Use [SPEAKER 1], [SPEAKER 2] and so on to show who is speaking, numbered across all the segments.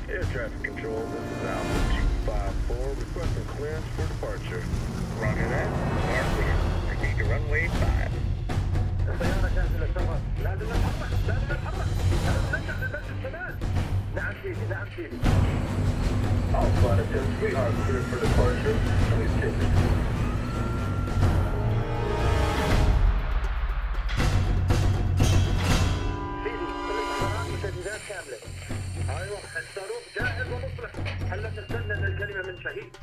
[SPEAKER 1] Air traffic control, this is Alpha 254, requesting clearance for departure. Roger that. Are clear. Proceed to runway 5. السيارة جاهزة للسفر. لازم نتحرك. لازم نتحرك. لازم ننجح للمسجد كمان. نعم سيدي. نعم سيدي. Alpha 10, we are clear for departure. Please take it. سيدي، كل الحرارات وتجهيزات كاملة. ايوه، الصاروخ جاهز ومصلح. هلا تستنى من الكلمة من شهيد.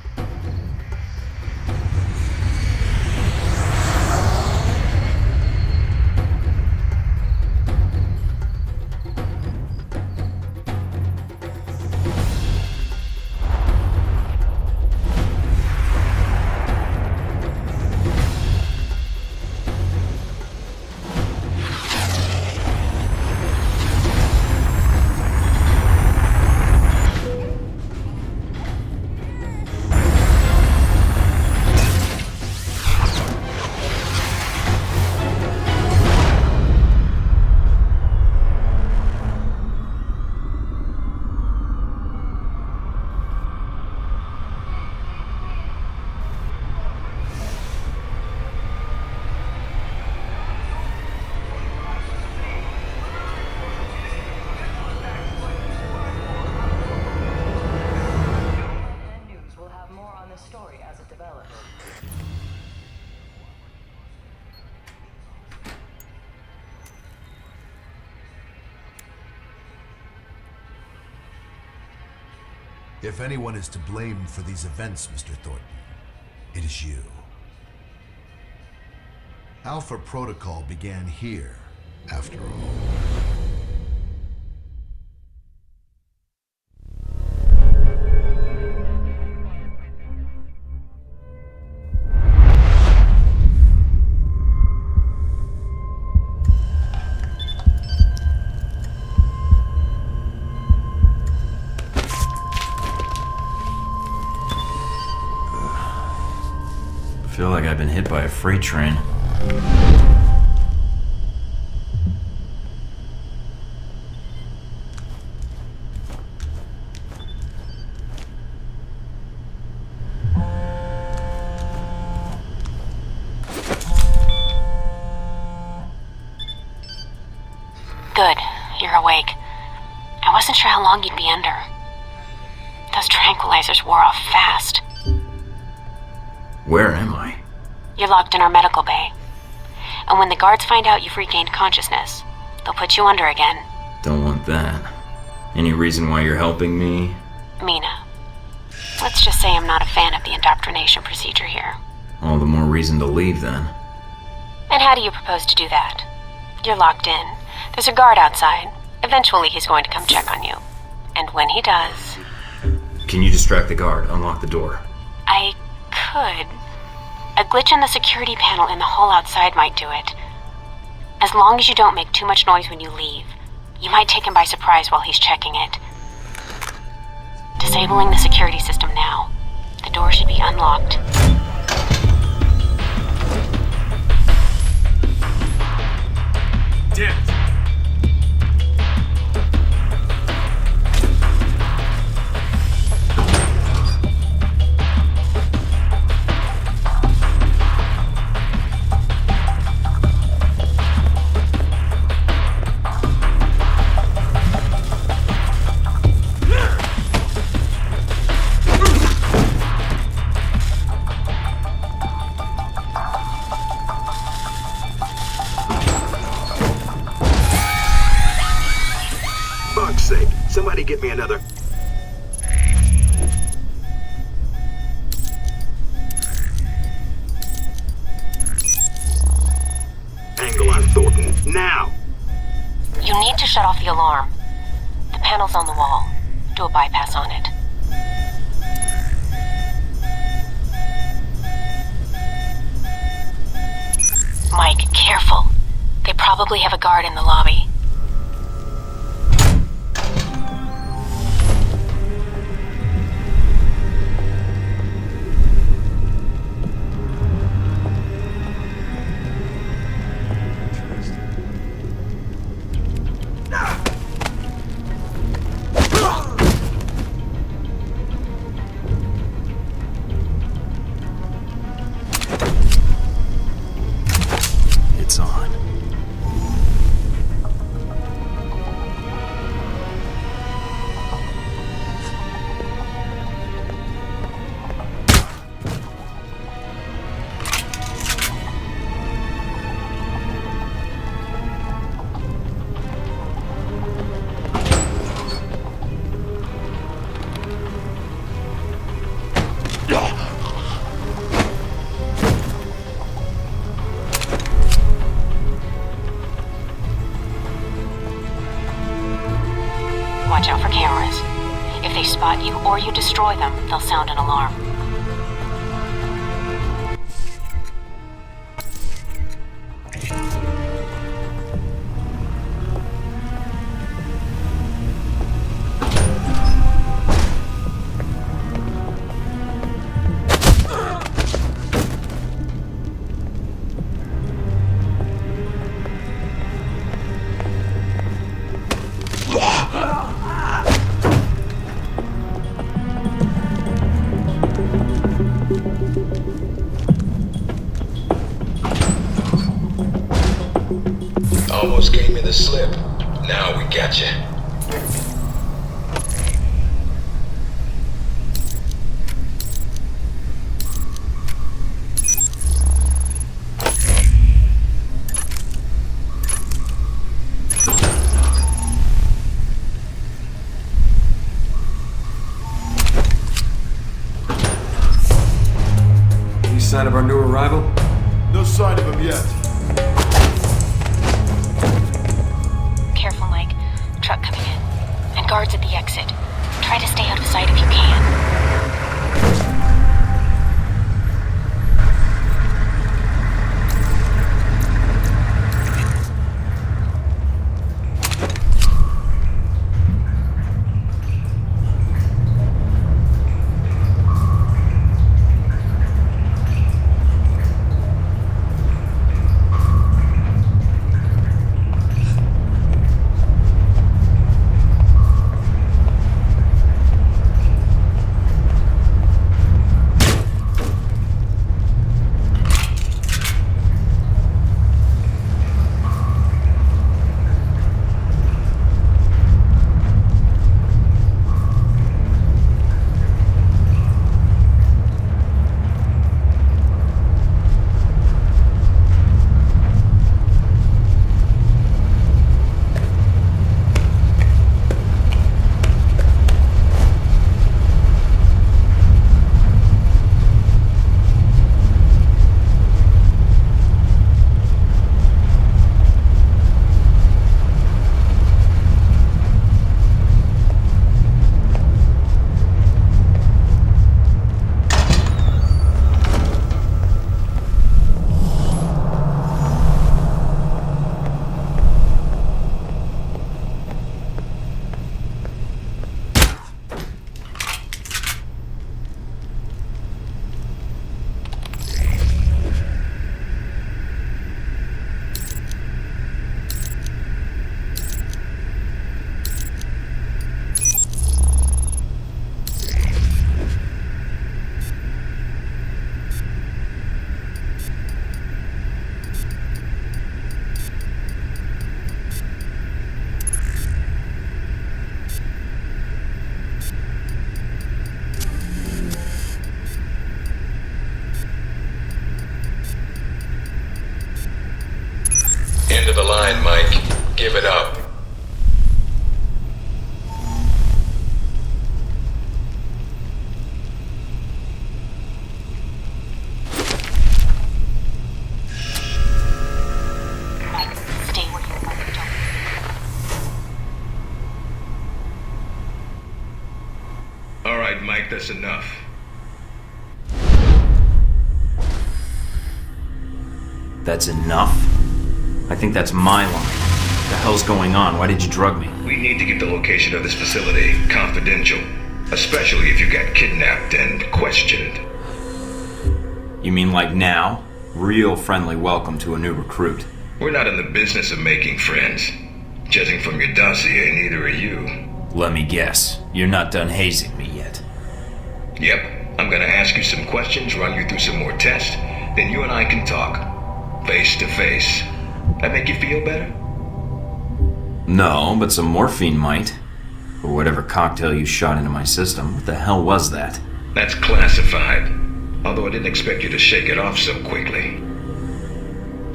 [SPEAKER 2] If anyone is to blame for these events, Mr. Thornton, it is you. Alpha Protocol began here, after all.
[SPEAKER 3] I feel like I've been hit by a freight train.
[SPEAKER 4] Good, you're awake. I wasn't sure how long you'd be under. Those tranquilizers wore off fast.
[SPEAKER 3] Where am I?
[SPEAKER 4] You're locked in our medical bay. And when the guards find out you've regained consciousness, they'll put you under again.
[SPEAKER 3] Don't want that. Any reason why you're helping me?
[SPEAKER 4] Mina. Let's just say I'm not a fan of the indoctrination procedure here.
[SPEAKER 3] All the more reason to leave then.
[SPEAKER 4] And how do you propose to do that? You're locked in. There's a guard outside. Eventually he's going to come check on you. And when he does...
[SPEAKER 3] Can you distract the guard? Unlock the door.
[SPEAKER 4] I could. A glitch in the security panel in the hall outside might do it. As long as you don't make too much noise when you leave, you might take him by surprise while he's checking it. Disabling the security system now. The door should be unlocked.
[SPEAKER 3] Damn it!
[SPEAKER 5] Somebody get me another. Angle on Thornton, now!
[SPEAKER 4] You need to shut off the alarm. The panel's on the wall. Do a bypass on it. Mike, careful. They probably have a guard in the lobby. watch out for cameras. If they spot you or you destroy them, they'll sound an alarm.
[SPEAKER 6] Almost gave me the slip. Now we got you.
[SPEAKER 7] Any sign of our new arrival?
[SPEAKER 2] No sign of him yet.
[SPEAKER 4] Careful, Mike. Truck coming in. And guards at the exit. Try to stay out of sight if you can.
[SPEAKER 6] End of the line, Mike. Give it up.
[SPEAKER 4] Mike, stay where you are. Don't.
[SPEAKER 6] All right, Mike, that's enough.
[SPEAKER 3] That's enough? I think that's my line. What the hell's going on? Why did you drug me?
[SPEAKER 6] We need to get the location of this facility confidential, especially if you got kidnapped and questioned.
[SPEAKER 3] You mean like now? Real friendly welcome to a new recruit.
[SPEAKER 6] We're not in the business of making friends. Judging from your dossier, neither are you.
[SPEAKER 3] Let me guess. You're not done hazing me yet.
[SPEAKER 6] Yep, I'm gonna ask you some questions, run you through some more tests, then you and I can talk. Face to face. That make you feel better?
[SPEAKER 3] No, but some morphine might. Or whatever cocktail you shot into my system. What the hell was that?
[SPEAKER 6] That's classified. Although I didn't expect you to shake it off so quickly.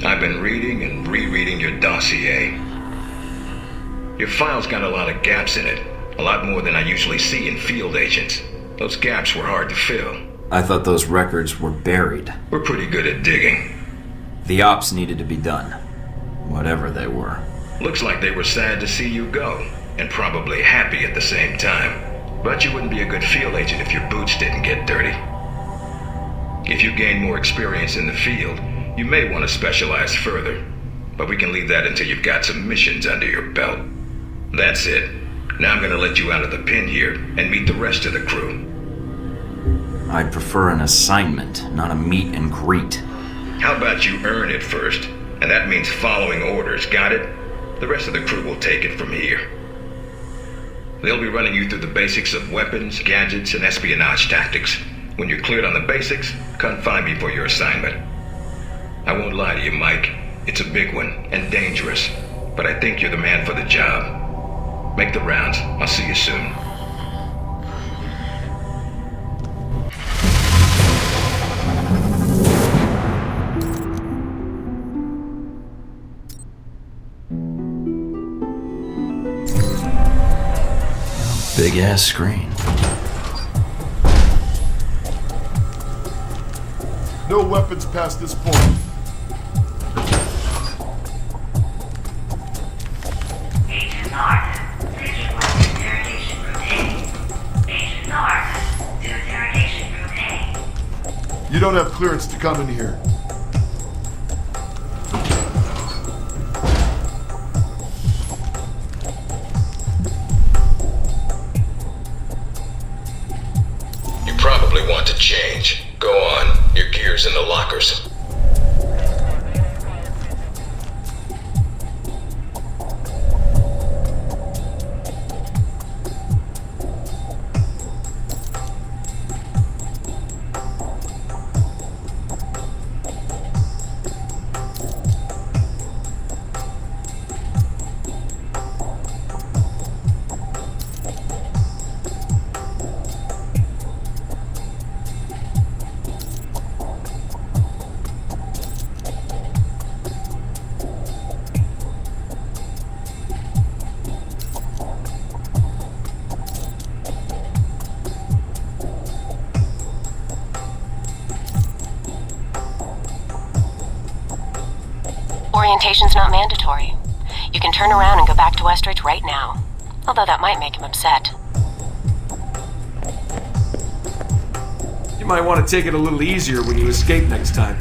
[SPEAKER 6] I've been reading and rereading your dossier. Your file's got a lot of gaps in it. A lot more than I usually see in field agents. Those gaps were hard to fill.
[SPEAKER 3] I thought those records were buried.
[SPEAKER 6] We're pretty good at digging.
[SPEAKER 3] The ops needed to be done. Whatever they were.
[SPEAKER 6] Looks like they were sad to see you go. and probably happy at the same time. But you wouldn't be a good field agent if your boots didn't get dirty. If you gain more experience in the field, you may want to specialize further. But we can leave that until you've got some missions under your belt. That's it. Now I'm gonna let you out of the pen here and meet the rest of the crew.
[SPEAKER 3] I'd prefer an assignment, not a meet and greet.
[SPEAKER 6] How about you earn it first? And that means following orders, got it? The rest of the crew will take it from here. They'll be running you through the basics of weapons, gadgets, and espionage tactics. When you're cleared on the basics, come find me for your assignment. I won't lie to you, Mike. It's a big one, and dangerous. But I think you're the man for the job. Make the rounds. I'll see you soon.
[SPEAKER 3] Big ass screen.
[SPEAKER 7] No weapons past this point.
[SPEAKER 8] Agent North, visual interrogation group A. Agent North, to interrogation group A.
[SPEAKER 7] You don't have clearance to come in here.
[SPEAKER 6] You probably want to change. Go on. Your gear's in the lockers.
[SPEAKER 4] Orientation's not mandatory. You can turn around and go back to Westridge right now. Although that might make him upset.
[SPEAKER 9] You might want to take it a little easier when you escape next time.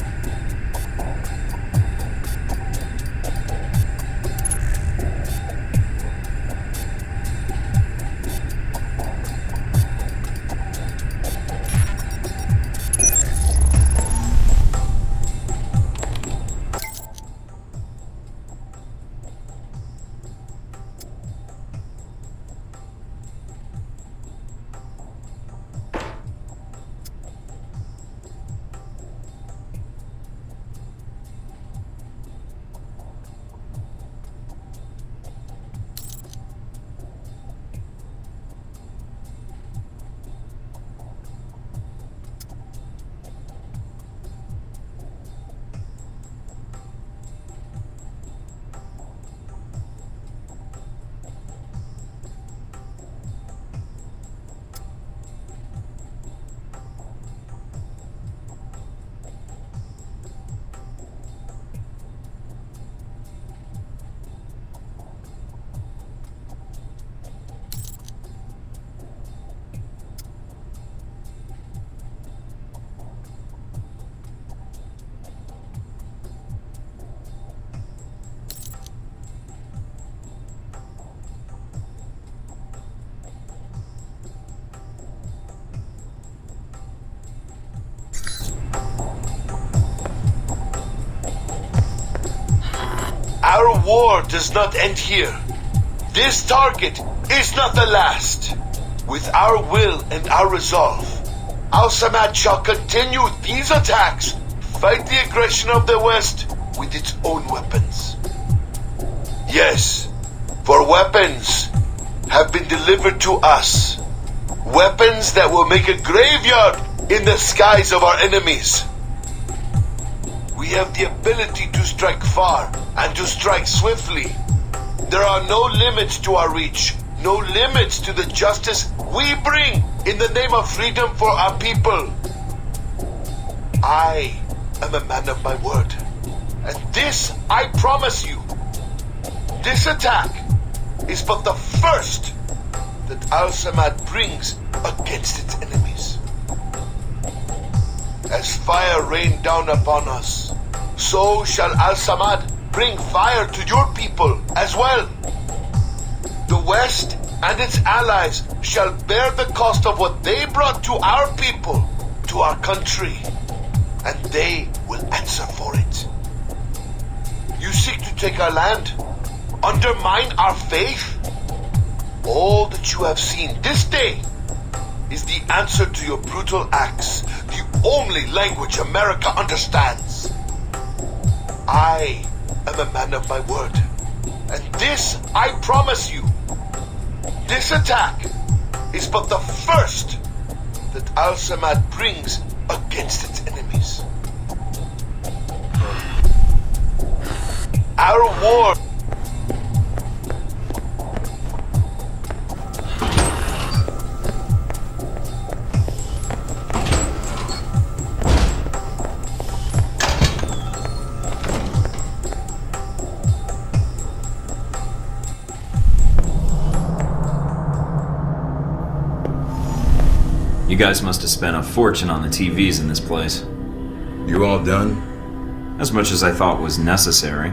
[SPEAKER 10] Our war does not end here. This target is not the last. With our will and our resolve, Al-Samad shall continue these attacks, fight the aggression of the West with its own weapons. Yes, for weapons have been delivered to us. Weapons that will make a graveyard in the skies of our enemies. We have the ability to strike far and to strike swiftly. There are no limits to our reach, no limits to the justice we bring in the name of freedom for our people. I am a man of my word. And this I promise you. This attack is but the first that Al-Samad brings against its enemies. As fire rained down upon us, so shall Al-Samad bring fire to your people as well. The West and its allies shall bear the cost of what they brought to our people, to our country, and they will answer for it. You seek to take our land, undermine our faith? All that you have seen this day is the answer to your brutal acts, the only language America understands. I am a man of my word, and this I promise you. This attack is but the first that Al-Samad brings against its enemies. Our war...
[SPEAKER 3] You guys must have spent a fortune on the TVs in this place.
[SPEAKER 11] You all done?
[SPEAKER 3] As much as I thought was necessary.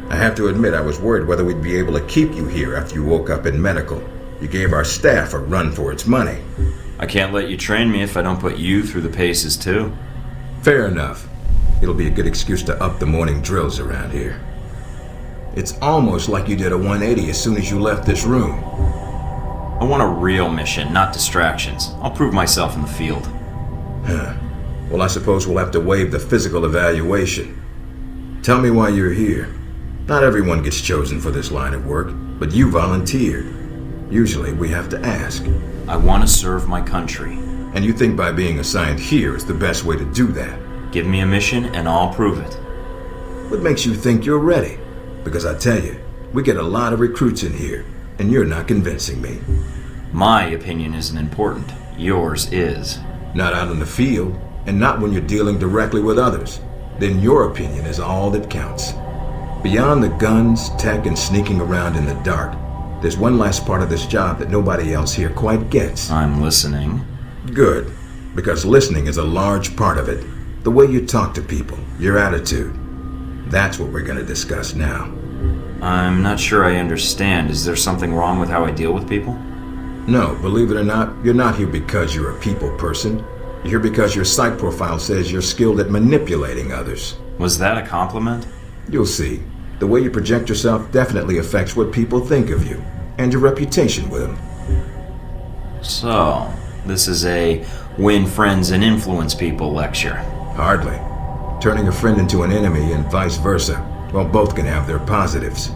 [SPEAKER 11] I have to admit I was worried whether we'd be able to keep you here after you woke up in medical. You gave our staff a run for its money.
[SPEAKER 3] I can't let you train me if I don't put you through the paces too.
[SPEAKER 11] Fair enough. It'll be a good excuse to up the morning drills around here. It's almost like you did a 180 as soon as you left this room.
[SPEAKER 3] I want a real mission, not distractions. I'll prove myself in the field.
[SPEAKER 11] Huh. Well, I suppose we'll have to waive the physical evaluation. Tell me why you're here. Not everyone gets chosen for this line of work, but you volunteered. Usually we have to ask.
[SPEAKER 3] I want to serve my country.
[SPEAKER 11] And you think by being assigned here is the best way to do that?
[SPEAKER 3] Give me a mission and I'll prove it.
[SPEAKER 11] What makes you think you're ready? Because I tell you, we get a lot of recruits in here, and you're not convincing me.
[SPEAKER 3] My opinion isn't important. Yours is.
[SPEAKER 11] Not out in the field, and not when you're dealing directly with others. Then your opinion is all that counts. Beyond the guns, tech, and sneaking around in the dark, there's one last part of this job that nobody else here quite gets.
[SPEAKER 3] I'm listening.
[SPEAKER 11] Good, because listening is a large part of it. The way you talk to people, your attitude. That's what we're going to discuss now.
[SPEAKER 3] I'm not sure I understand. Is there something wrong with how I deal with people?
[SPEAKER 11] No, believe it or not, you're not here because you're a people person. You're here because your psych profile says you're skilled at manipulating others.
[SPEAKER 3] Was that a compliment?
[SPEAKER 11] You'll see. The way you project yourself definitely affects what people think of you, and your reputation with them.
[SPEAKER 3] So, this is a win friends and influence people lecture.
[SPEAKER 11] Hardly. Turning a friend into an enemy and vice versa. Well, both can have their positives.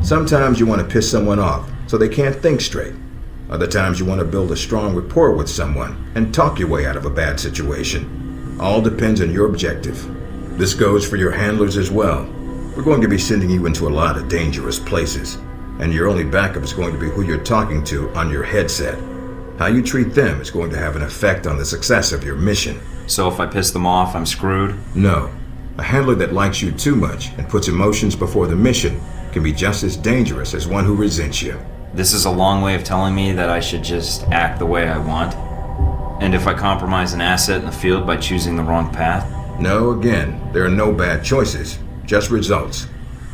[SPEAKER 11] Sometimes you want to piss someone off so they can't think straight. Other times you want to build a strong rapport with someone and talk your way out of a bad situation. All depends on your objective. This goes for your handlers as well. We're going to be sending you into a lot of dangerous places, and your only backup is going to be who you're talking to on your headset. How you treat them is going to have an effect on the success of your mission.
[SPEAKER 3] So if I piss them off, I'm screwed?
[SPEAKER 11] No. A handler that likes you too much and puts emotions before the mission can be just as dangerous as one who resents you.
[SPEAKER 3] This is a long way of telling me that I should just act the way I want? And if I compromise an asset in the field by choosing the wrong path?
[SPEAKER 11] No, again, there are no bad choices, just results.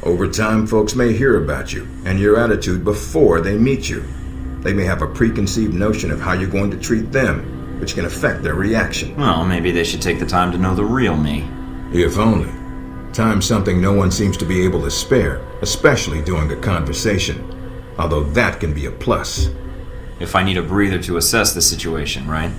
[SPEAKER 11] Over time, folks may hear about you and your attitude before they meet you. They may have a preconceived notion of how you're going to treat them, which can affect their reaction.
[SPEAKER 3] Well, maybe they should take the time to know the real me.
[SPEAKER 11] If only. Time's something no one seems to be able to spare, especially during a conversation. Although that can be a plus.
[SPEAKER 3] If I need a breather to assess the situation, right?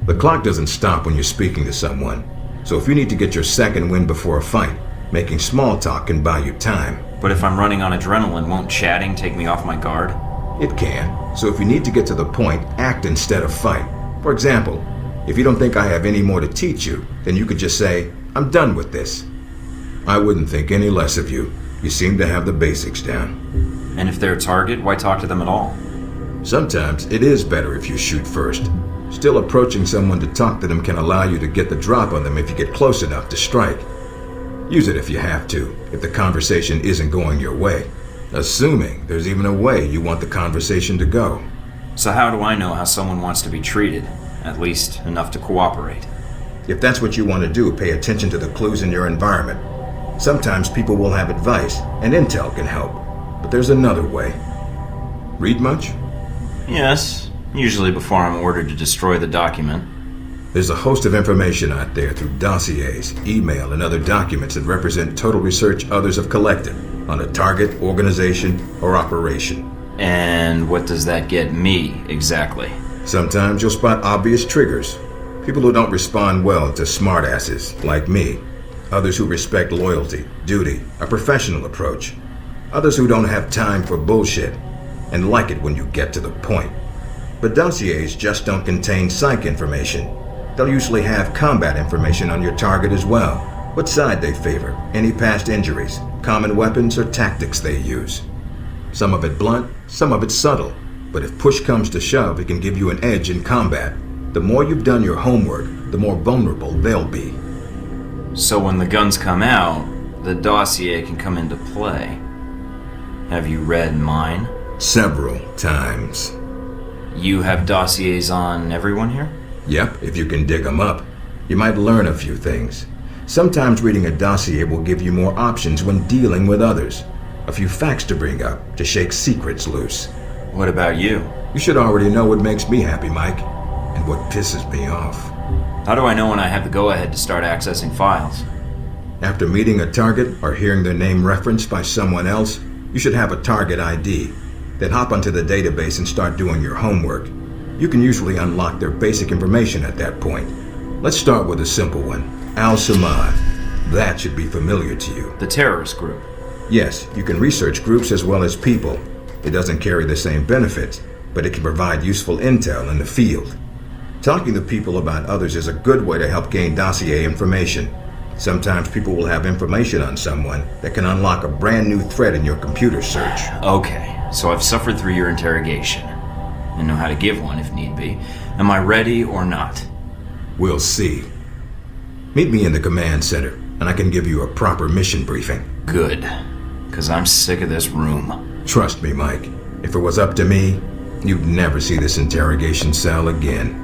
[SPEAKER 11] The clock doesn't stop when you're speaking to someone. So if you need to get your second win before a fight, making small talk can buy you time.
[SPEAKER 3] But if I'm running on adrenaline, won't chatting take me off my guard?
[SPEAKER 11] It can. So if you need to get to the point, act instead of fight. For example, if you don't think I have any more to teach you, then you could just say, I'm done with this. I wouldn't think any less of you. You seem to have the basics down.
[SPEAKER 3] And if they're a target, why talk to them at all?
[SPEAKER 11] Sometimes it is better if you shoot first. Still, approaching someone to talk to them can allow you to get the drop on them if you get close enough to strike. Use it if you have to, if the conversation isn't going your way. Assuming there's even a way you want the conversation to go.
[SPEAKER 3] So how do I know how someone wants to be treated? At least enough to cooperate.
[SPEAKER 11] If that's what you want to do, pay attention to the clues in your environment. Sometimes people will have advice, and intel can help. But there's another way. Read much?
[SPEAKER 3] Yes, usually before I'm ordered to destroy the document.
[SPEAKER 11] There's a host of information out there through dossiers, email, and other documents that represent total research others have collected on a target, organization, or operation.
[SPEAKER 3] And what does that get me, exactly?
[SPEAKER 11] Sometimes you'll spot obvious triggers. People who don't respond well to smartasses, like me. Others who respect loyalty, duty, a professional approach. Others who don't have time for bullshit, and like it when you get to the point. But dossiers just don't contain psych information. They'll usually have combat information on your target as well. What side they favor, any past injuries, common weapons or tactics they use. Some of it blunt, some of it subtle. But if push comes to shove, it can give you an edge in combat. The more you've done your homework, the more vulnerable they'll be.
[SPEAKER 3] So when the guns come out, the dossier can come into play. Have you read mine?
[SPEAKER 11] Several times.
[SPEAKER 3] You have dossiers on everyone here?
[SPEAKER 11] Yep, if you can dig them up. You might learn a few things. Sometimes reading a dossier will give you more options when dealing with others. A few facts to bring up, to shake secrets loose.
[SPEAKER 3] What about you?
[SPEAKER 11] You should already know what makes me happy, Mike, and what pisses me off.
[SPEAKER 3] How do I know when I have the go-ahead to start accessing files?
[SPEAKER 11] After meeting a target or hearing their name referenced by someone else, you should have a target ID. Then hop onto the database and start doing your homework. You can usually unlock their basic information at that point. Let's start with a simple one. Al-Samad. That should be familiar to you.
[SPEAKER 3] The terrorist group?
[SPEAKER 11] Yes, you can research groups as well as people. It doesn't carry the same benefits, but it can provide useful intel in the field. Talking to people about others is a good way to help gain dossier information. Sometimes people will have information on someone that can unlock a brand new thread in your computer search.
[SPEAKER 3] Okay, so I've suffered through your interrogation and know how to give one if need be. Am I ready or not?
[SPEAKER 11] We'll see. Meet me in the command center, and I can give you a proper mission briefing.
[SPEAKER 3] Good, because I'm sick of this room.
[SPEAKER 11] Trust me, Mike. If it was up to me, you'd never see this interrogation cell again.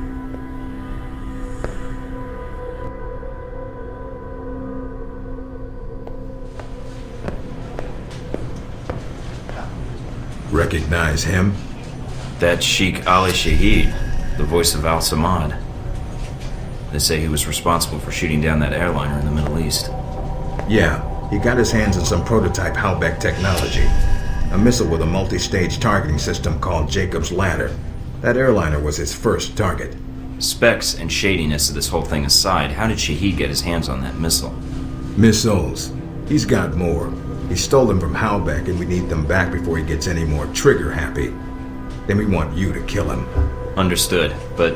[SPEAKER 11] Recognize him?
[SPEAKER 3] That's Sheikh Ali Shahid, the voice of Al-Samad. They say he was responsible for shooting down that airliner in the Middle East.
[SPEAKER 11] Yeah, he got his hands on some prototype Halbeck technology. A missile with a multi-stage targeting system called Jacob's Ladder. That airliner was his first target.
[SPEAKER 3] Specs and shadiness of this whole thing aside, how did Shahid get his hands on that missile?
[SPEAKER 11] Missiles. He's got more. He stole them from Halbeck, and we need them back before he gets any more trigger-happy. Then we want you to kill him.
[SPEAKER 3] Understood, but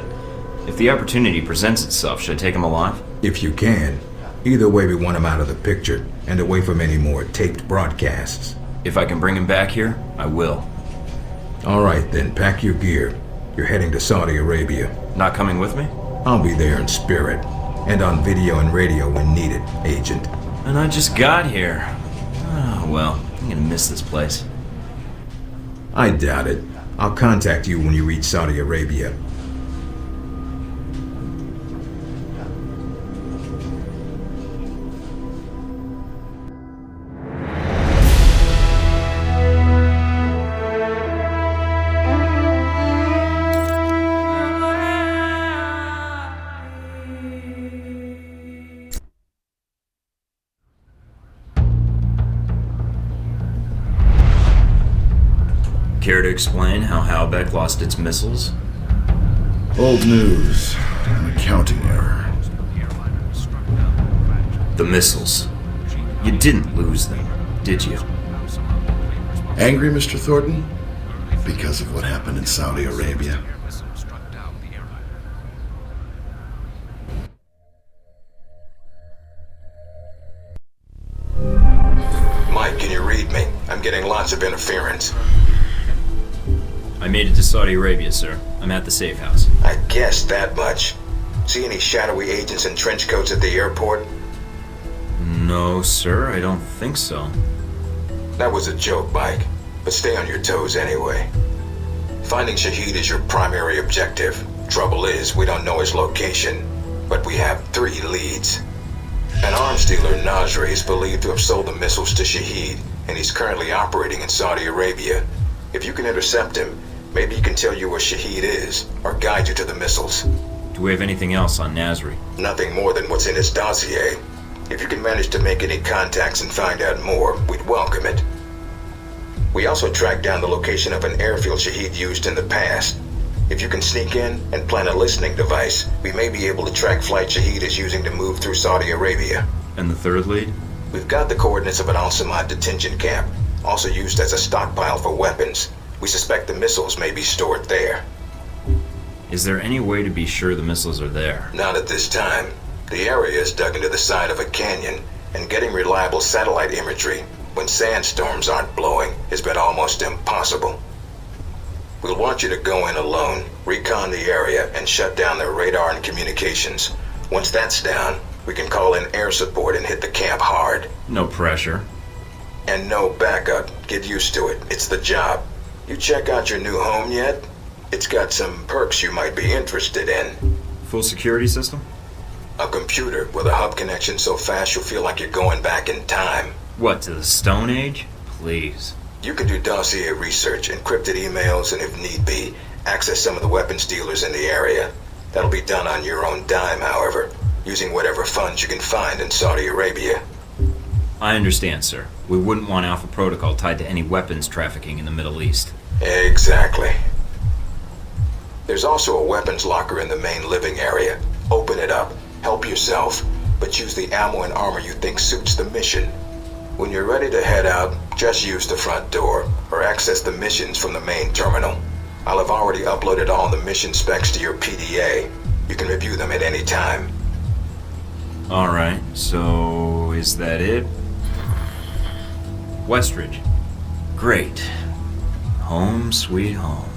[SPEAKER 3] if the opportunity presents itself, should I take him alive?
[SPEAKER 11] If you can. Either way, we want him out of the picture, and away from any more taped broadcasts.
[SPEAKER 3] If I can bring him back here, I will.
[SPEAKER 11] All right, then, pack your gear. You're heading to Saudi Arabia.
[SPEAKER 3] Not coming with me?
[SPEAKER 11] I'll be there in spirit, and on video and radio when needed, Agent.
[SPEAKER 3] And I just got here. Oh, well, I'm gonna miss this place.
[SPEAKER 11] I doubt it. I'll contact you when you reach Saudi Arabia.
[SPEAKER 3] Care to explain how Halbeck lost its missiles?
[SPEAKER 7] Old news. An accounting error.
[SPEAKER 3] The missiles. You didn't lose them, did you?
[SPEAKER 7] Angry, Mr. Thornton? Because of what happened in Saudi Arabia?
[SPEAKER 11] Mike, can you read me? I'm getting lots of interference.
[SPEAKER 3] I made it to Saudi Arabia, sir. I'm at the safe house.
[SPEAKER 11] I guessed that much. See any shadowy agents in trench coats at the airport?
[SPEAKER 3] No, sir, I don't think so.
[SPEAKER 11] That was a joke, Mike. but stay on your toes anyway. Finding Shahid is your primary objective. Trouble is, we don't know his location, but we have 3 leads. An arms dealer, Nasri, is believed to have sold the missiles to Shahid, and he's currently operating in Saudi Arabia. If you can intercept him, maybe he can tell you where Shahid is, or guide you to the missiles.
[SPEAKER 3] Do we have anything else on Nasri?
[SPEAKER 11] Nothing more than what's in his dossier. If you can manage to make any contacts and find out more, we'd welcome it. We also tracked down the location of an airfield Shahid used in the past. If you can sneak in and plant a listening device, we may be able to track flight Shahid is using to move through Saudi Arabia.
[SPEAKER 3] And the third lead?
[SPEAKER 11] We've got the coordinates of an Al-Samad detention camp, also used as a stockpile for weapons. We suspect the missiles may be stored there.
[SPEAKER 3] Is there any way to be sure the missiles are there?
[SPEAKER 11] Not at this time. The area is dug into the side of a canyon, and getting reliable satellite imagery when sandstorms aren't blowing has been almost impossible. We'll want you to go in alone, recon the area, and shut down their radar and communications. Once that's down, we can call in air support and hit the camp hard.
[SPEAKER 3] No pressure.
[SPEAKER 11] And no backup. Get used to it. It's the job. You check out your new home yet? It's got some perks you might be interested in.
[SPEAKER 3] Full security system?
[SPEAKER 11] A computer with a hub connection so fast you'll feel like you're going back in time.
[SPEAKER 3] What, to the Stone Age? Please.
[SPEAKER 11] You can do dossier research, encrypted emails, and if need be, access some of the weapons dealers in the area. That'll be done on your own dime, however, using whatever funds you can find in Saudi Arabia.
[SPEAKER 3] I understand, sir. We wouldn't want Alpha Protocol tied to any weapons trafficking in the Middle East.
[SPEAKER 11] Exactly. There's also a weapons locker in the main living area. Open it up, help yourself, but use the ammo and armor you think suits the mission. When you're ready to head out, just use the front door, or access the missions from the main terminal. I'll have already uploaded all the mission specs to your PDA. You can review them at any time.
[SPEAKER 3] Alright, so is that it? Westridge. Great. Home sweet home.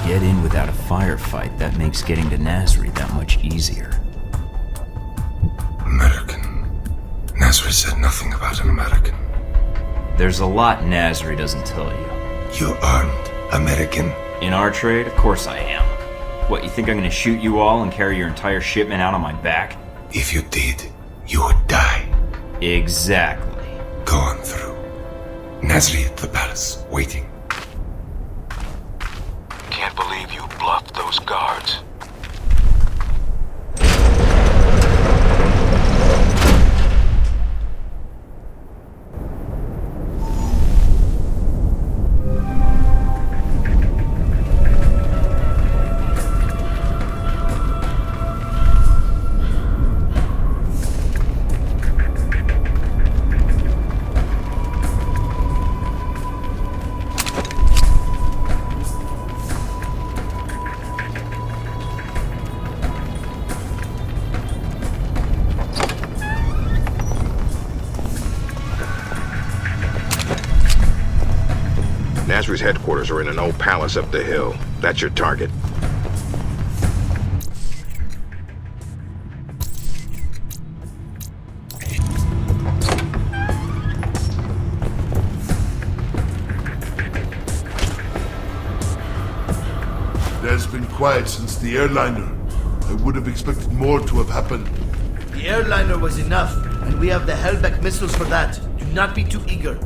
[SPEAKER 3] get in without a firefight, that makes getting to Nasri that much easier.
[SPEAKER 12] American. Nasri said nothing about an American.
[SPEAKER 3] There's a lot Nasri doesn't tell you.
[SPEAKER 12] You aren't American.
[SPEAKER 3] In our trade, of course I am. What, you think I'm gonna shoot you all and carry your entire shipment out on my back?
[SPEAKER 12] If you did, you would die.
[SPEAKER 3] Exactly.
[SPEAKER 12] Go on through. Nasri at the palace, waiting.
[SPEAKER 5] Can't believe you bluffed those guards.
[SPEAKER 11] Nasri's headquarters are in an old palace up the hill. That's your target.
[SPEAKER 13] There's been quiet since the airliner. I would have expected more to have happened.
[SPEAKER 14] The airliner was enough, and we have the Hellback missiles for that. Do not be too eager.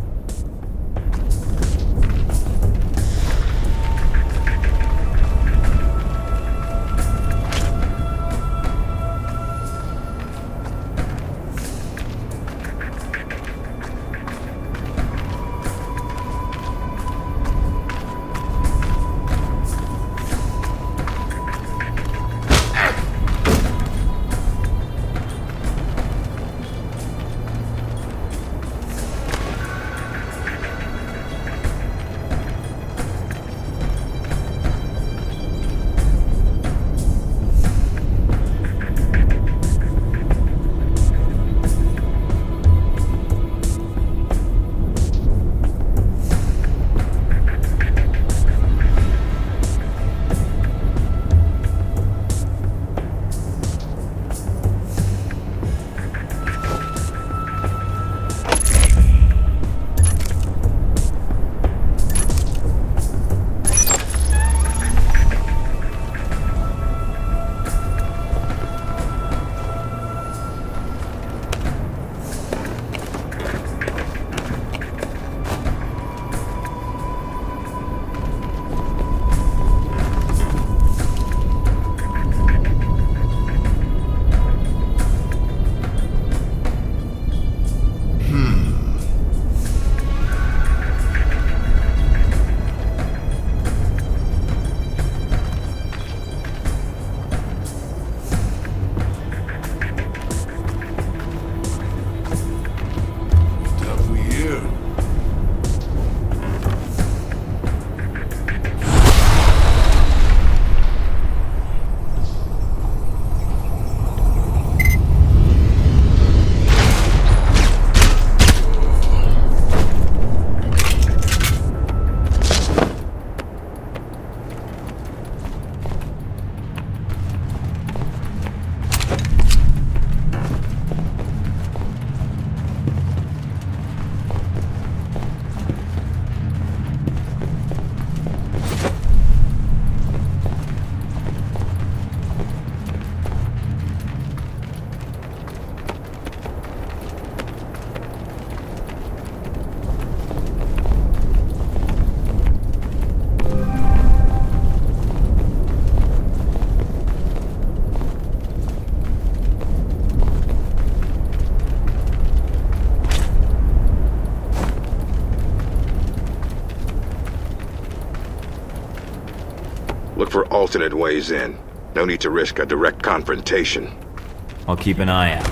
[SPEAKER 11] Look for alternate ways in. No need to risk a direct confrontation.
[SPEAKER 3] I'll keep an eye out.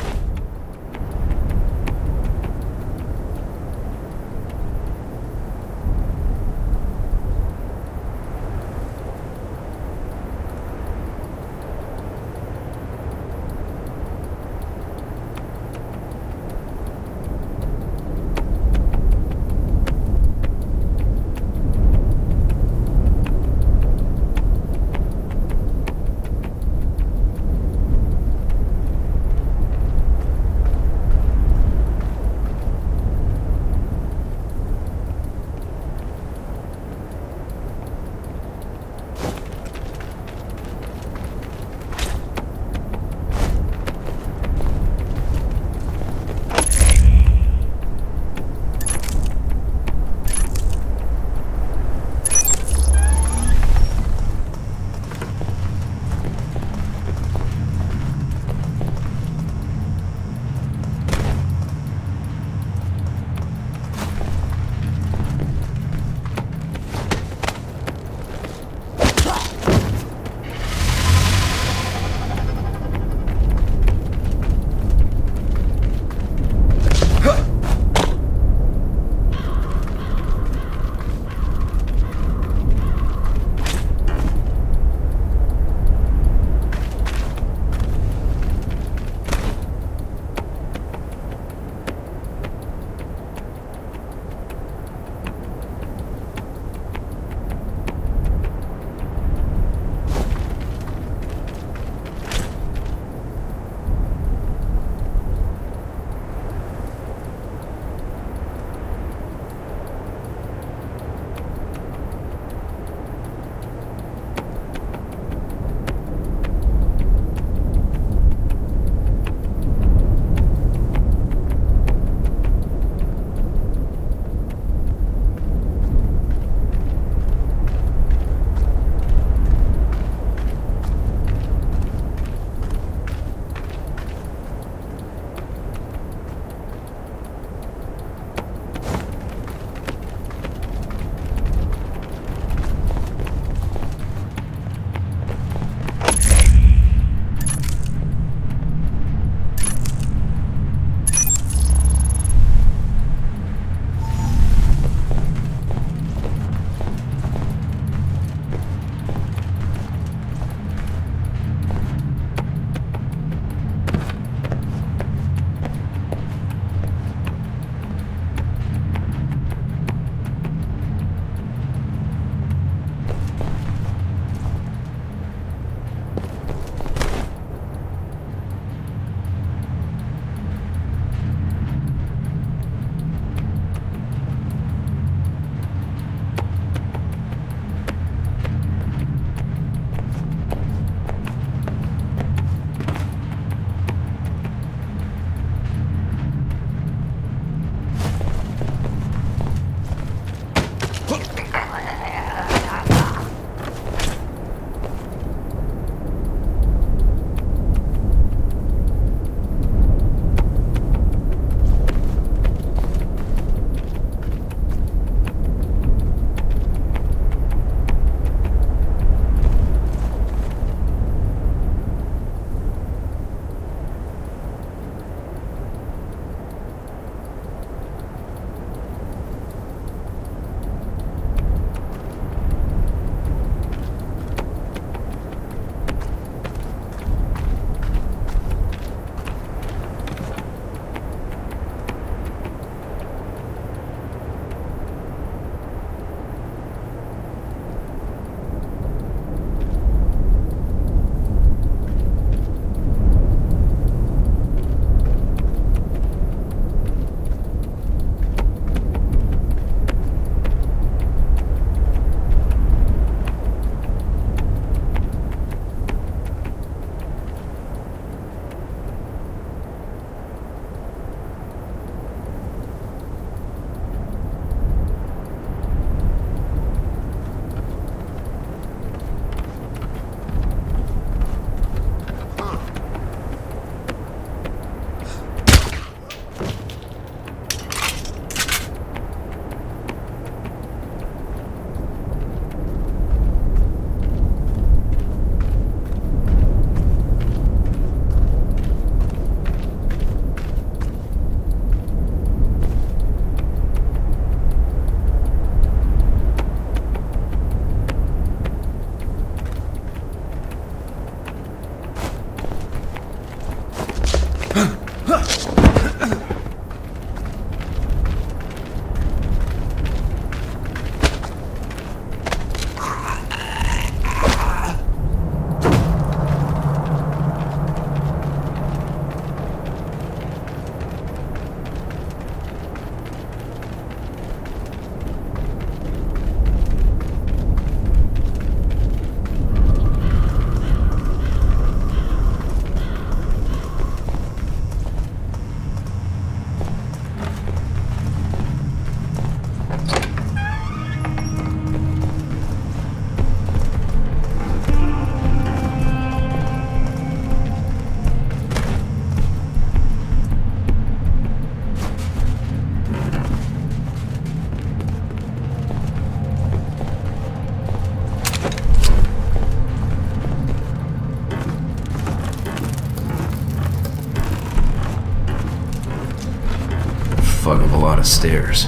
[SPEAKER 3] lot of stairs.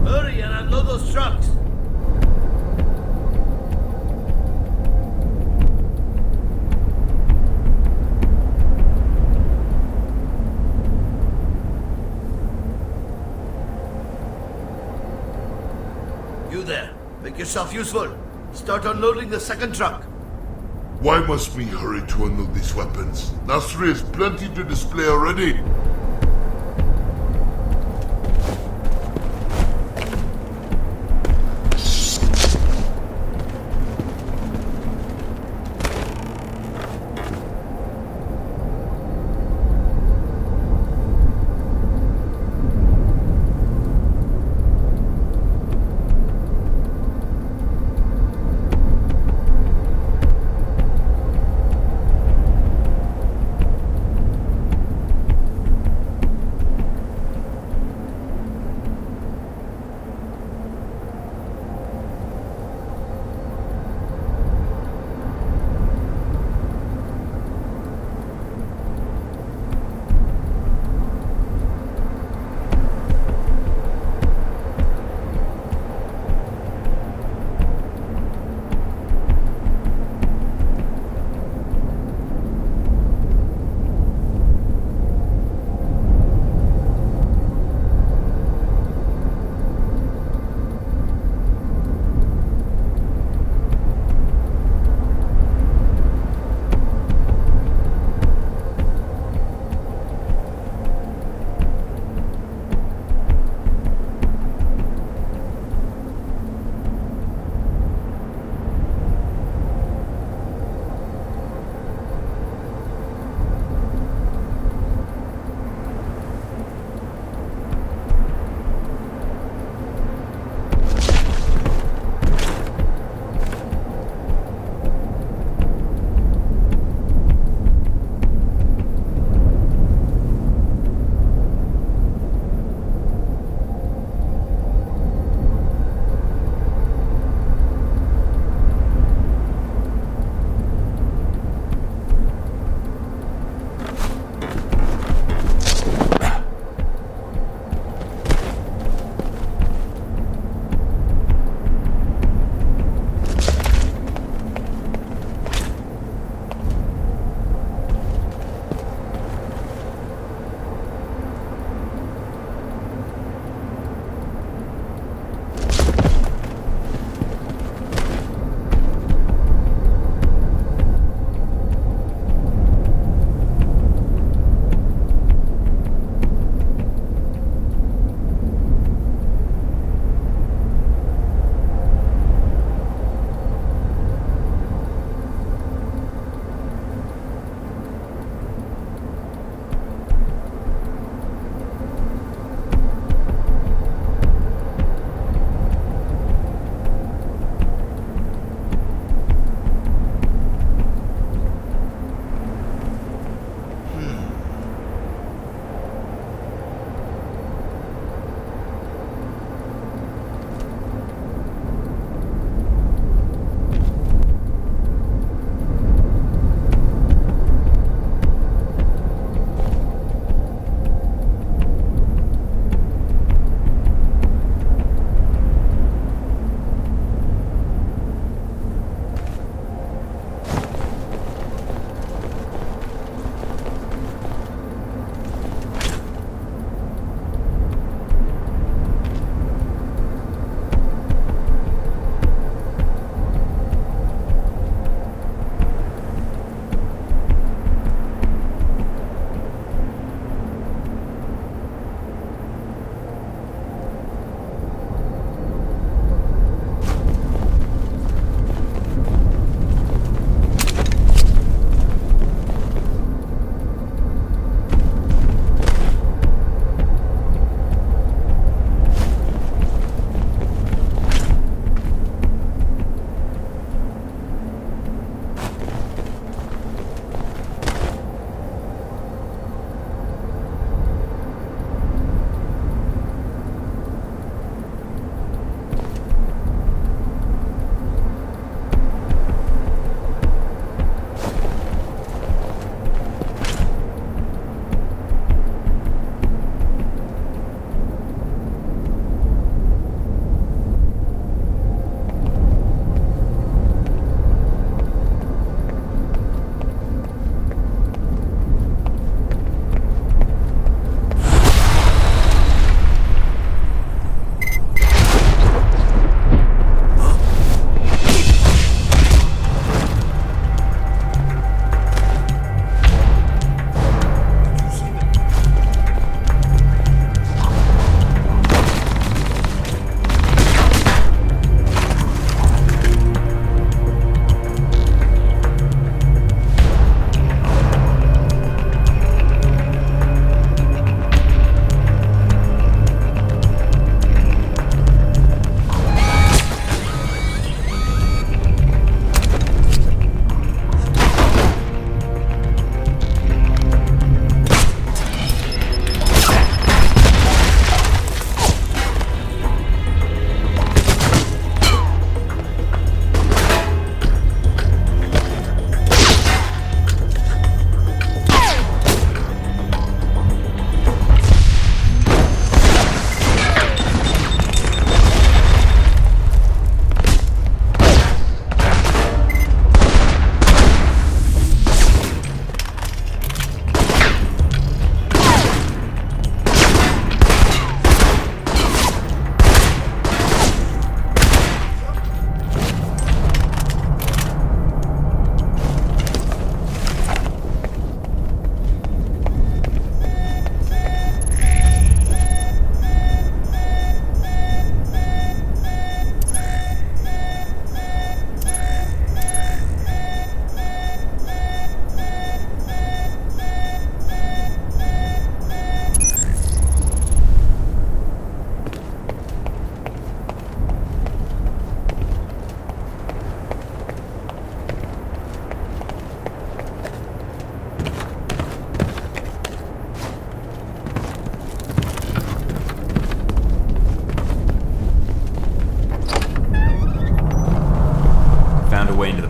[SPEAKER 14] Hurry and unload those trucks. You there. Make yourself useful. Start unloading the second truck.
[SPEAKER 13] Why must we hurry to unload these weapons? Nasri has plenty to display already.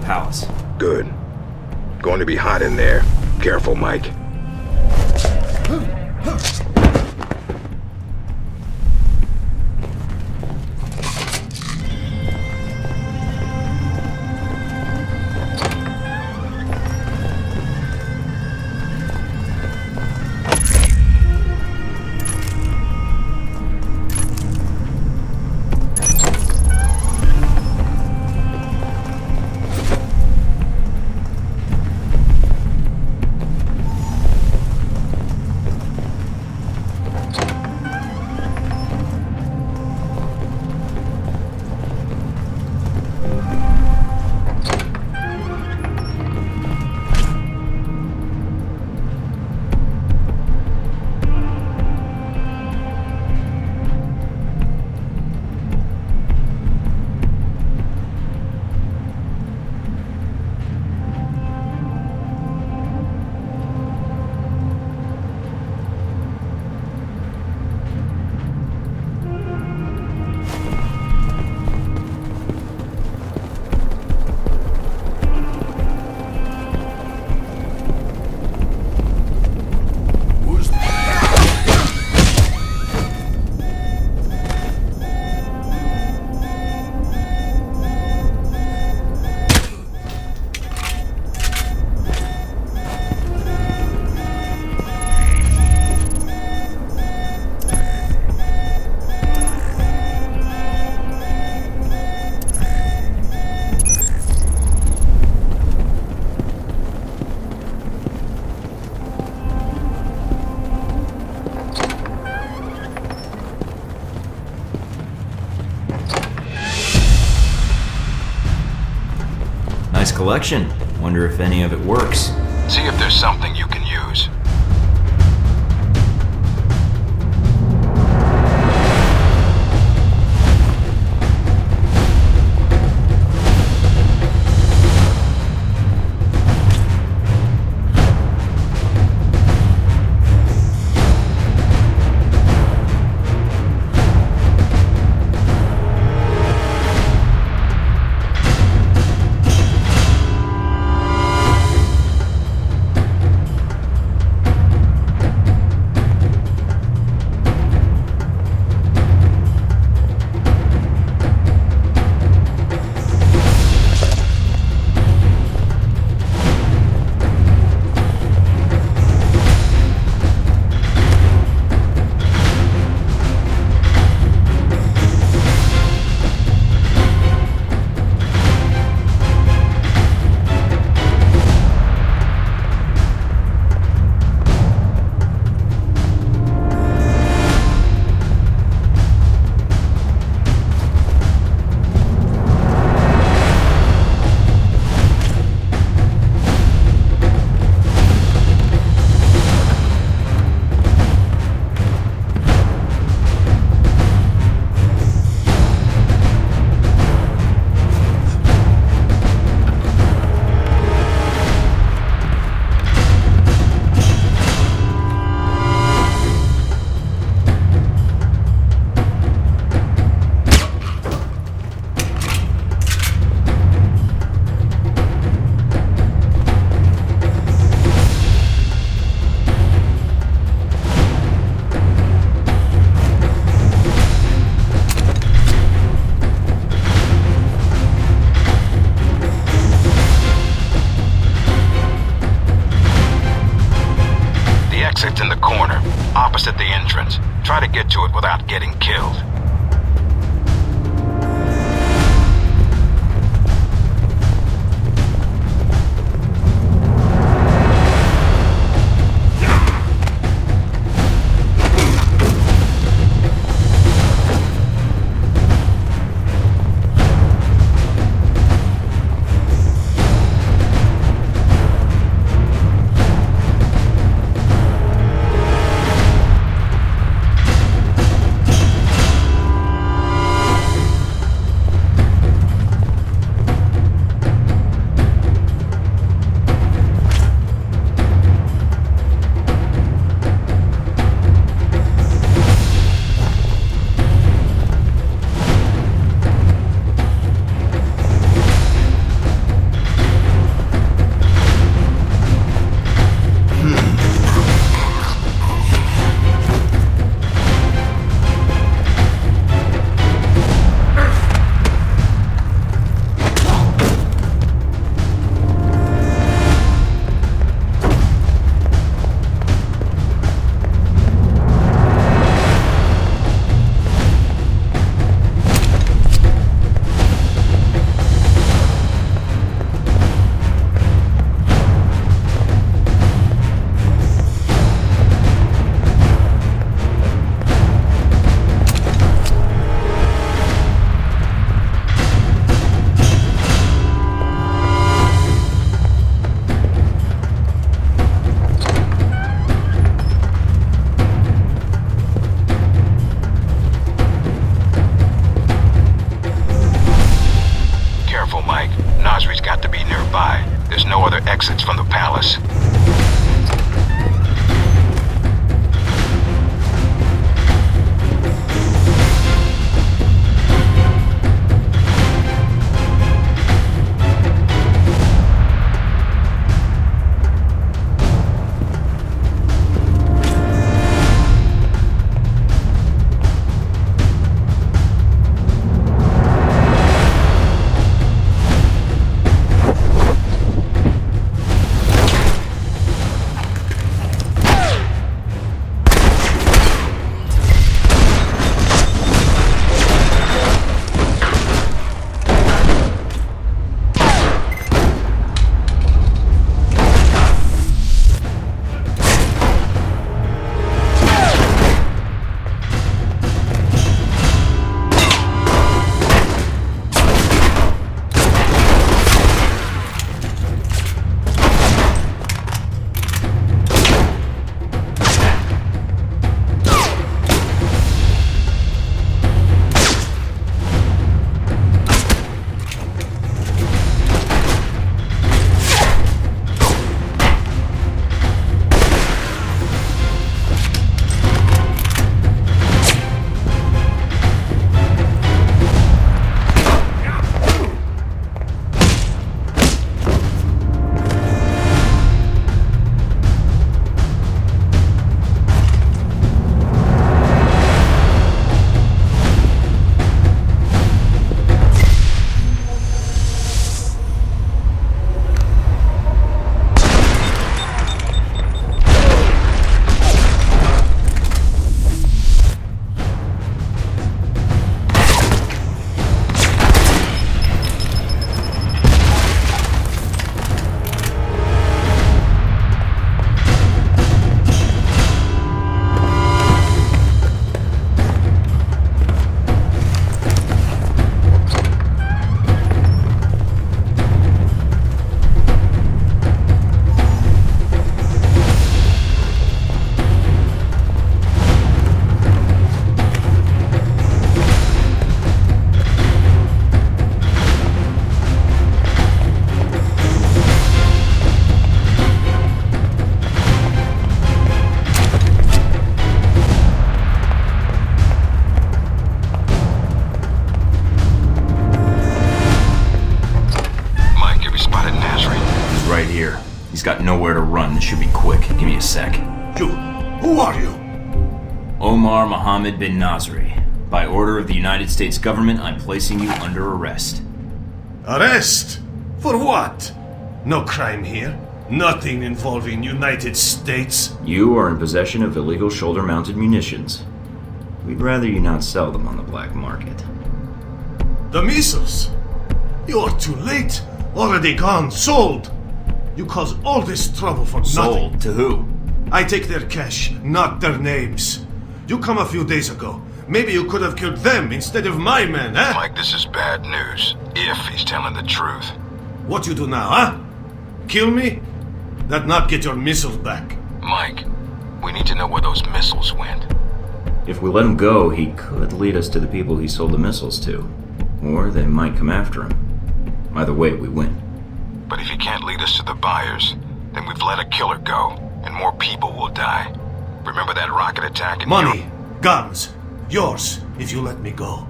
[SPEAKER 3] palace.
[SPEAKER 11] Good. Going to be hot in there. Careful, Mike.
[SPEAKER 3] Nice collection. Wonder if any of it works.
[SPEAKER 5] See if there's something you can use. Opposite the entrance. Try to get to it without getting killed.
[SPEAKER 3] Should be quick. Give me a sec.
[SPEAKER 10] You, who are you?
[SPEAKER 3] Omar Mohammed bin Nasri. By order of the United States government, I'm placing you under arrest.
[SPEAKER 10] Arrest? For what? No crime here. Nothing involving United States.
[SPEAKER 3] You are in possession of illegal shoulder-mounted munitions. We'd rather you not sell them on the black market.
[SPEAKER 10] The missiles? You're too late. Already gone. Sold. You caused all this trouble for nothing.
[SPEAKER 3] Sold to who?
[SPEAKER 10] I take their cash, not their names. You come a few days ago. Maybe you could have killed them instead of my men, eh?
[SPEAKER 5] Mike, this is bad news. If he's telling the truth.
[SPEAKER 10] What you do now, huh? Kill me? That not get your missiles back.
[SPEAKER 5] Mike, we need to know where those missiles went.
[SPEAKER 3] If we let him go, he could lead us to the people he sold the missiles to. Or they might come after him. Either way, we win.
[SPEAKER 5] But if he can't lead us to the buyers, then we've let a killer go, and more people will die. Remember that rocket attack in
[SPEAKER 10] Money, guns, yours, if you let me go.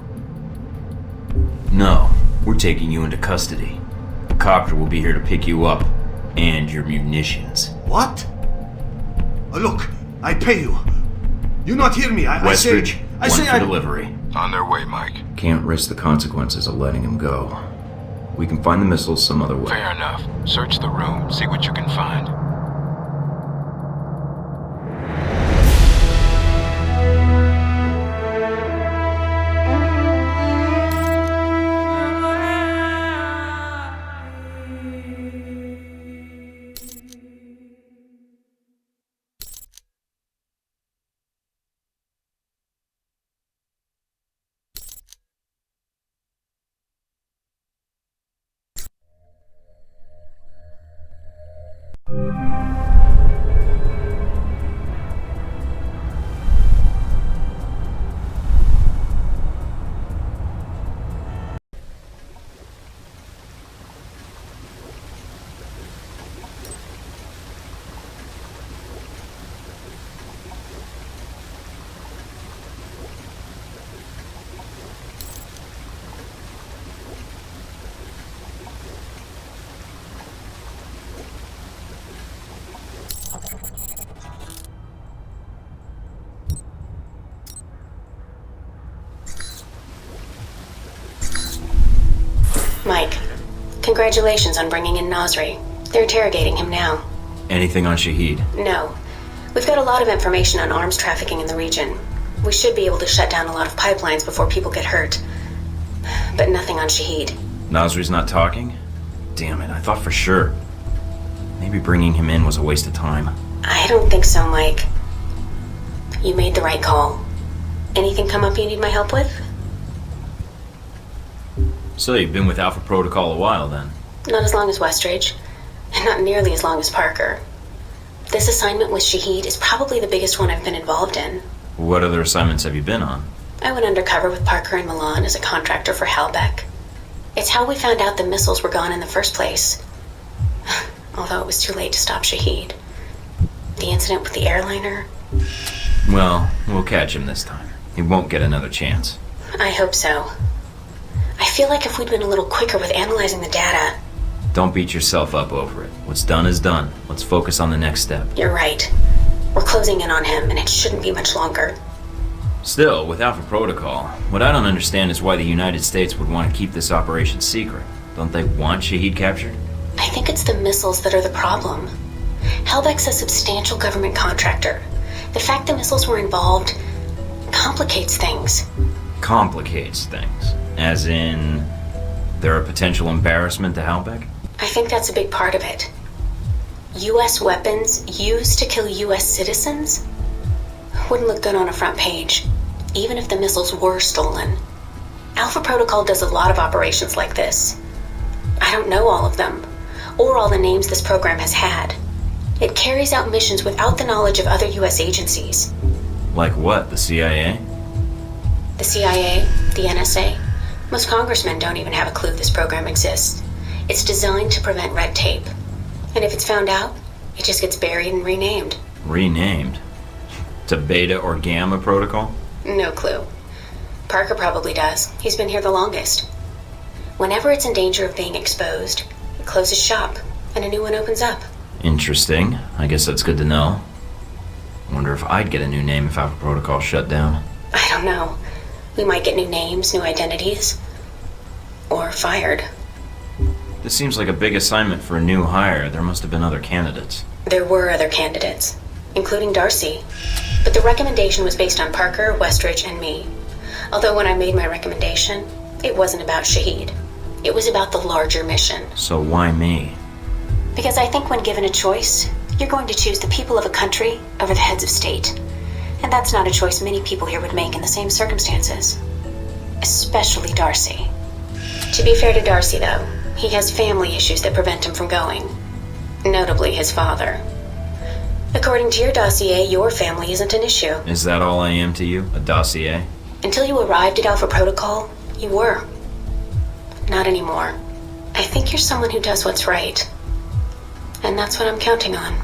[SPEAKER 3] No, we're taking you into custody. A copter will be here to pick you up, and your munitions.
[SPEAKER 10] What? Look, I pay you. You not hear me?
[SPEAKER 3] Westridge, one for delivery.
[SPEAKER 5] On their way, Mike.
[SPEAKER 3] Can't risk the consequences of letting him go. We can find the missiles some other way.
[SPEAKER 5] Fair enough. Search the room, see what you can find.
[SPEAKER 4] Mike, congratulations on bringing in Nasri. They're interrogating him now.
[SPEAKER 3] Anything on Shahid?
[SPEAKER 4] No. We've got a lot of information on arms trafficking in the region. We should be able to shut down a lot of pipelines before people get hurt. But nothing on Shahid.
[SPEAKER 3] Nasri's not talking? Damn it, I thought for sure. Maybe bringing him in was a waste of time.
[SPEAKER 4] I don't think so, Mike. You made the right call. Anything come up you need my help with?
[SPEAKER 3] So you've been with Alpha Protocol a while, then?
[SPEAKER 4] Not as long as Westridge, and not nearly as long as Parker. This assignment with Shahid is probably the biggest one I've been involved in.
[SPEAKER 3] What other assignments have you been on?
[SPEAKER 4] I went undercover with Parker in Milan as a contractor for Halbeck. It's how we found out the missiles were gone in the first place. Although it was too late to stop Shahid. The incident with the airliner...
[SPEAKER 3] Well, we'll catch him this time. He won't get another chance.
[SPEAKER 4] I hope so. I feel like if we'd been a little quicker with analyzing the data...
[SPEAKER 3] Don't beat yourself up over it. What's done is done. Let's focus on the next step.
[SPEAKER 4] You're right. We're closing in on him, and it shouldn't be much longer.
[SPEAKER 3] Still, with Alpha Protocol, what I don't understand is why the United States would want to keep this operation secret. Don't they want Shahid captured?
[SPEAKER 4] I think it's the missiles that are the problem. Halbeck's a substantial government contractor. The fact the missiles were involved complicates things.
[SPEAKER 3] Complicates things? As in, they're a potential embarrassment to Halbeck?
[SPEAKER 4] I think that's a big part of it. U.S. weapons used to kill U.S. citizens wouldn't look good on a front page, even if the missiles were stolen. Alpha Protocol does a lot of operations like this. I don't know all of them, or all the names this program has had. It carries out missions without the knowledge of other U.S. agencies.
[SPEAKER 3] Like what, the CIA?
[SPEAKER 4] The CIA, the NSA. Most congressmen don't even have a clue this program exists. It's designed to prevent red tape. And if it's found out, it just gets buried and renamed.
[SPEAKER 3] Renamed? To Beta or Gamma Protocol?
[SPEAKER 4] No clue. Parker probably does. He's been here the longest. Whenever it's in danger of being exposed, it closes shop, and a new one opens up.
[SPEAKER 3] Interesting. I guess that's good to know. Wonder if I'd get a new name if Alpha Protocol shut down.
[SPEAKER 4] I don't know. We might get new names, new identities. Or fired.
[SPEAKER 3] This seems like a big assignment for a new hire. There must have been other candidates.
[SPEAKER 4] There were other candidates, including Darcy. But the recommendation was based on Parker, Westridge, and me. Although when I made my recommendation, it wasn't about Shahid. It was about the larger mission.
[SPEAKER 3] So why me?
[SPEAKER 4] Because I think when given a choice, you're going to choose the people of a country over the heads of state. And that's not a choice many people here would make in the same circumstances. Especially Darcy. To be fair to Darcy, though, he has family issues that prevent him from going. Notably his father. According to your dossier, your family isn't an issue.
[SPEAKER 3] Is that all I am to you? A dossier?
[SPEAKER 4] Until you arrived at Alpha Protocol, you were. Not anymore. I think you're someone who does what's right. And that's what I'm counting on.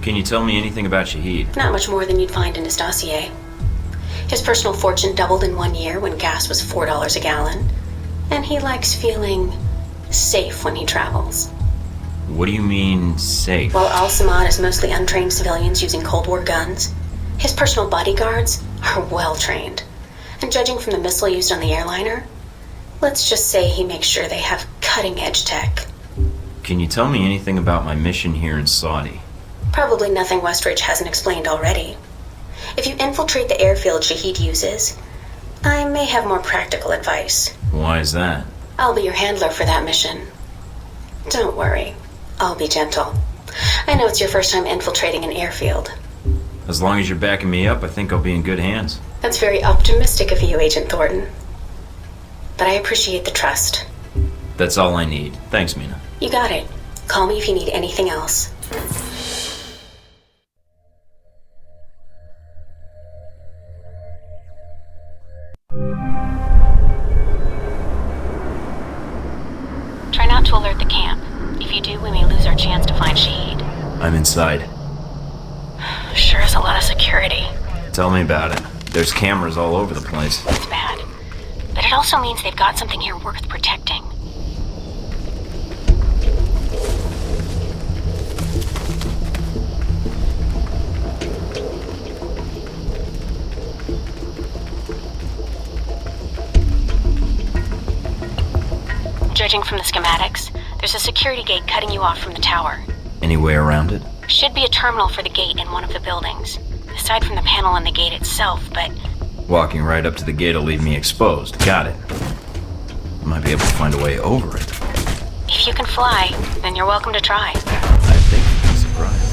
[SPEAKER 3] Can you tell me anything about Shahid?
[SPEAKER 4] Not much more than you'd find in his dossier. His personal fortune doubled in 1 year when gas was $4 a gallon. And he likes feeling safe when he travels.
[SPEAKER 3] What do you mean, safe?
[SPEAKER 4] While Al-Samad is mostly untrained civilians using Cold War guns, his personal bodyguards are well trained. And judging from the missile used on the airliner, let's just say he makes sure they have cutting-edge tech.
[SPEAKER 3] Can you tell me anything about my mission here in Saudi?
[SPEAKER 4] Probably nothing Westridge hasn't explained already. If you infiltrate the airfield Shahid uses, I may have more practical advice.
[SPEAKER 3] Why is that?
[SPEAKER 4] I'll be your handler for that mission. Don't worry. I'll be gentle. I know it's your first time infiltrating an airfield.
[SPEAKER 3] As long as you're backing me up, I think I'll be in good hands.
[SPEAKER 4] That's very optimistic of you, Agent Thornton. But I appreciate the trust.
[SPEAKER 3] That's all I need. Thanks, Mina.
[SPEAKER 4] You got it. Call me if you need anything else. Try not to alert the camp. If you do, we may lose our chance to find Shahid.
[SPEAKER 3] I'm inside.
[SPEAKER 4] Sure is a lot of security.
[SPEAKER 3] Tell me about it. There's cameras all over the place.
[SPEAKER 4] It's bad. But it also means they've got something here worth protecting. Judging from the schematics, there's a security gate cutting you off from the tower.
[SPEAKER 3] Any way around it?
[SPEAKER 4] Should be a terminal for the gate in one of the buildings. Aside from the panel on the gate itself, but...
[SPEAKER 3] Walking right up to the gate will leave me exposed. Got it. I might be able to find a way over it.
[SPEAKER 4] If you can fly, then you're welcome to try.
[SPEAKER 3] I think you'd be surprised.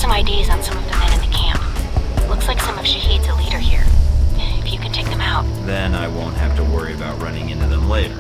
[SPEAKER 4] some IDs on some of the men in the camp. Looks like some of Shahid's a leader here. If you can take them out.
[SPEAKER 3] Then I won't have to worry about running into them later.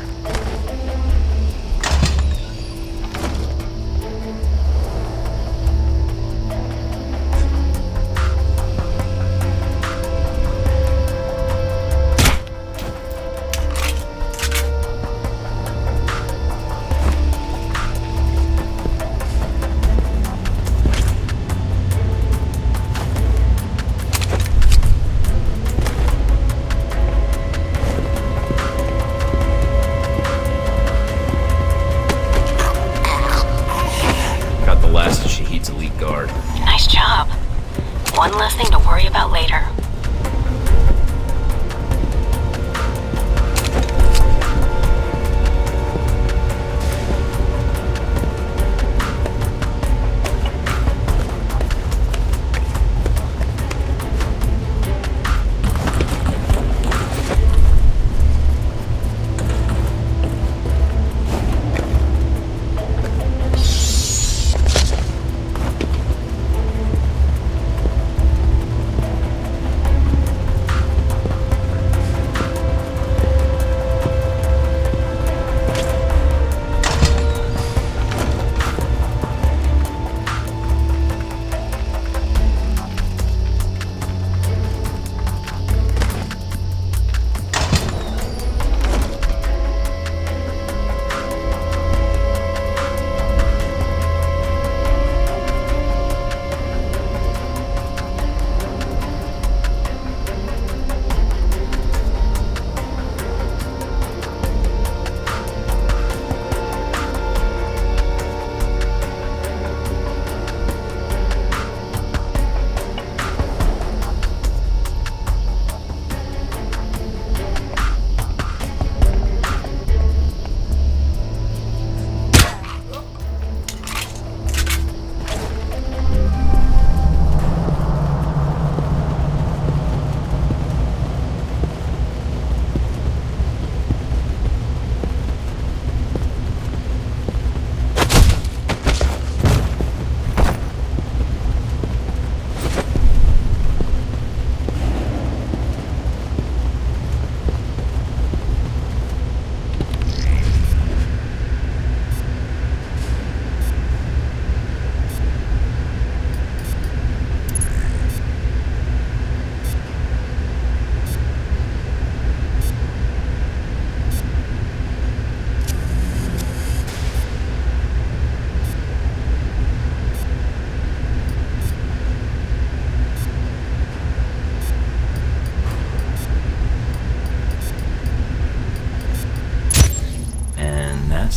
[SPEAKER 4] One less thing to worry about later.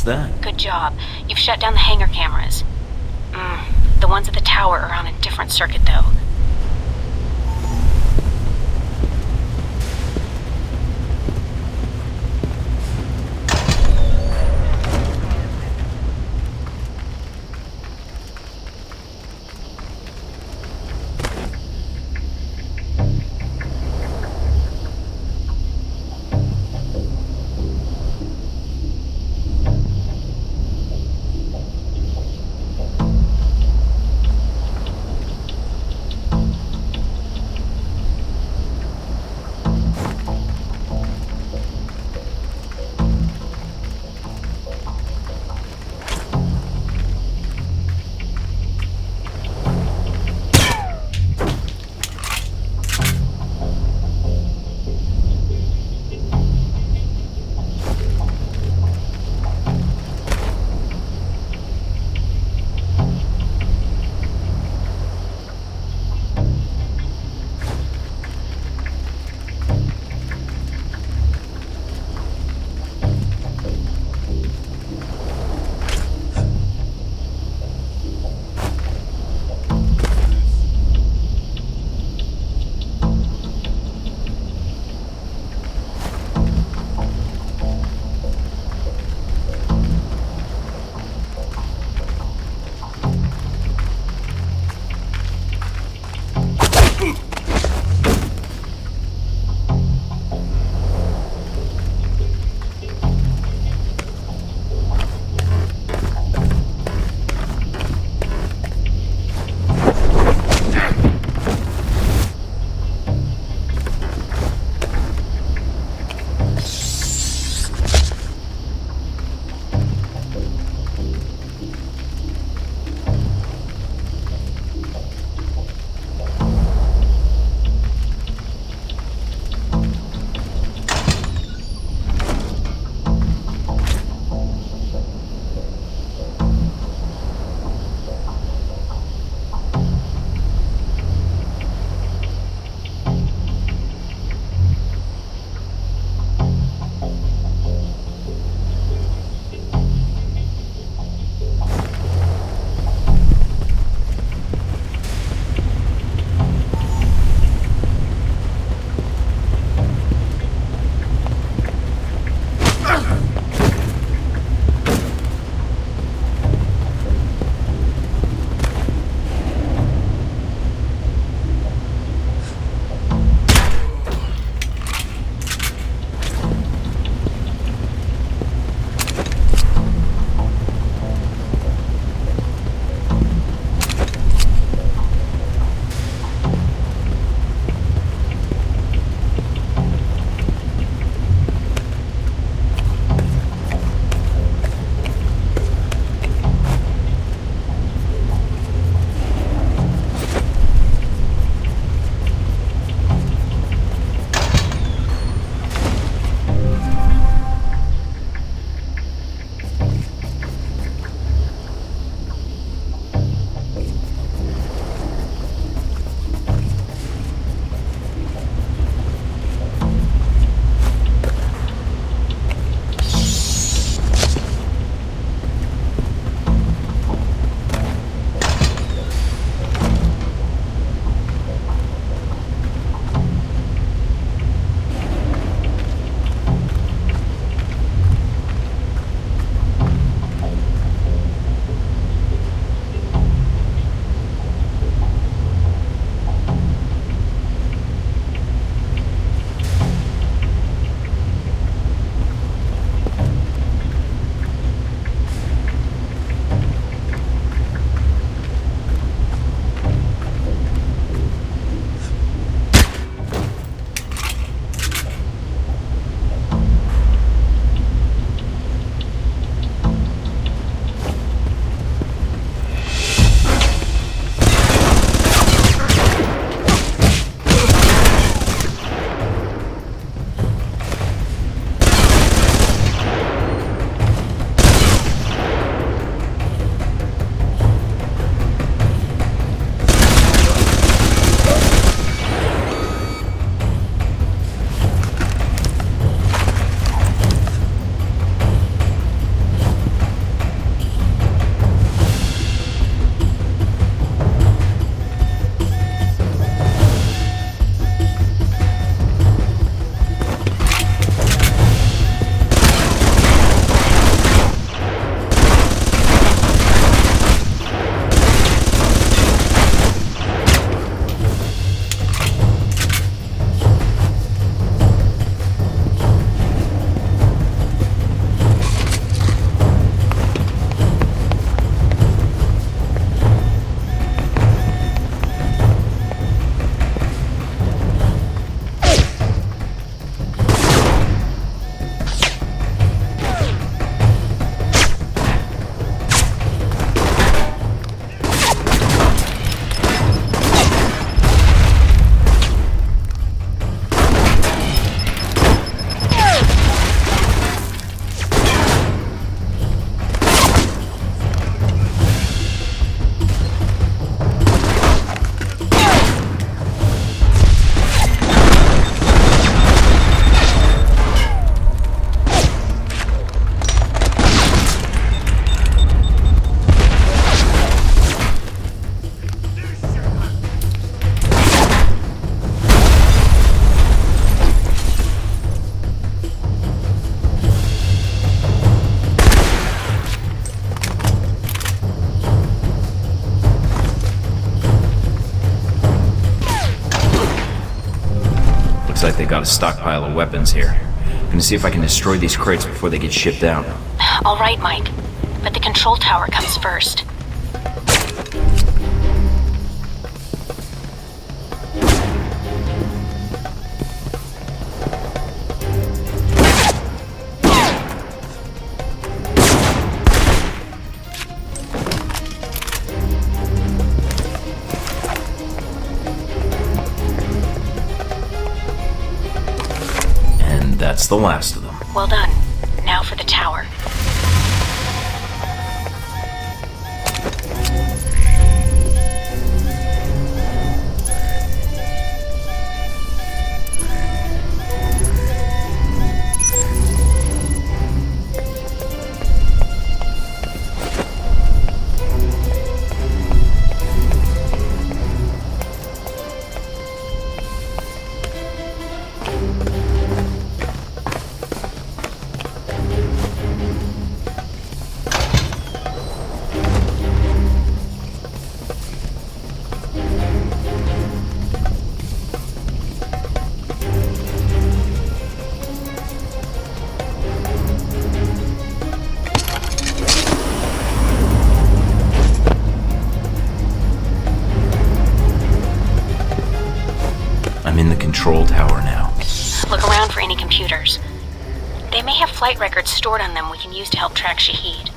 [SPEAKER 3] That?
[SPEAKER 4] Good job. You've shut down the hangar cameras. The ones at the tower are on a different circuit, though.
[SPEAKER 3] like they got a stockpile of weapons here. I'm gonna see if I can destroy these crates before they get shipped out.
[SPEAKER 4] All right, Mike. But the control tower comes first.
[SPEAKER 3] That's the last of them.
[SPEAKER 4] Well done. Now for the tower.
[SPEAKER 3] I'm in the control tower now.
[SPEAKER 4] Look around for any computers. They may have flight records stored on them we can use to help track Shahid.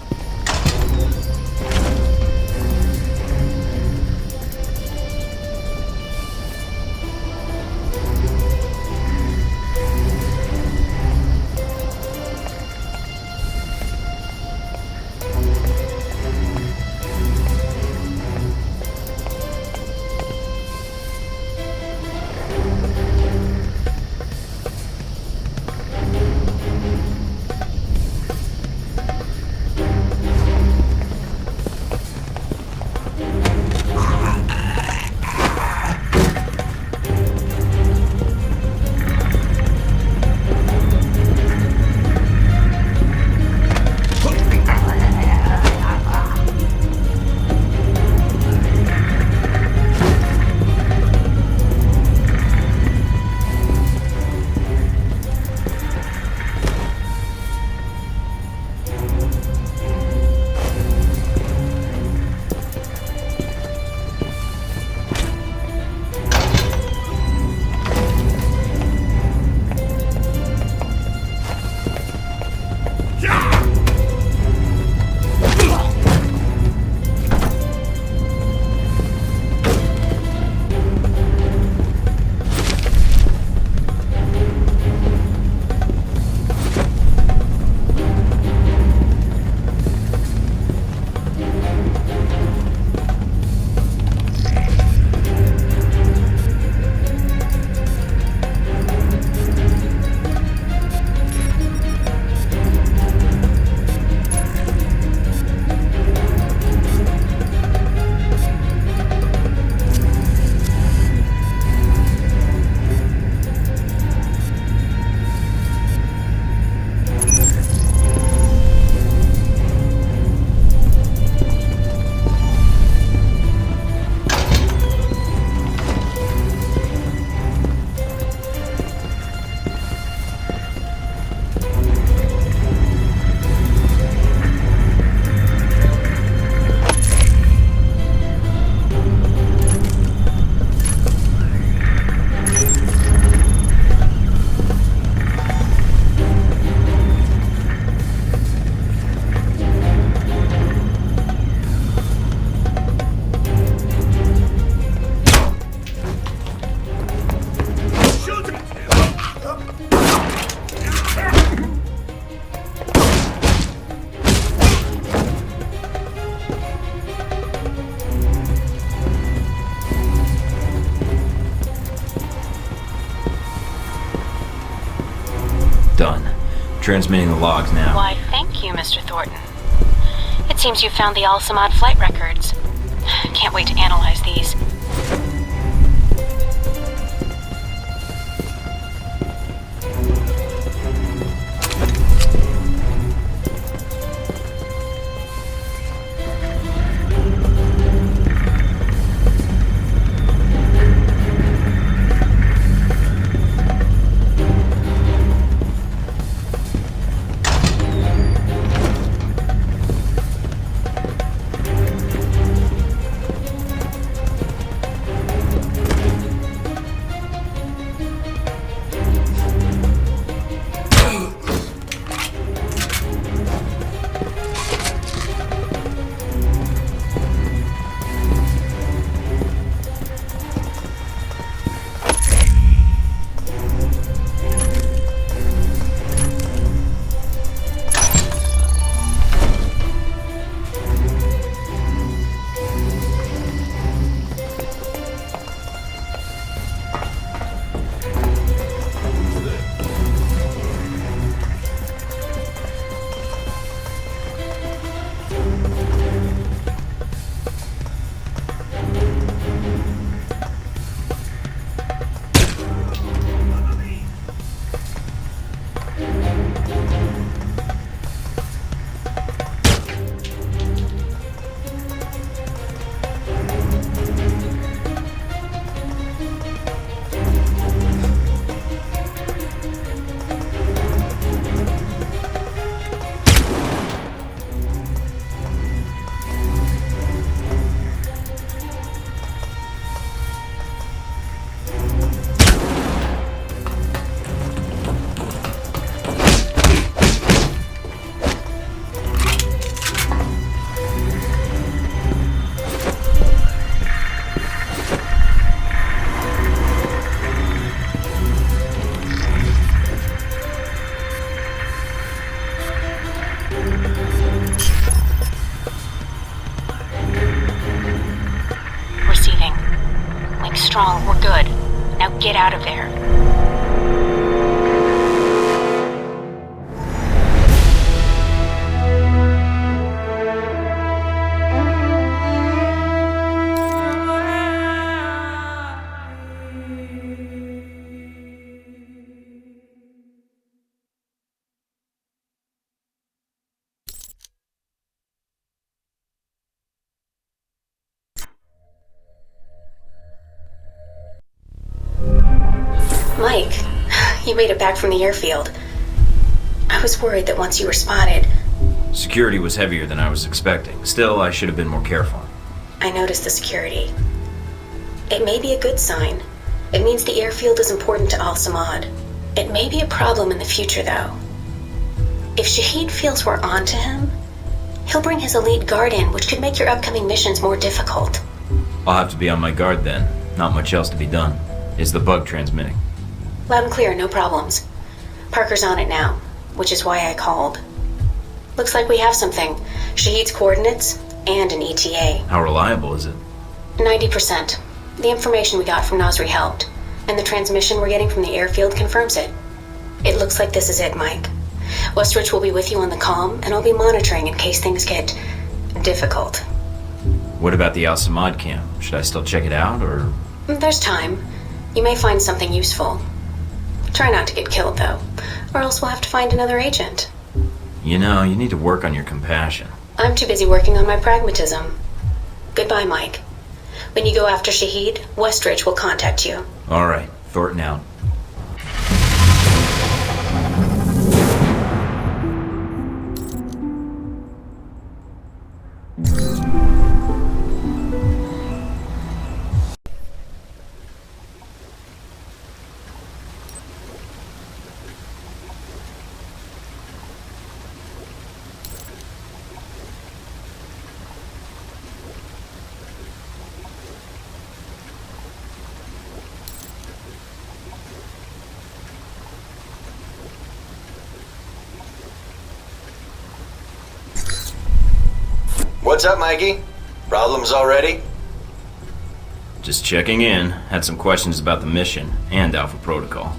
[SPEAKER 3] Done. Transmitting the logs now.
[SPEAKER 4] Why, thank you, Mr. Thornton. It seems you found the Al-Samad flight records. Can't wait to analyze these. Good. Now get out of there. Mike, you made it back from the airfield. I was worried that once you were spotted...
[SPEAKER 3] Security was heavier than I was expecting. Still, I should have been more careful.
[SPEAKER 4] I noticed the security. It may be a good sign. It means the airfield is important to Al-Samad. It may be a problem in the future, though. If Shahid feels we're on to him, he'll bring his elite guard in, which could make your upcoming missions more difficult.
[SPEAKER 3] I'll have to be on my guard then. Not much else to be done. Is the bug transmitting?
[SPEAKER 4] Loud and clear, no problems. Parker's on it now, which is why I called. Looks like we have something. Shahid's coordinates and an ETA.
[SPEAKER 3] How reliable is it?
[SPEAKER 4] 90%. The information we got from Nasri helped, and the transmission we're getting from the airfield confirms it. It looks like this is it, Mike. Westridge will be with you on the comm, and I'll be monitoring in case things get difficult.
[SPEAKER 3] What about the Al-Samad camp? Should I still check it out, or...?
[SPEAKER 4] There's time. You may find something useful. Try not to get killed, though, or else we'll have to find another agent.
[SPEAKER 3] You know, you need to work on your compassion.
[SPEAKER 4] I'm too busy working on my pragmatism. Goodbye, Mike. When you go after Shahid, Westridge will contact you.
[SPEAKER 3] All right, Thornton out.
[SPEAKER 15] What's up, Mikey? Problems already?
[SPEAKER 3] Just checking in. Had some questions about the mission and Alpha Protocol.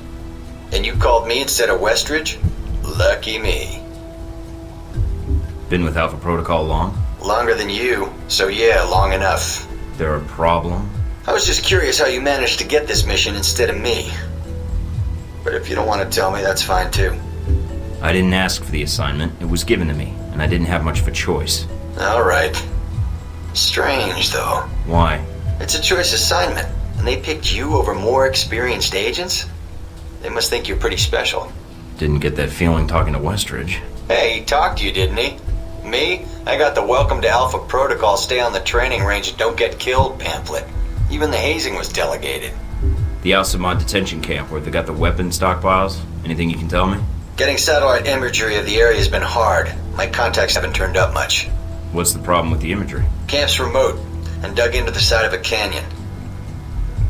[SPEAKER 15] And you called me instead of Westridge? Lucky me.
[SPEAKER 3] Been with Alpha Protocol long?
[SPEAKER 15] Longer than you, so yeah, long enough.
[SPEAKER 3] There a problem?
[SPEAKER 15] I was just curious how you managed to get this mission instead of me. But if you don't want to tell me, that's fine too.
[SPEAKER 3] I didn't ask for the assignment. It was given to me, and I didn't have much of a choice.
[SPEAKER 15] Alright. Strange, though.
[SPEAKER 3] Why?
[SPEAKER 15] It's a choice assignment, and they picked you over more experienced agents? They must think you're pretty special.
[SPEAKER 3] Didn't get that feeling talking to Westridge.
[SPEAKER 15] Hey, he talked to you, didn't he? Me? I got the Welcome to Alpha Protocol, stay on the training range and don't get killed pamphlet. Even the hazing was delegated.
[SPEAKER 3] The Al-Samad detention camp where they got the weapon stockpiles? Anything you can tell me?
[SPEAKER 15] Getting satellite imagery of the area has been hard. My contacts haven't turned up much.
[SPEAKER 3] What's the problem with the imagery?
[SPEAKER 15] Camp's remote and dug into the side of a canyon.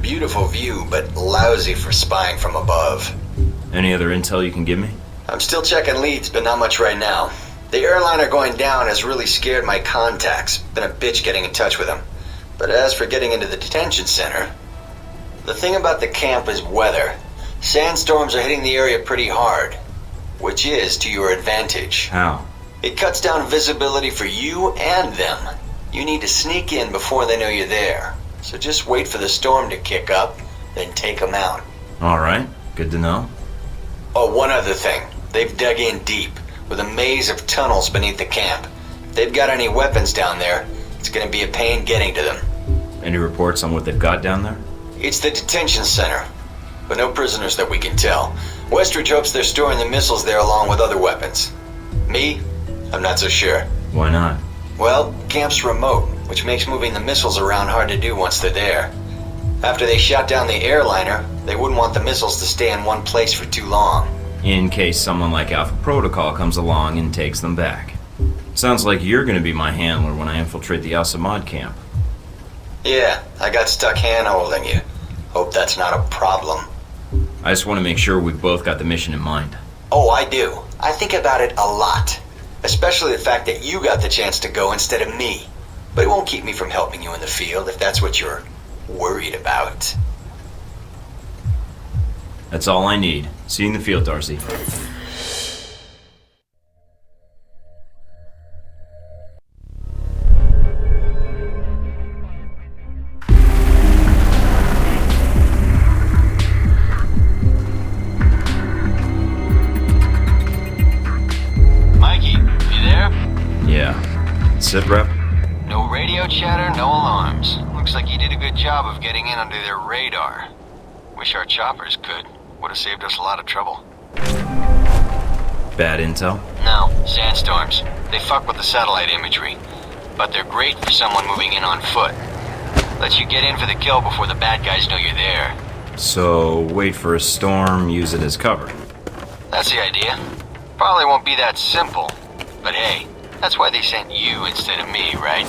[SPEAKER 15] Beautiful view, but lousy for spying from above.
[SPEAKER 3] Any other intel you can give me?
[SPEAKER 15] I'm still checking leads, but not much right now. The airliner going down has really scared my contacts. Been a bitch getting in touch with them. But as for getting into the detention center, the thing about the camp is weather. Sandstorms are hitting the area pretty hard, which is to your advantage.
[SPEAKER 3] How?
[SPEAKER 15] It cuts down visibility for you and them. You need to sneak in before they know you're there. So just wait for the storm to kick up, then take them out.
[SPEAKER 3] Alright, good to know.
[SPEAKER 15] Oh, one other thing. They've dug in deep, with a maze of tunnels beneath the camp. If they've got any weapons down there, it's gonna be a pain getting to them.
[SPEAKER 3] Any reports on what they've got down there?
[SPEAKER 15] It's the detention center, but no prisoners that we can tell. Westridge hopes they're storing the missiles there along with other weapons. Me? I'm not so sure.
[SPEAKER 3] Why not?
[SPEAKER 15] Well, camp's remote, which makes moving the missiles around hard to do once they're there. After they shot down the airliner, they wouldn't want the missiles to stay in one place for too long.
[SPEAKER 3] In case someone like Alpha Protocol comes along and takes them back. Sounds like you're gonna be my handler when I infiltrate the Al-Samad camp.
[SPEAKER 15] Yeah, I got stuck hand-holding you. Hope that's not a problem.
[SPEAKER 3] I just want to make sure we've both got the mission in mind.
[SPEAKER 15] Oh, I do. I think about it a lot. Especially the fact that you got the chance to go instead of me. But it won't keep me from helping you in the field if that's what you're worried about.
[SPEAKER 3] That's all I need. See you in the field, Darcy.
[SPEAKER 15] Mikey, you there?
[SPEAKER 3] Yeah. Sit rep?
[SPEAKER 15] No radio chatter, no alarms. Looks like you did a good job of getting in under their radar. Wish our choppers could. Would have saved us a lot of trouble.
[SPEAKER 3] Bad intel?
[SPEAKER 15] No, sandstorms. They fuck with the satellite imagery. But they're great for someone moving in on foot. Lets you get in for the kill before the bad guys know you're there.
[SPEAKER 3] So, wait for a storm, use it as cover.
[SPEAKER 15] That's the idea. Probably won't be that simple. But hey, that's why they sent you instead of me, right?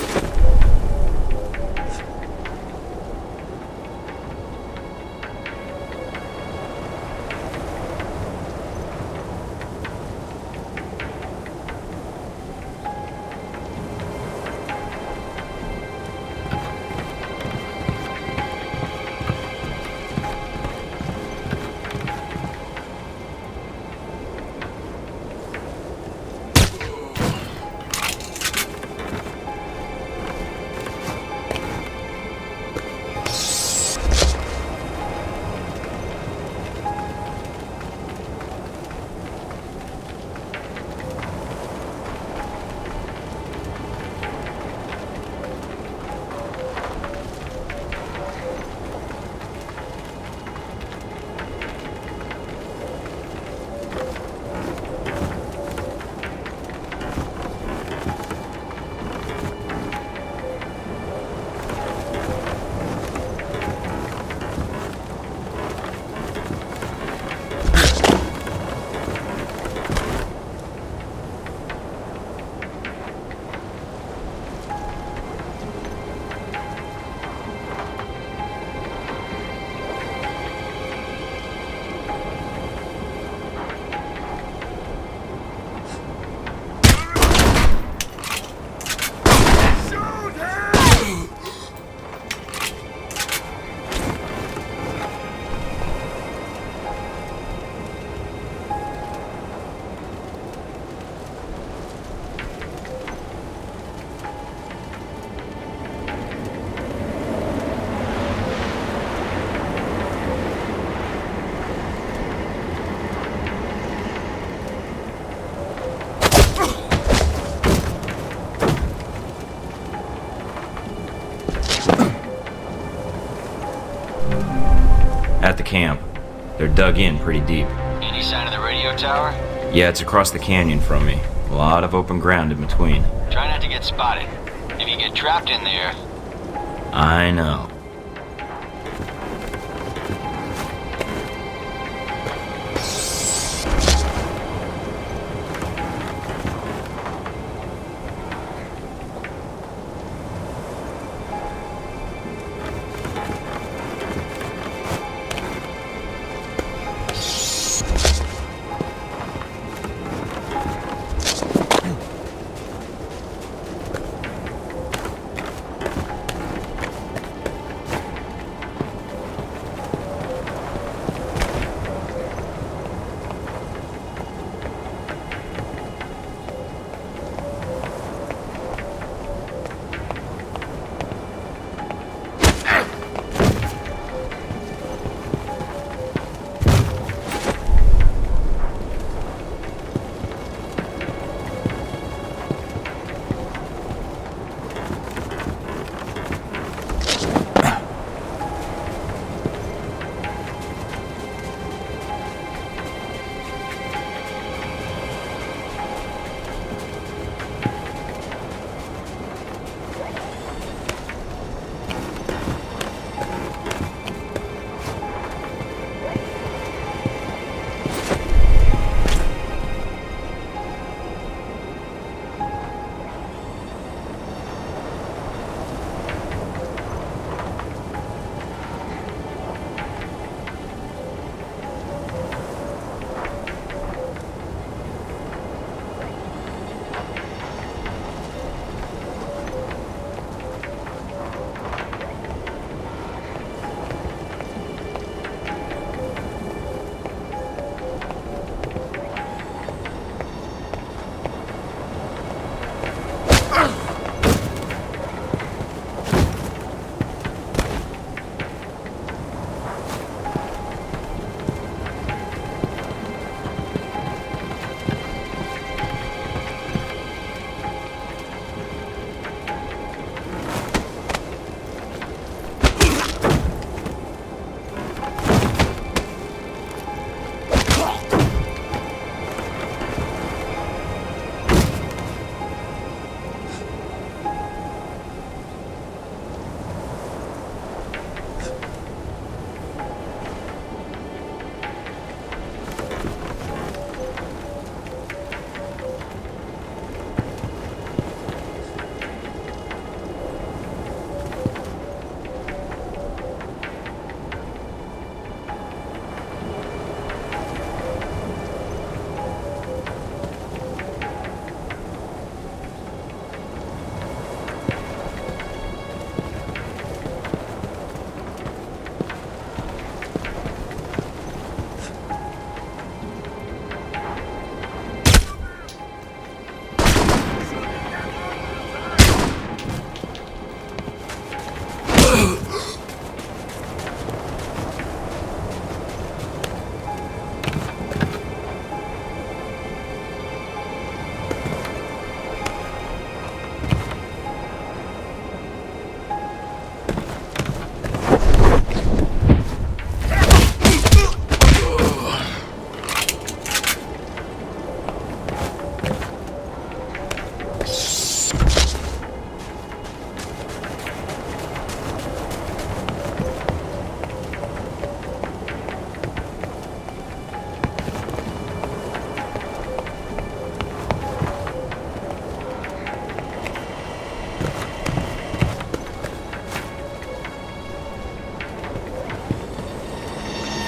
[SPEAKER 3] At the camp. They're dug in pretty deep.
[SPEAKER 15] Any sign of the radio tower?
[SPEAKER 3] Yeah, it's across the canyon from me. A lot of open ground in between.
[SPEAKER 15] Try not to get spotted. If you get trapped in there...
[SPEAKER 3] I know.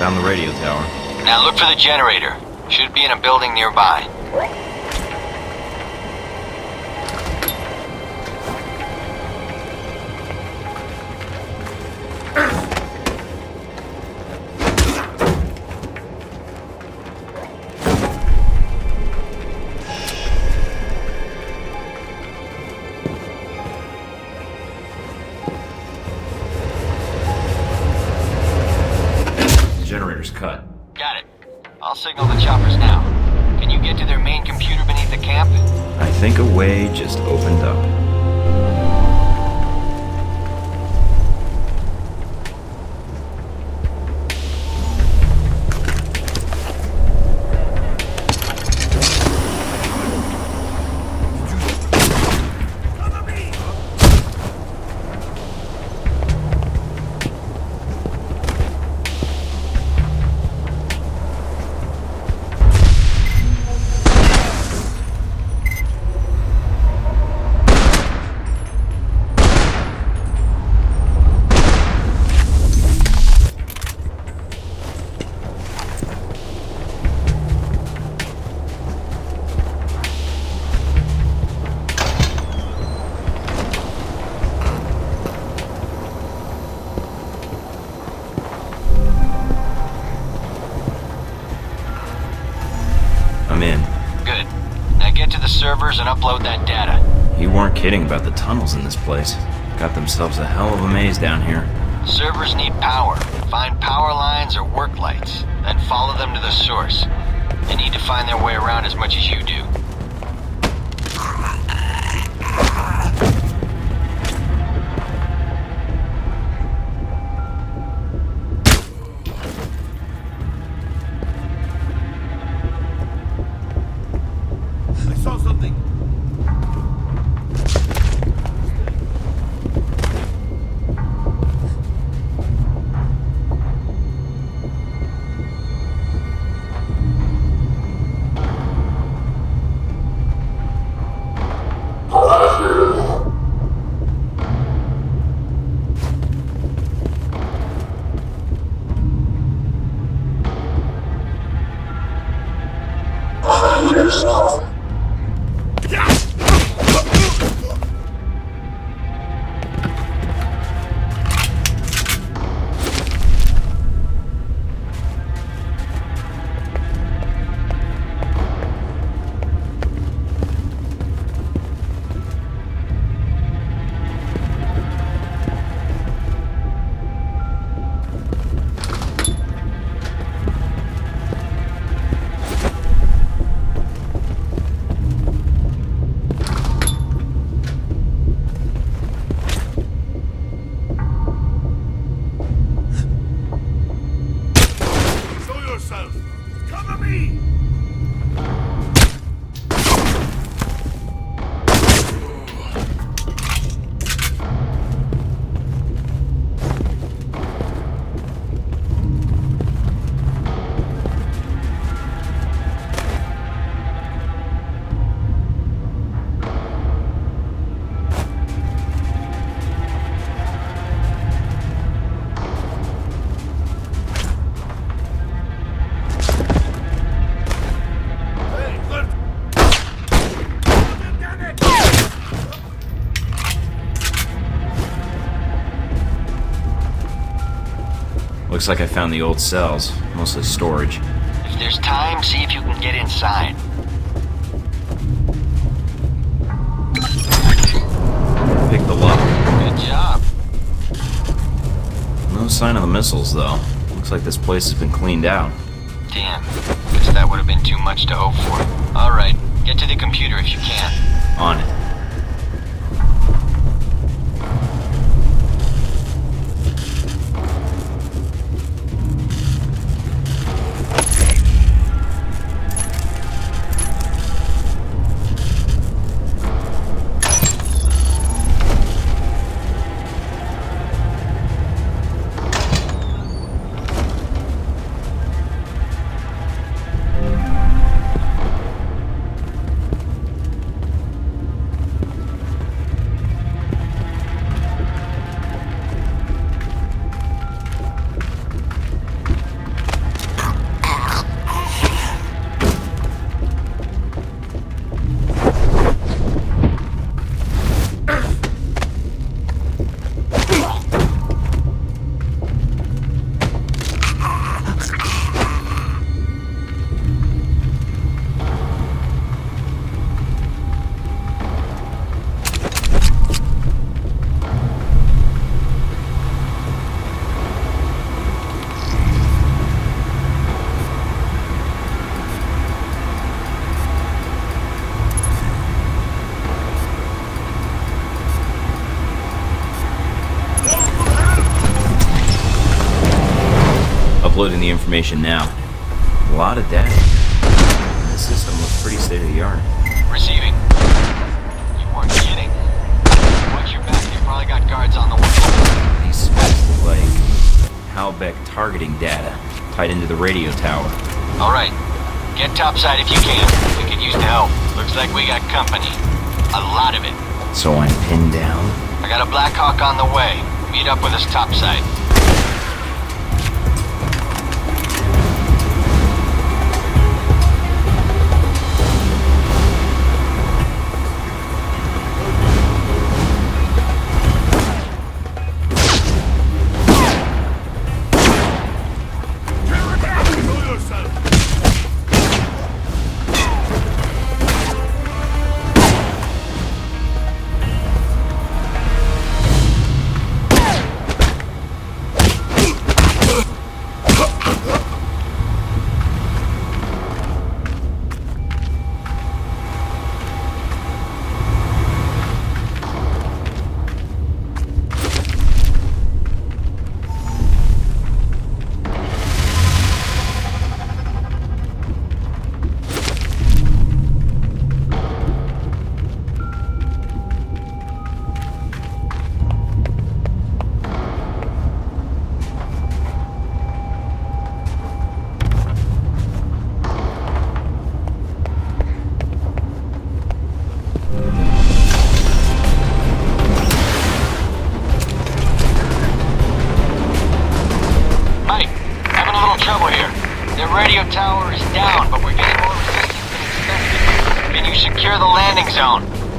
[SPEAKER 3] Found the radio tower.
[SPEAKER 15] Now look for the generator. Should be in a building nearby.
[SPEAKER 3] Generator's cut.
[SPEAKER 15] Got it. I'll signal the choppers now. Can you get to their main computer beneath the camp?
[SPEAKER 3] I think a way just opened up.
[SPEAKER 15] Servers and upload that data.
[SPEAKER 3] You weren't kidding about the tunnels in this place. Got themselves a hell of a maze down here.
[SPEAKER 15] Servers need power. Find power lines or work lights, then follow them to the source. They need to find their way around as much as you do.
[SPEAKER 3] Looks like I found the old cells, mostly storage.
[SPEAKER 15] If there's time, see if you can get inside.
[SPEAKER 3] Pick the lock.
[SPEAKER 15] Good job.
[SPEAKER 3] No sign of the missiles, though. Looks like this place has been cleaned out.
[SPEAKER 15] Damn. Guess that would have been too much to hope for. Alright, get to the computer if you can.
[SPEAKER 3] On it. Uploading the information now. A lot of data. The system looks pretty state-of-the-art.
[SPEAKER 15] Receiving. You weren't kidding. Watch your back, they probably got guards on the way.
[SPEAKER 3] These specs look like Halbeck targeting data tied into the radio tower.
[SPEAKER 15] Alright, get topside if you can. We could use the help. Looks like we got company. A lot of it.
[SPEAKER 3] So I'm pinned down?
[SPEAKER 15] I got a Black Hawk on the way. Meet up with us topside.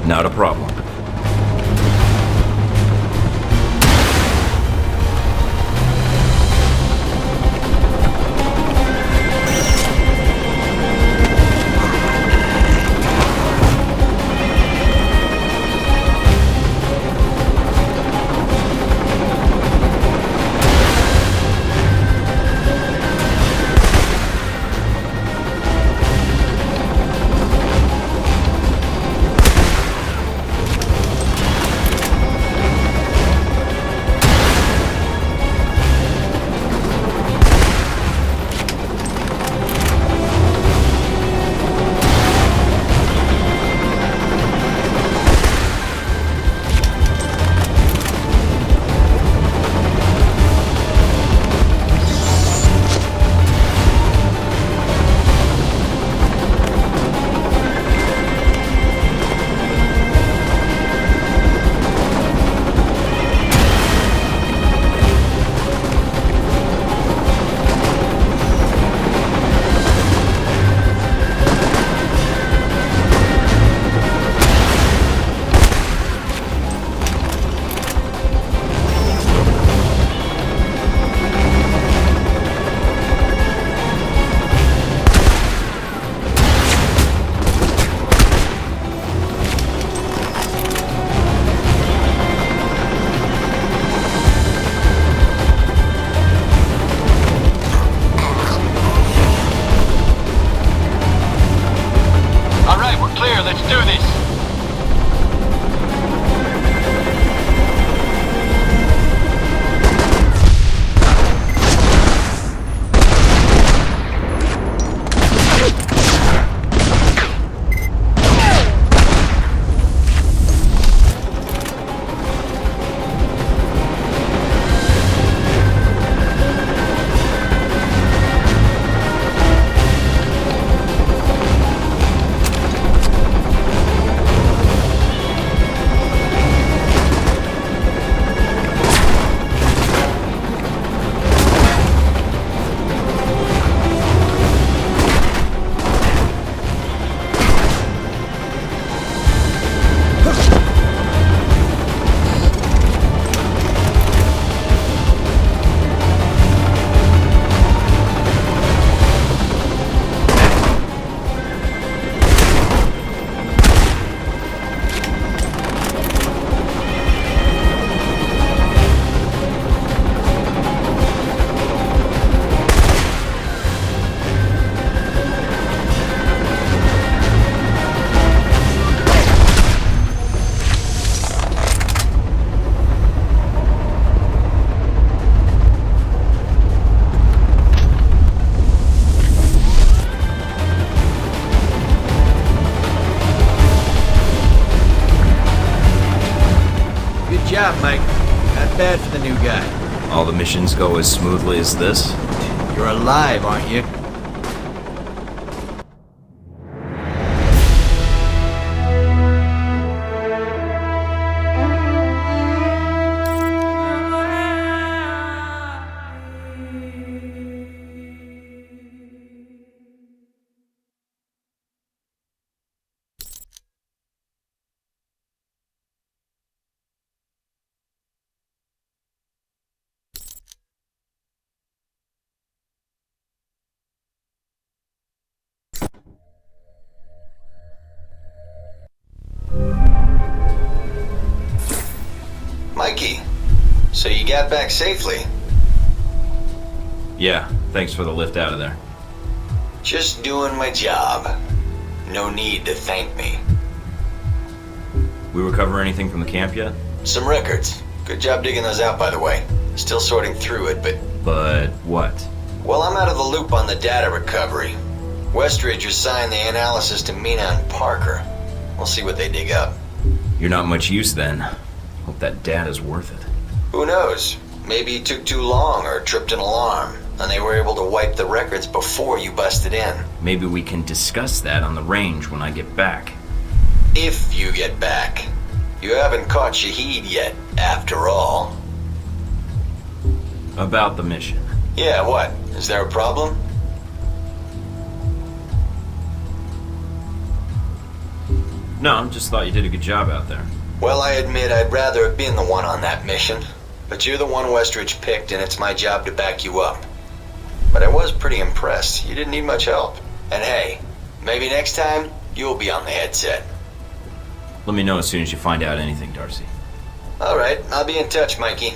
[SPEAKER 3] Not a problem.
[SPEAKER 16] job, Mike. Not bad for the new guy.
[SPEAKER 3] All the missions go as smoothly as this?
[SPEAKER 16] You're alive, aren't you?
[SPEAKER 15] Mikey, so you got back safely?
[SPEAKER 3] Yeah, thanks for the lift out of there.
[SPEAKER 15] Just doing my job. No need to thank me.
[SPEAKER 3] We recover anything from the camp yet?
[SPEAKER 15] Some records. Good job digging those out, by the way. Still sorting through it, but...
[SPEAKER 3] But what?
[SPEAKER 15] Well, I'm out of the loop on the data recovery. Westridge assigned the analysis to Mina and Parker. We'll see what they dig up.
[SPEAKER 3] You're not much use then. Hope that data's worth it.
[SPEAKER 15] Who knows? Maybe it took too long or tripped an alarm, and they were able to wipe the records before you busted in.
[SPEAKER 3] Maybe we can discuss that on the range when I get back.
[SPEAKER 15] If you get back. You haven't caught Shahid yet, after all.
[SPEAKER 3] About the mission.
[SPEAKER 15] Yeah, what? Is there a problem?
[SPEAKER 3] No, just thought you did a good job out there.
[SPEAKER 15] Well, I admit I'd rather have been the one on that mission. But you're the one Westridge picked, and it's my job to back you up. But I was pretty impressed. You didn't need much help. And hey, maybe next time, you'll be on the headset.
[SPEAKER 3] Let me know as soon as you find out anything, Darcy.
[SPEAKER 15] Alright, I'll be in touch, Mikey.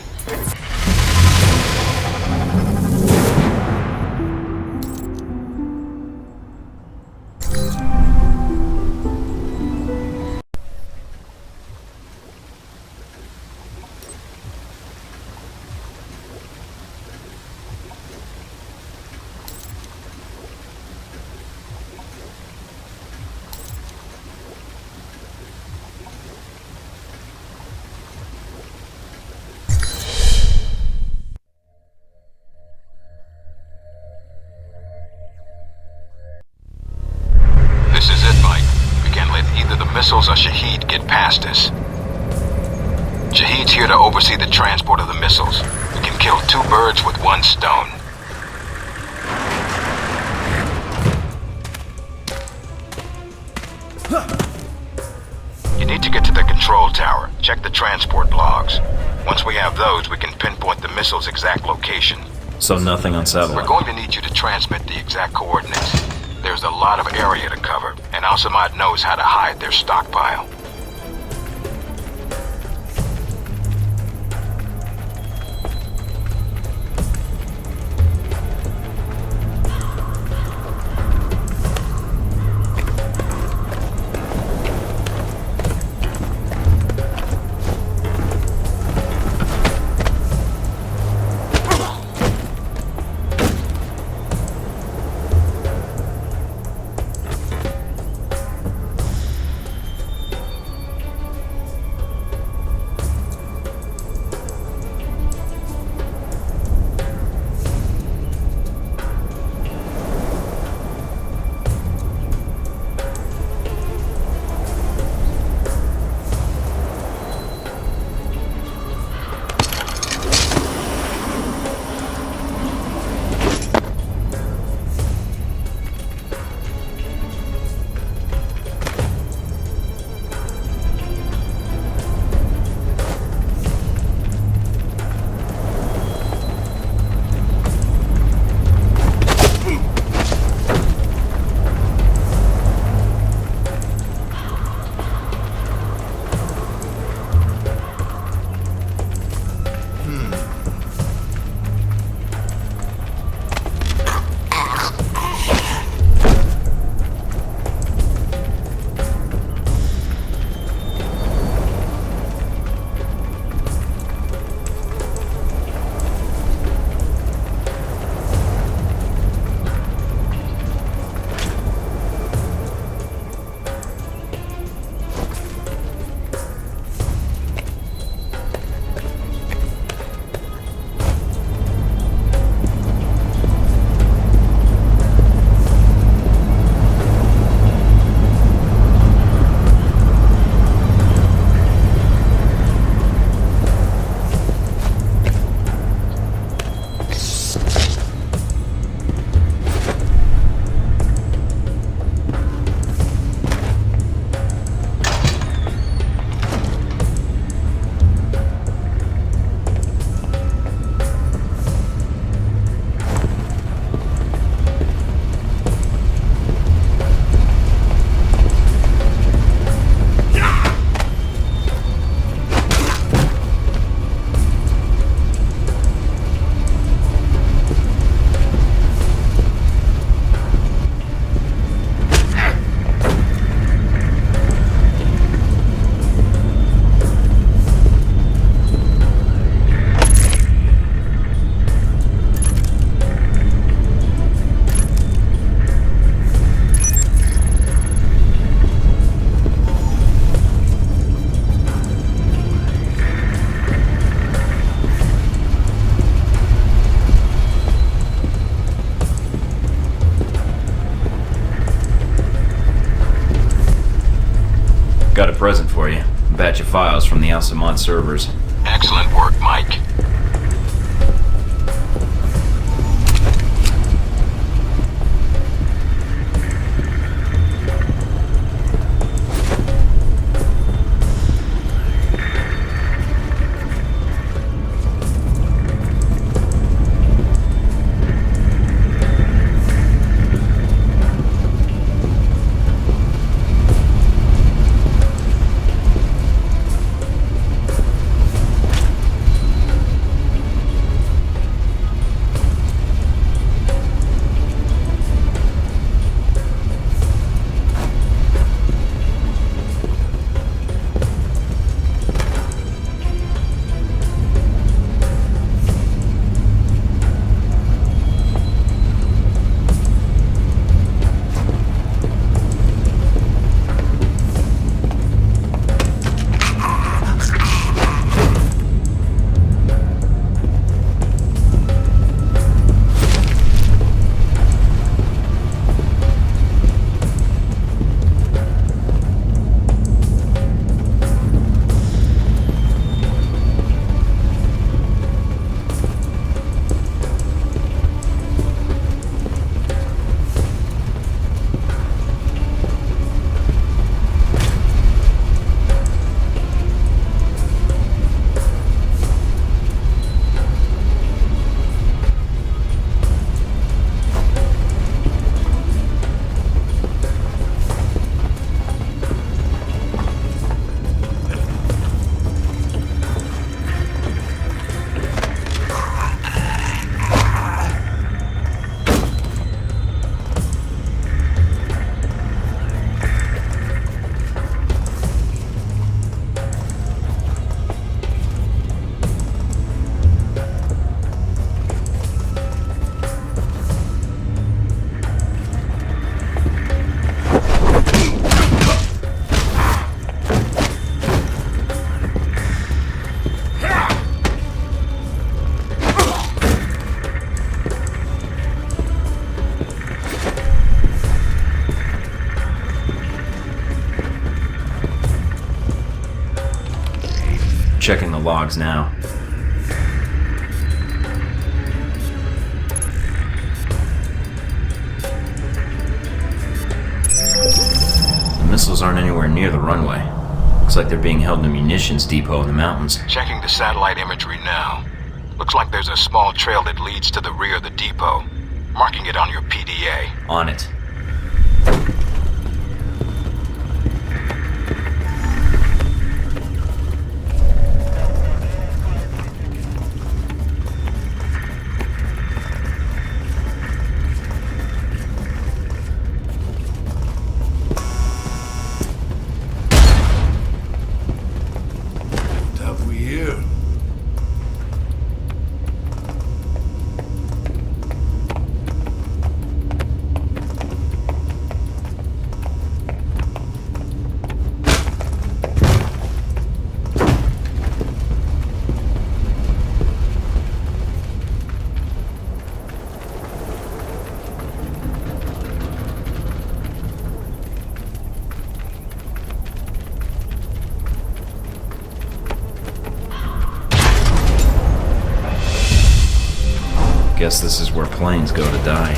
[SPEAKER 5] This is it, Mike. We can't let either the missiles or Shahid get past us. Shahid's here to oversee the transport of the missiles. We can kill two birds with one stone. You need to get to the control tower. Check the transport logs. Once we have those, we can pinpoint the missile's exact location.
[SPEAKER 3] So nothing on satellite?
[SPEAKER 5] We're going to need you to transmit the exact coordinates. There's a lot of area to cover, and Al-Samad knows how to hide their stockpile.
[SPEAKER 3] Got a present for you. A batch of files from the Al-Samad servers.
[SPEAKER 5] Excellent work, Mike.
[SPEAKER 3] Checking the logs now. The missiles aren't anywhere near the runway. Looks like they're being held in a munitions depot in the mountains.
[SPEAKER 5] Checking the satellite imagery now. Looks like there's a small trail that leads to the rear of the depot. Marking it on your PDA.
[SPEAKER 3] On it. Guess this is where planes go to die.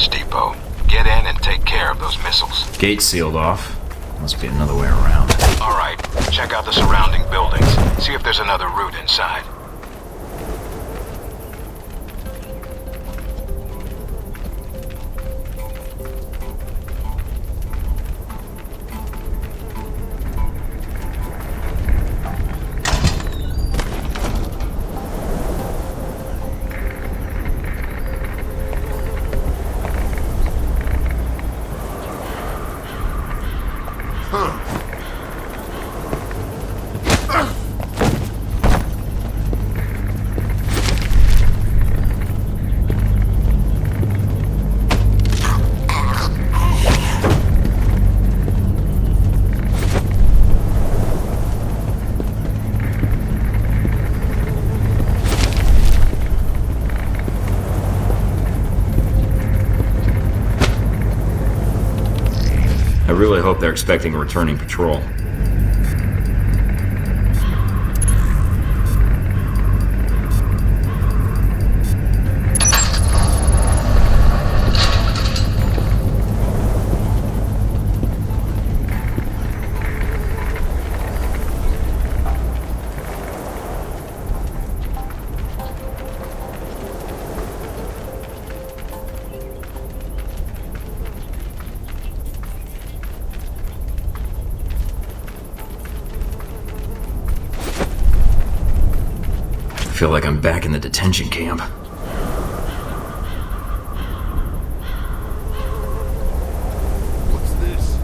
[SPEAKER 5] weapons depot. Get in and take care of those missiles.
[SPEAKER 3] Gate sealed off. Must be another way around.
[SPEAKER 5] Alright, check out the surrounding buildings. See if there's another route inside.
[SPEAKER 3] I really hope they're expecting a returning patrol. I feel like I'm back in the detention camp.
[SPEAKER 13] What's this?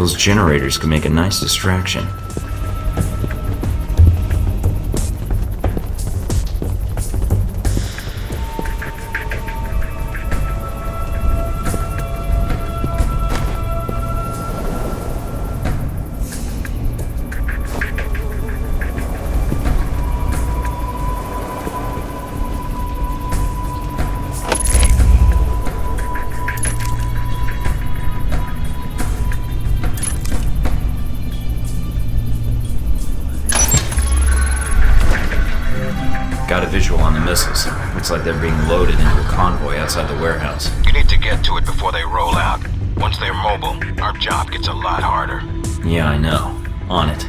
[SPEAKER 3] Those generators could make a nice distraction. Got a visual on the missiles. Looks like they're being loaded into a convoy outside the warehouse.
[SPEAKER 5] You need to get to it before they roll out. Once they're mobile, our job gets a lot harder.
[SPEAKER 3] Yeah, I know. On it.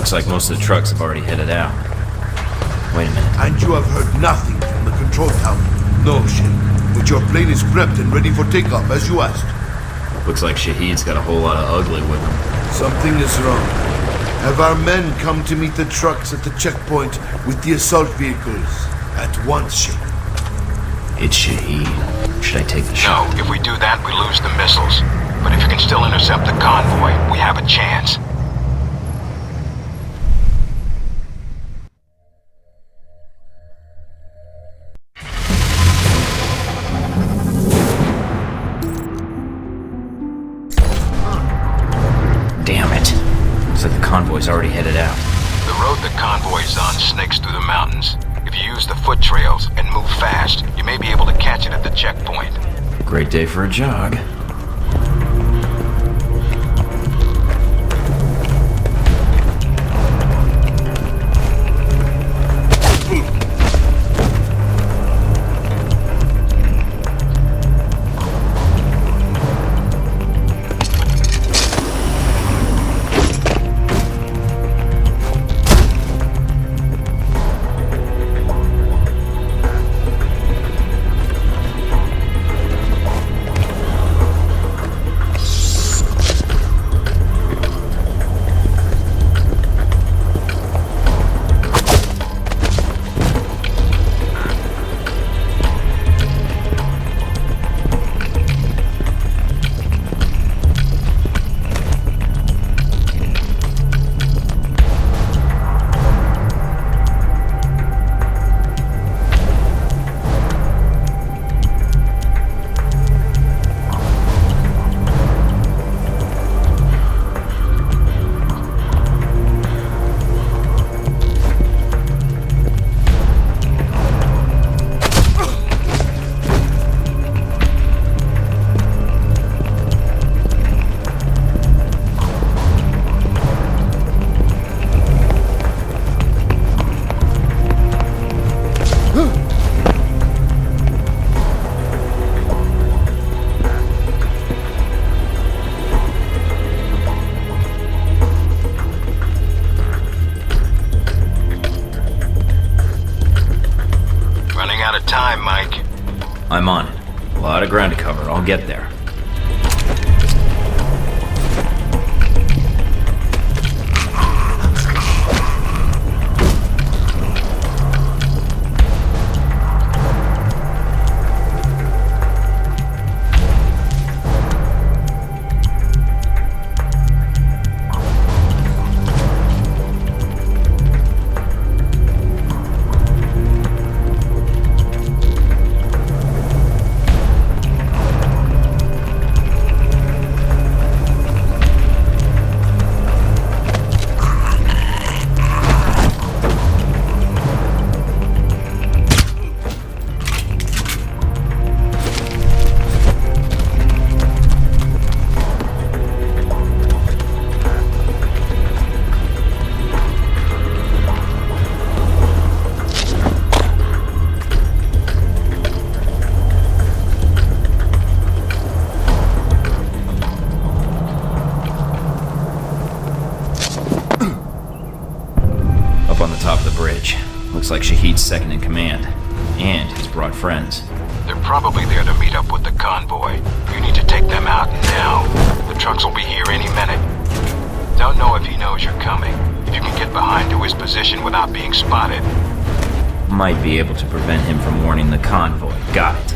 [SPEAKER 3] Looks like most of the trucks have already headed out. Wait a minute.
[SPEAKER 13] And you have heard nothing from the control tower? No, Shay. But your plane is prepped and ready for takeoff, as you asked.
[SPEAKER 3] Looks like Shahid's got a whole lot of ugly with him.
[SPEAKER 13] Something is wrong. Have our men come to meet the trucks at the checkpoint with the assault vehicles? At once, Shay.
[SPEAKER 3] It's Shahid. Should I take the shot?
[SPEAKER 5] No, if we do that, we lose the missiles. But if you can still intercept the convoy, we have a chance.
[SPEAKER 3] Damn it. Looks like the convoy's already headed out.
[SPEAKER 5] The road the convoy is on snakes through the mountains. If you use the foot trails and move fast, you may be able to catch it at the checkpoint.
[SPEAKER 3] Great day for a jog.
[SPEAKER 5] Time, Mike.
[SPEAKER 3] I'm on it. A lot of ground to cover. I'll get there. Looks like Shahid's second in command, and he's brought friends.
[SPEAKER 5] They're probably there to meet up with the convoy. You need to take them out now. The trucks will be here any minute. Don't know if he knows you're coming. If you can get behind to his position without being spotted.
[SPEAKER 3] Might be able to prevent him from warning the convoy. Got it.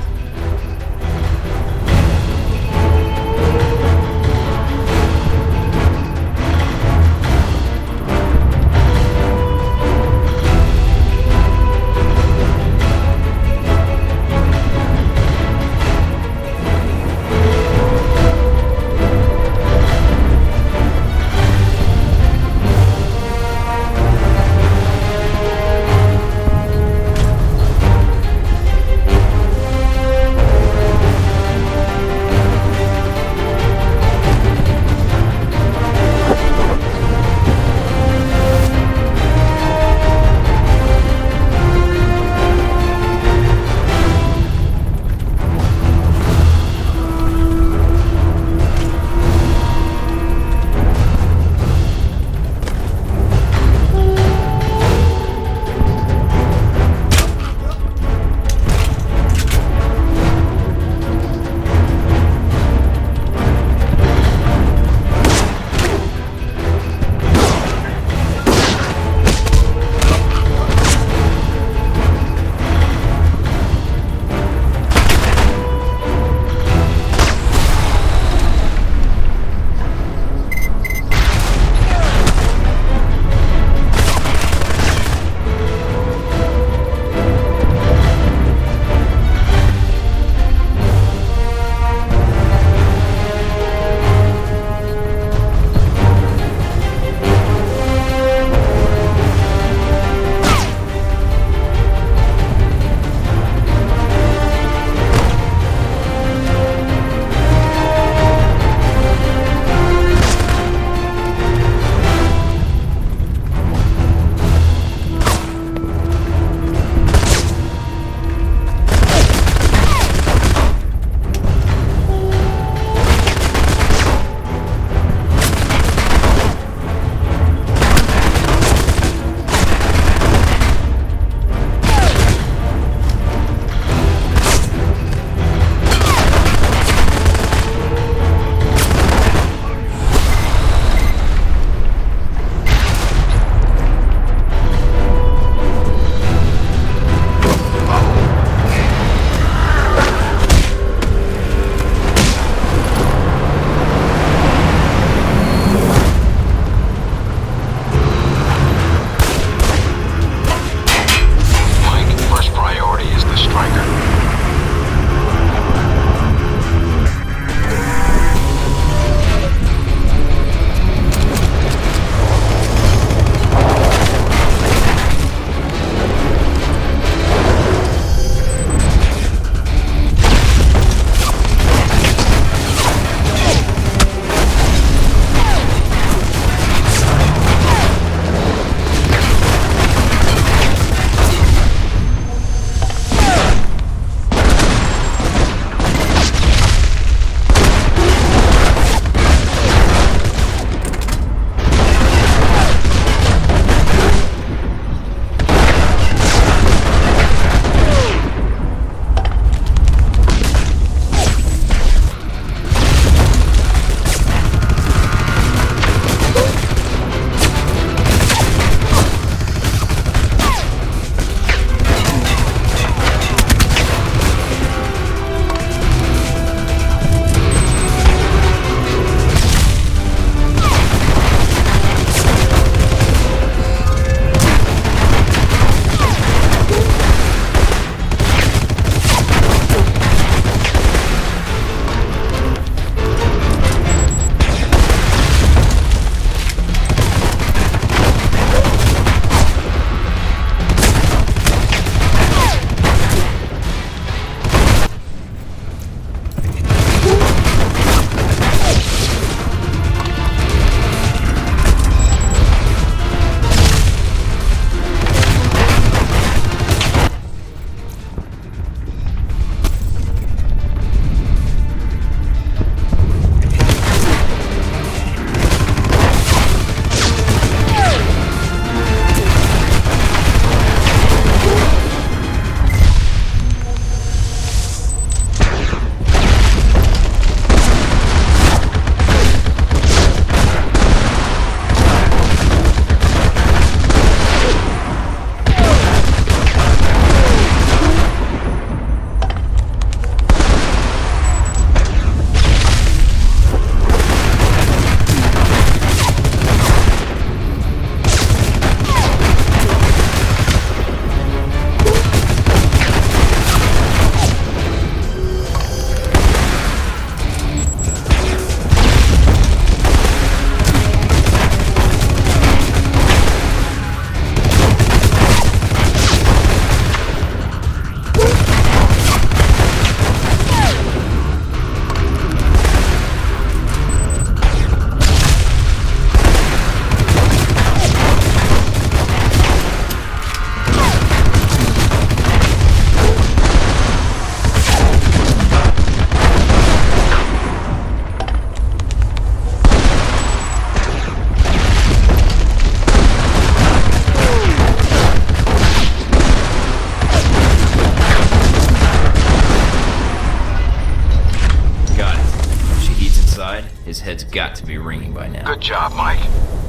[SPEAKER 3] His head's got to be ringing by now.
[SPEAKER 5] Good job, Mike.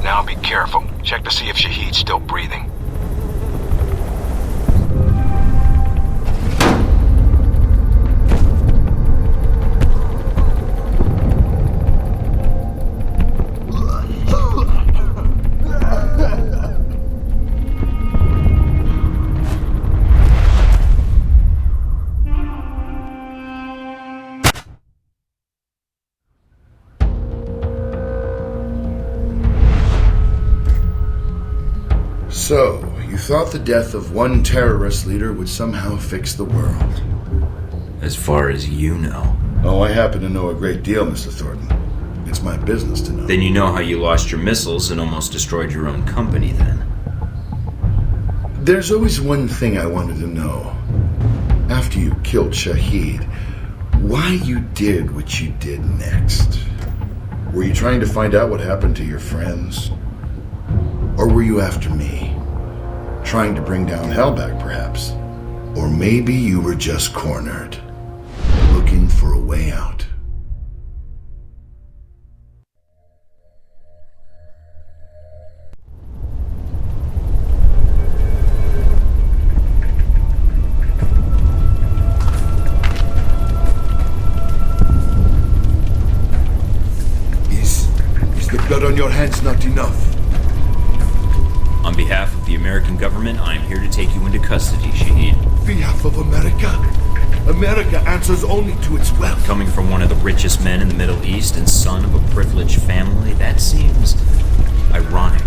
[SPEAKER 5] Now be careful. Check to see if Shahid's still breathing.
[SPEAKER 13] So, you thought the death of one terrorist leader would somehow fix the world?
[SPEAKER 3] As far as you know.
[SPEAKER 13] Oh, I happen to know a great deal, Mr. Thornton. It's my business to know.
[SPEAKER 3] Then you know how you lost your missiles and almost destroyed your own company, then.
[SPEAKER 13] There's always one thing I wanted to know. After you killed Shahid, why you did what you did next? Were you trying to find out what happened to your friends? Or were you after me? Trying to bring down Hellback, perhaps? Or maybe you were just cornered, looking for a way out. Is the blood on your hands not enough?
[SPEAKER 3] On behalf of the American government, I am here to take you into custody, Shahid.
[SPEAKER 13] Behalf of America? America answers only to its wealth.
[SPEAKER 3] Coming from one of the richest men in the Middle East and son of a privileged family, that seems ironic.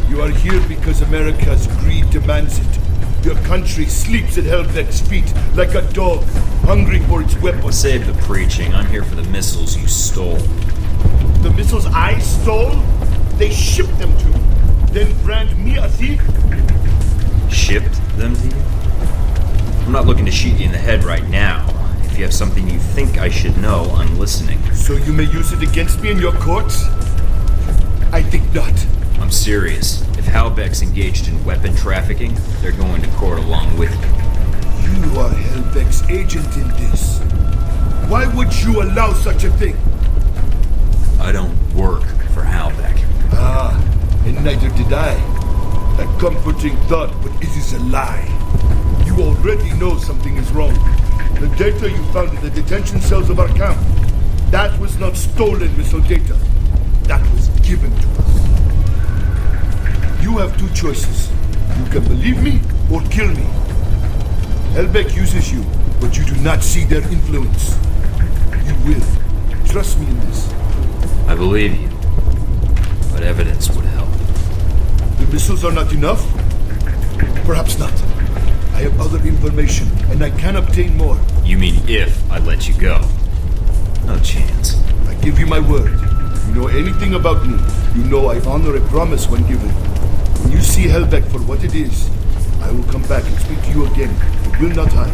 [SPEAKER 13] You are here because America's greed demands it. Your country sleeps at Hellbeck's feet like a dog, hungry for its weapons.
[SPEAKER 3] Save the preaching. I'm here for the missiles you stole.
[SPEAKER 13] The missiles I stole? They shipped them to me. Then brand me a thief?
[SPEAKER 3] Shipped them to you? I'm not looking to shoot you in the head right now. If you have something you think I should know, I'm listening.
[SPEAKER 13] So you may use it against me in your courts? I think not.
[SPEAKER 3] I'm serious. If Hellbeck's engaged in weapon trafficking, they're going to court along with you.
[SPEAKER 13] You are Hellbeck's agent in this. Why would you allow such a thing?
[SPEAKER 3] I don't work for Hellbeck.
[SPEAKER 13] Ah. And neither did I. A comforting thought, but it is a lie. You already know something is wrong. The data you found in the detention cells of our camp, that was not stolen missile data. That was given to us. You have two choices. You can believe me or kill me. Hellbeck uses you, but you do not see their influence. You will. Trust me in this.
[SPEAKER 3] I believe you. But evidence would help.
[SPEAKER 13] The missiles are not enough? Perhaps not. I have other information, and I can obtain more.
[SPEAKER 3] You mean if I let you go? No chance.
[SPEAKER 13] I give you my word. If you know anything about me, you know I honor a promise when given. When you see Hellbeck for what it is, I will come back and speak to you again. I will not hide.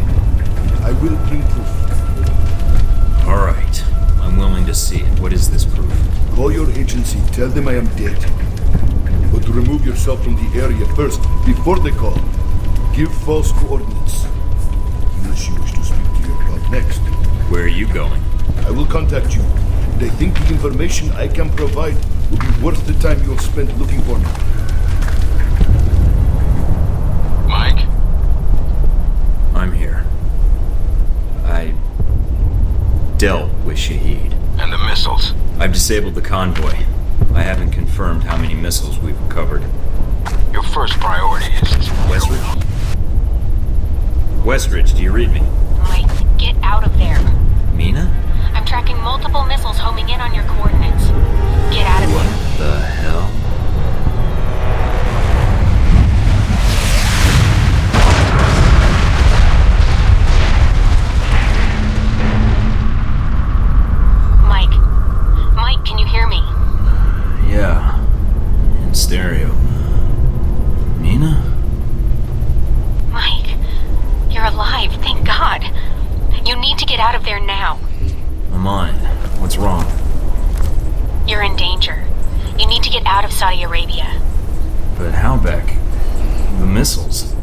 [SPEAKER 13] I will bring proof.
[SPEAKER 3] All right. I'm willing to see it. What is this proof?
[SPEAKER 13] Call your agency. Tell them I am dead. But remove yourself from the area first, before they call. Give false coordinates. Unless you wish to speak to your god next.
[SPEAKER 3] Where are you going?
[SPEAKER 13] I will contact you. And I think the information I can provide will be worth the time you'll spend looking for me.
[SPEAKER 5] Mike?
[SPEAKER 3] I'm here. I dealt with Shahid.
[SPEAKER 5] And the missiles?
[SPEAKER 3] I've disabled the convoy. I haven't confirmed how many missiles we've recovered.
[SPEAKER 5] Your first priority is
[SPEAKER 3] Westridge. Westridge, do you read me?
[SPEAKER 4] Mike, get out of there.
[SPEAKER 3] Mina?
[SPEAKER 4] I'm tracking multiple missiles homing in on your coordinates. Get out of here.
[SPEAKER 3] What the hell?
[SPEAKER 4] Mike, can you hear me?
[SPEAKER 3] Yeah. In stereo. Mina?
[SPEAKER 4] Mike, you're alive, thank God. You need to get out of there now.
[SPEAKER 3] I'm on it. What's wrong?
[SPEAKER 4] You're in danger. You need to get out of Saudi Arabia.
[SPEAKER 3] But Hellbeck, the missiles.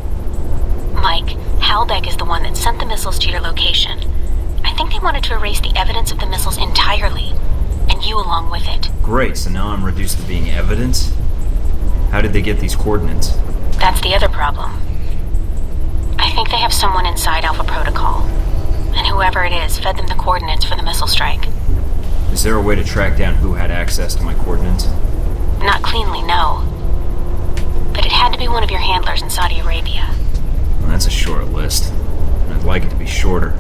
[SPEAKER 4] Mike, Hellbeck is the one that sent the missiles to your location. I think they wanted to erase the evidence of the missiles entirely. And you along with it.
[SPEAKER 3] Great, so now I'm reduced to being evidence? How did they get these coordinates?
[SPEAKER 4] That's the other problem. I think they have someone inside Alpha Protocol. And whoever it is fed them the coordinates for the missile strike.
[SPEAKER 3] Is there a way to track down who had access to my coordinates?
[SPEAKER 4] Not cleanly, no. But it had to be one of your handlers in Saudi Arabia.
[SPEAKER 3] Well, that's a short list. And I'd like it to be shorter.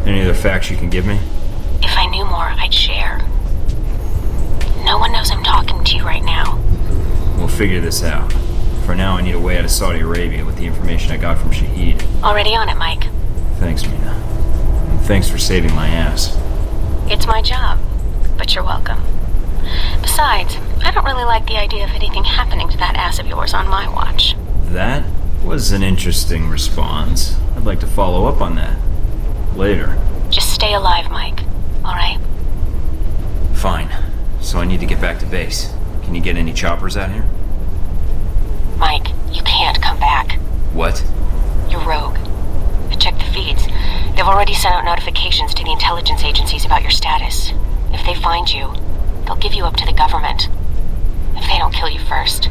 [SPEAKER 3] Any other facts you can give me?
[SPEAKER 4] If I knew more, I'd share. No one knows I'm talking to you right now.
[SPEAKER 3] We'll figure this out. For now, I need a way out of Saudi Arabia with the information I got from Shahid.
[SPEAKER 4] Already on it, Mike.
[SPEAKER 3] Thanks, Mina. And thanks for saving my ass.
[SPEAKER 4] It's my job, but you're welcome. Besides, I don't really like the idea of anything happening to that ass of yours on my watch.
[SPEAKER 3] That was an interesting response. I'd like to follow up on that. Later.
[SPEAKER 4] Just stay alive, Mike. Alright?
[SPEAKER 3] Fine. So I need to get back to base. Can you get any choppers out here?
[SPEAKER 4] Mike, you can't come back.
[SPEAKER 3] What?
[SPEAKER 4] You're rogue. I checked the feeds. They've already sent out notifications to the intelligence agencies about your status. If they find you, they'll give you up to the government. If they don't kill you first.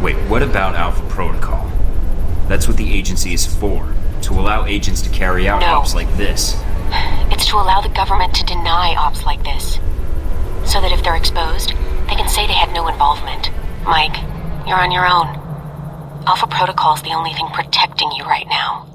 [SPEAKER 3] Wait, what about Alpha Protocol? That's what the agency is for. To allow agents to carry out ops like this.
[SPEAKER 4] It's to allow the government to deny ops like this. So that if they're exposed, they can say they had no involvement. Mike, you're on your own. Alpha Protocol's the only thing protecting you right now.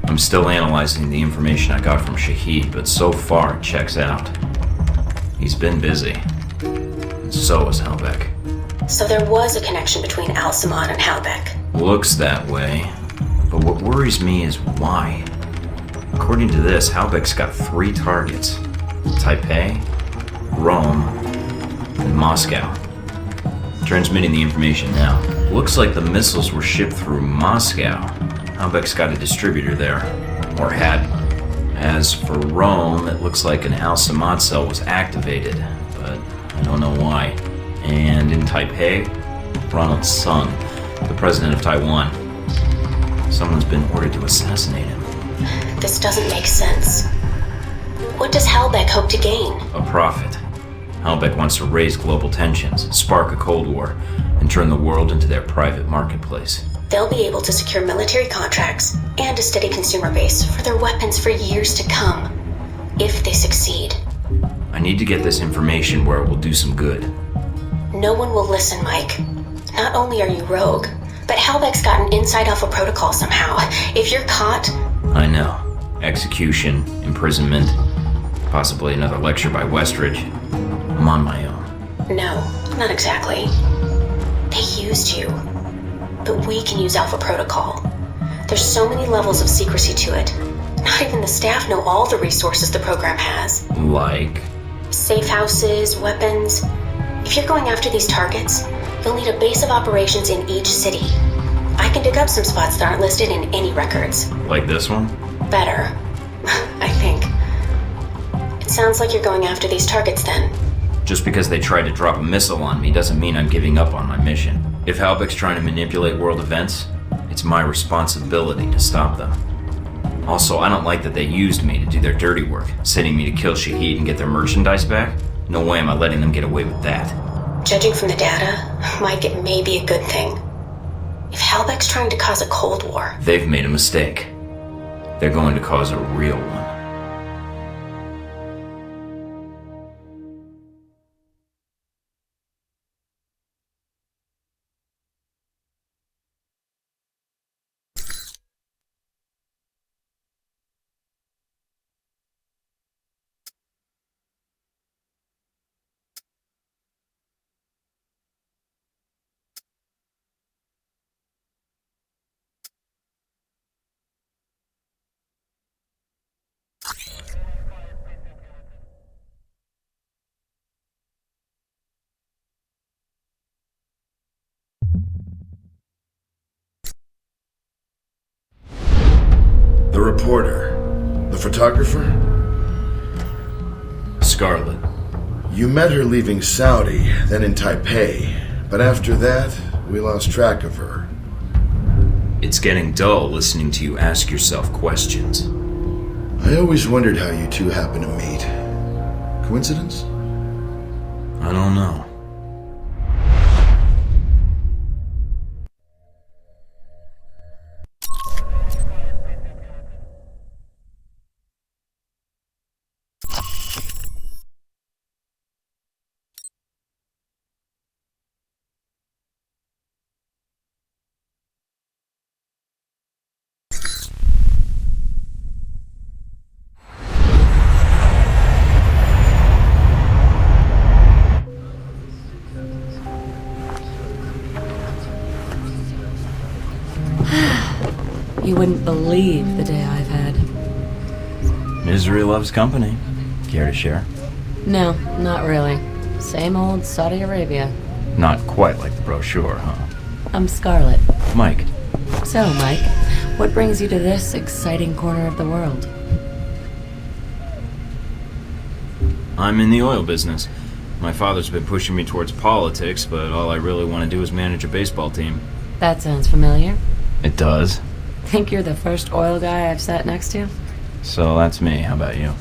[SPEAKER 3] I'm still analyzing the information I got from Shahid, but so far it checks out. He's been busy. And so is Halbeck.
[SPEAKER 4] So there was a connection between Al-Samad and Halbeck.
[SPEAKER 3] Looks that way. But what worries me is why. According to this, Halbeck's got 3 targets. Taipei, Rome, and Moscow. Transmitting the information now. Looks like the missiles were shipped through Moscow. Halbeck's got a distributor there. Or had. As for Rome, it looks like an Al-Samad cell was activated, but I don't know why. And in Taipei, Ronald Sung, the president of Taiwan. Someone's been ordered to assassinate him.
[SPEAKER 4] This doesn't make sense. What does Halbeck hope to gain?
[SPEAKER 3] A profit. Halbeck wants to raise global tensions, spark a Cold War, and turn the world into their private marketplace.
[SPEAKER 4] They'll be able to secure military contracts and a steady consumer base for their weapons for years to come, if they succeed.
[SPEAKER 3] I need to get this information where it will do some good.
[SPEAKER 4] No one will listen, Mike. Not only are you rogue, but Halbeck's got an inside Alpha Protocol somehow. If you're caught...
[SPEAKER 3] I know. Execution, imprisonment, possibly another lecture by Westridge. I'm on my own.
[SPEAKER 4] No, not exactly. They used you. But we can use Alpha Protocol. There's so many levels of secrecy to it. Not even the staff know all the resources the program has.
[SPEAKER 3] Like?
[SPEAKER 4] Safe houses, weapons. If you're going after these targets, you'll need a base of operations in each city. I can dig up some spots that aren't listed in any records.
[SPEAKER 3] Like this one?
[SPEAKER 4] Better. I think. It sounds like you're going after these targets then.
[SPEAKER 3] Just because they tried to drop a missile on me doesn't mean I'm giving up on my mission. If Halbeck's trying to manipulate world events, it's my responsibility to stop them. Also, I don't like that they used me to do their dirty work, sending me to kill Shahid and get their merchandise back. No way am I letting them get away with that.
[SPEAKER 4] Judging from the data, Mike, it may be a good thing. If Halbeck's trying to cause a Cold War...
[SPEAKER 3] They've made a mistake. They're going to cause a real one.
[SPEAKER 7] reporter. The photographer?
[SPEAKER 3] Scarlet.
[SPEAKER 7] You met her leaving Saudi, then in Taipei. But after that, we lost track of her.
[SPEAKER 3] It's getting dull listening to you ask yourself questions.
[SPEAKER 7] I always wondered how you two happened to meet. Coincidence?
[SPEAKER 3] I don't know.
[SPEAKER 17] You wouldn't believe the day I've had.
[SPEAKER 3] Misery loves company. Care to share?
[SPEAKER 17] No, not really. Same old Saudi Arabia.
[SPEAKER 3] Not quite like the brochure, huh?
[SPEAKER 17] I'm Scarlet.
[SPEAKER 3] Mike.
[SPEAKER 17] So, Mike, what brings you to this exciting corner of the world?
[SPEAKER 3] I'm in the oil business. My father's been pushing me towards politics, but all I really want to do is manage a baseball team.
[SPEAKER 17] That sounds familiar.
[SPEAKER 3] It does.
[SPEAKER 17] Think you're the first oil guy I've sat next to?
[SPEAKER 3] So that's me. How about you?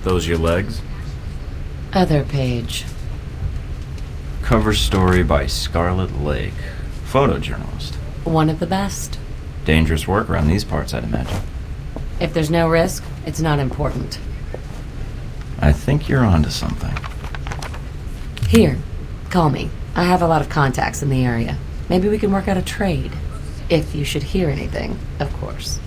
[SPEAKER 3] Those your legs?
[SPEAKER 17] Other page.
[SPEAKER 3] Cover story by Scarlet Lake. Photojournalist.
[SPEAKER 17] One of the best.
[SPEAKER 3] Dangerous work around these parts, I'd imagine.
[SPEAKER 17] If there's no risk, it's not important.
[SPEAKER 3] I think you're onto something.
[SPEAKER 17] Here, call me. I have a lot of contacts in the area. Maybe we can work out a trade. If you should hear anything, of course.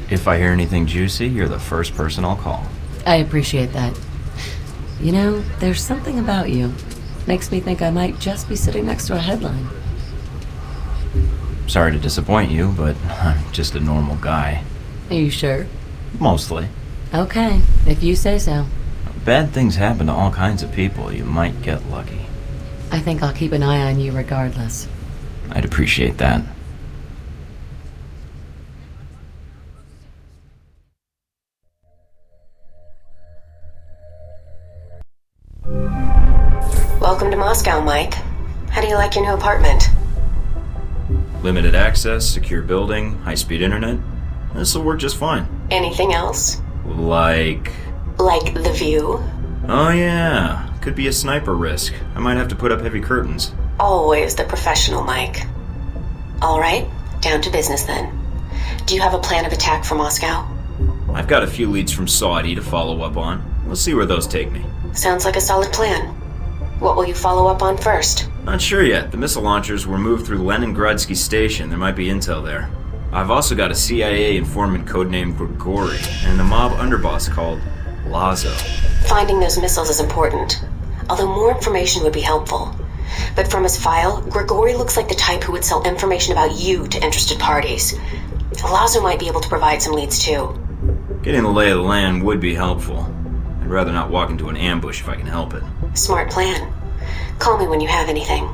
[SPEAKER 3] If I hear anything juicy, you're the first person I'll call.
[SPEAKER 17] I appreciate that. You know, there's something about you. Makes me think I might just be sitting next to a headline.
[SPEAKER 3] Sorry to disappoint you, but I'm just a normal guy.
[SPEAKER 17] Are you sure?
[SPEAKER 3] Mostly.
[SPEAKER 17] Okay, if you say so.
[SPEAKER 3] Bad things happen to all kinds of people. You might get lucky.
[SPEAKER 17] I think I'll keep an eye on you regardless.
[SPEAKER 3] I'd appreciate that.
[SPEAKER 4] Welcome to Moscow, Mike. How do you like your new apartment?
[SPEAKER 3] Limited access, secure building, high-speed internet. This'll work just fine.
[SPEAKER 4] Anything else?
[SPEAKER 3] Like
[SPEAKER 4] the view?
[SPEAKER 3] Oh yeah, could be a sniper risk. I might have to put up heavy curtains.
[SPEAKER 4] Always the professional, Mike. All right, down to business then. Do you have a plan of attack for Moscow?
[SPEAKER 3] I've got a few leads from Saudi to follow up on. We'll see where those take me.
[SPEAKER 4] Sounds like a solid plan. What will you follow up on first?
[SPEAKER 3] Not sure yet. The missile launchers were moved through Leningradsky Station. There might be intel there. I've also got a CIA informant codenamed Grigori and a mob underboss called Lazo.
[SPEAKER 4] Finding those missiles is important, although more information would be helpful. But from his file, Grigori looks like the type who would sell information about you to interested parties. Lazo might be able to provide some leads too.
[SPEAKER 3] Getting the lay of the land would be helpful. I'd rather not walk into an ambush if I can help it.
[SPEAKER 4] Smart plan. Call me when you have anything.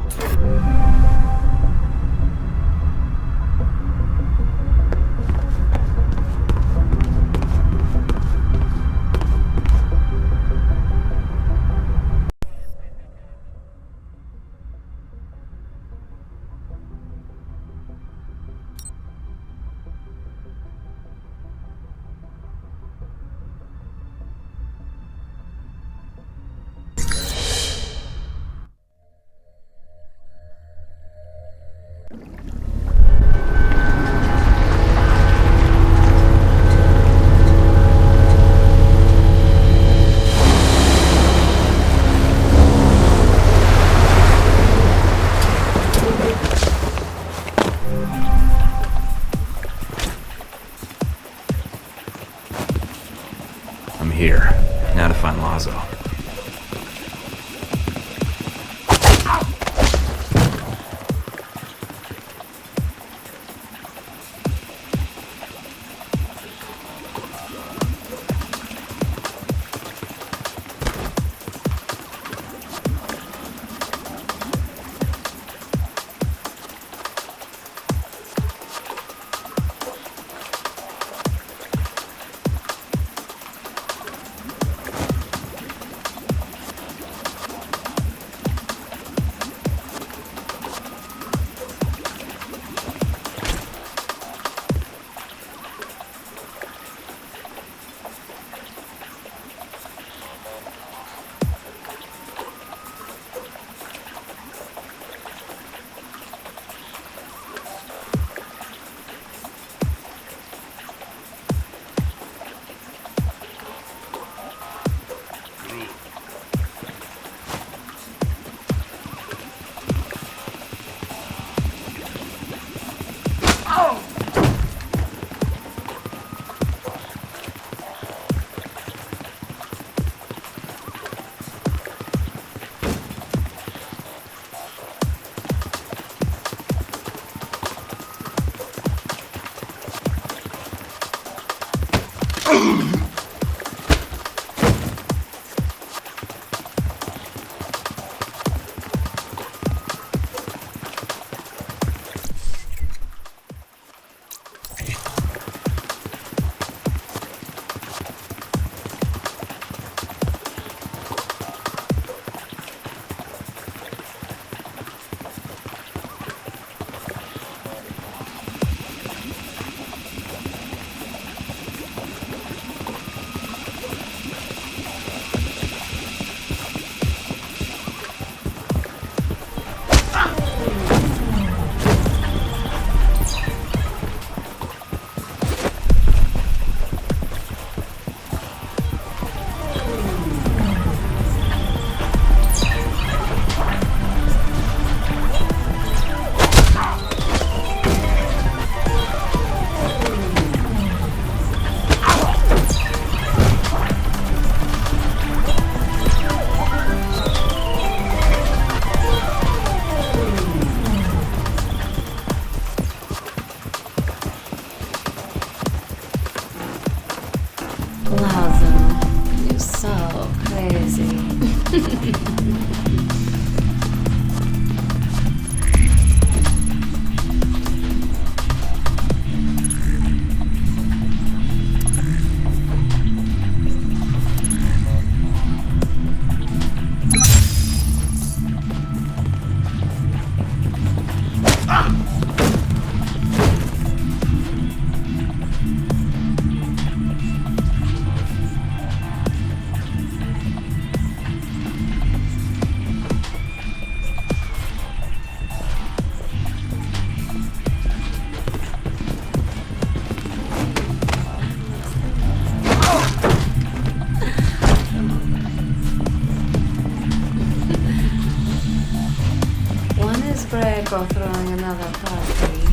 [SPEAKER 17] Break or throwing another party.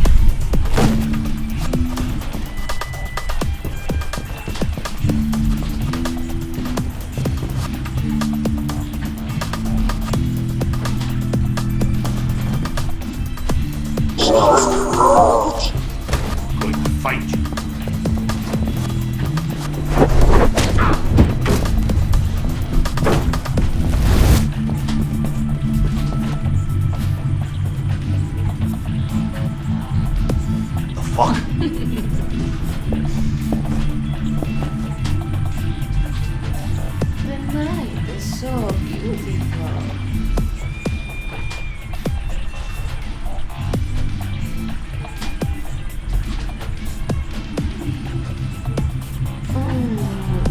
[SPEAKER 9] Going to fight you.
[SPEAKER 14] Fuck.
[SPEAKER 17] The night is so beautiful.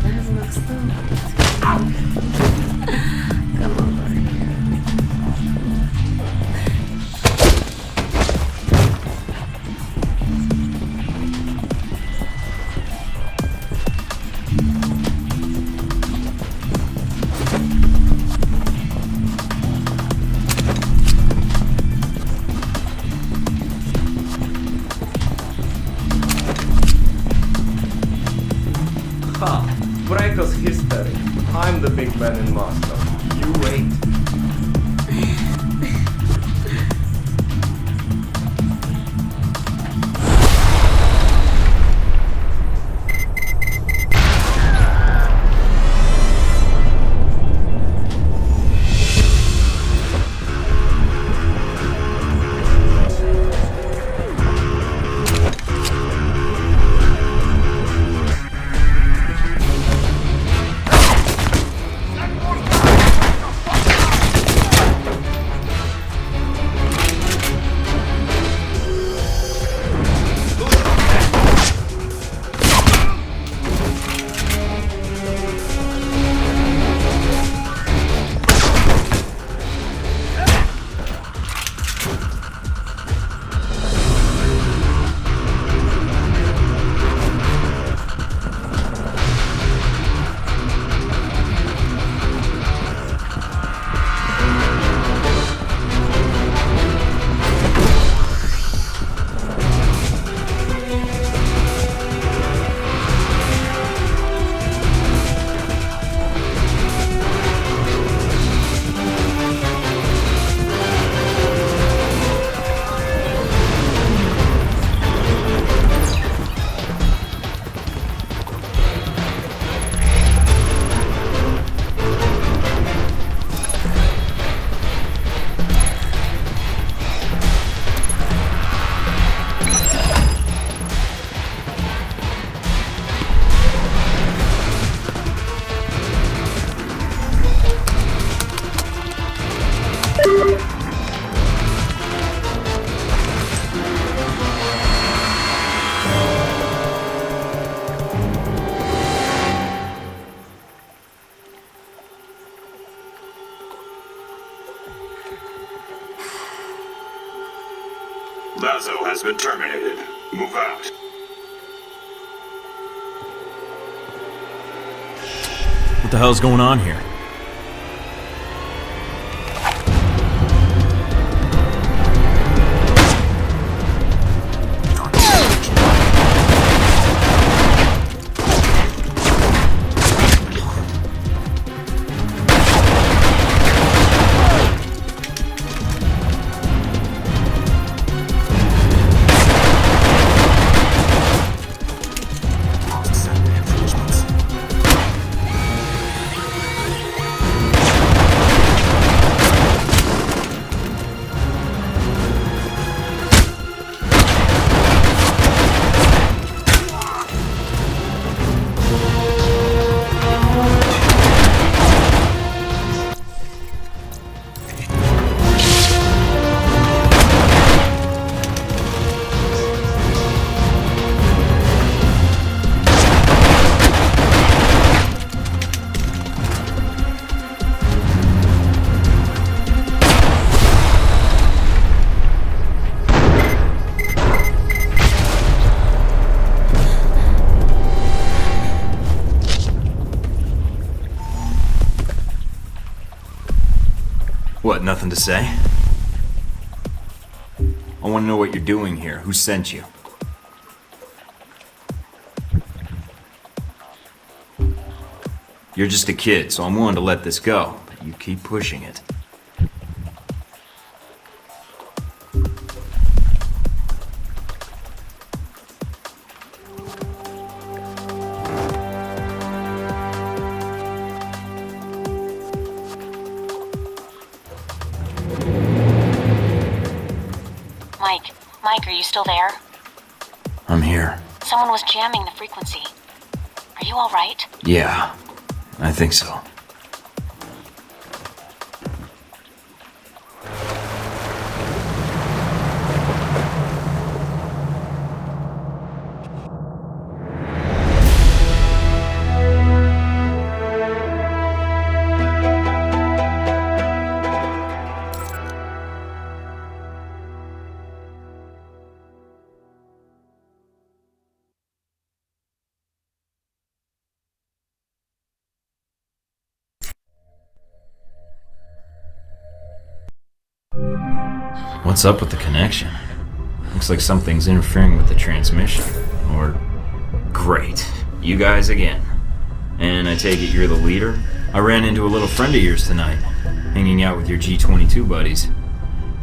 [SPEAKER 17] That looks nice. Come over here.
[SPEAKER 18] Breaker's history. I'm the big man in Moscow. You wait.
[SPEAKER 5] Lazo has been terminated. Move out.
[SPEAKER 19] What the hell's going on here? What, nothing to say? I want to know what you're doing here. Who sent you? You're just a kid, so I'm willing to let this go, but you keep pushing it.
[SPEAKER 4] Mike, are you still there?
[SPEAKER 19] I'm here.
[SPEAKER 4] Someone was jamming the frequency. Are you all right?
[SPEAKER 19] Yeah, I think so. What's up with the connection? Looks like something's interfering with the transmission. Or... Great. You guys again. And I take it you're the leader? I ran into a little friend of yours tonight, hanging out with your G-22 buddies.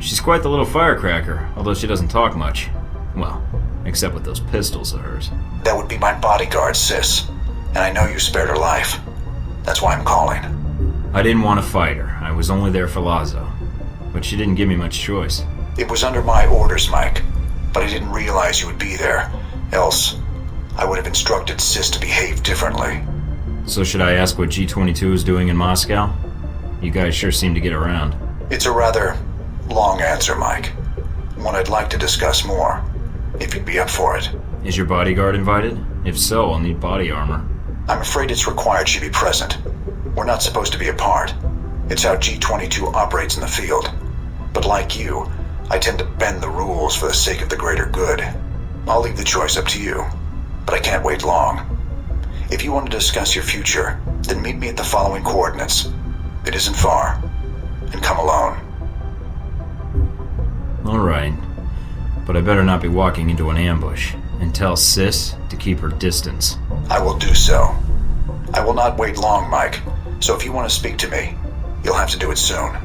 [SPEAKER 19] She's quite the little firecracker, although she doesn't talk much. Well, except with those pistols of hers.
[SPEAKER 6] That would be my bodyguard, sis. And I know you spared her life. That's why I'm calling.
[SPEAKER 19] I didn't want to fight her. I was only there for Lazo. But she didn't give me much choice.
[SPEAKER 6] It was under my orders, Mike. But I didn't realize you would be there. Else, I would have instructed Sis to behave differently.
[SPEAKER 19] So should I ask what G-22 is doing in Moscow? You guys sure seem to get around.
[SPEAKER 6] It's a rather long answer, Mike. One I'd like to discuss more, if you'd be up for it.
[SPEAKER 19] Is your bodyguard invited? If so, I'll need body armor.
[SPEAKER 6] I'm afraid it's required she be present. We're not supposed to be apart. It's how G-22 operates in the field. But like you, I tend to bend the rules for the sake of the greater good. I'll leave the choice up to you, but I can't wait long. If you want to discuss your future, then meet me at the following coordinates. It isn't far. And come alone.
[SPEAKER 19] Alright. But I better not be walking into an ambush. And tell Sis to keep her distance.
[SPEAKER 6] I will do so. I will not wait long, Mike. So if you want to speak to me, you'll have to do it soon.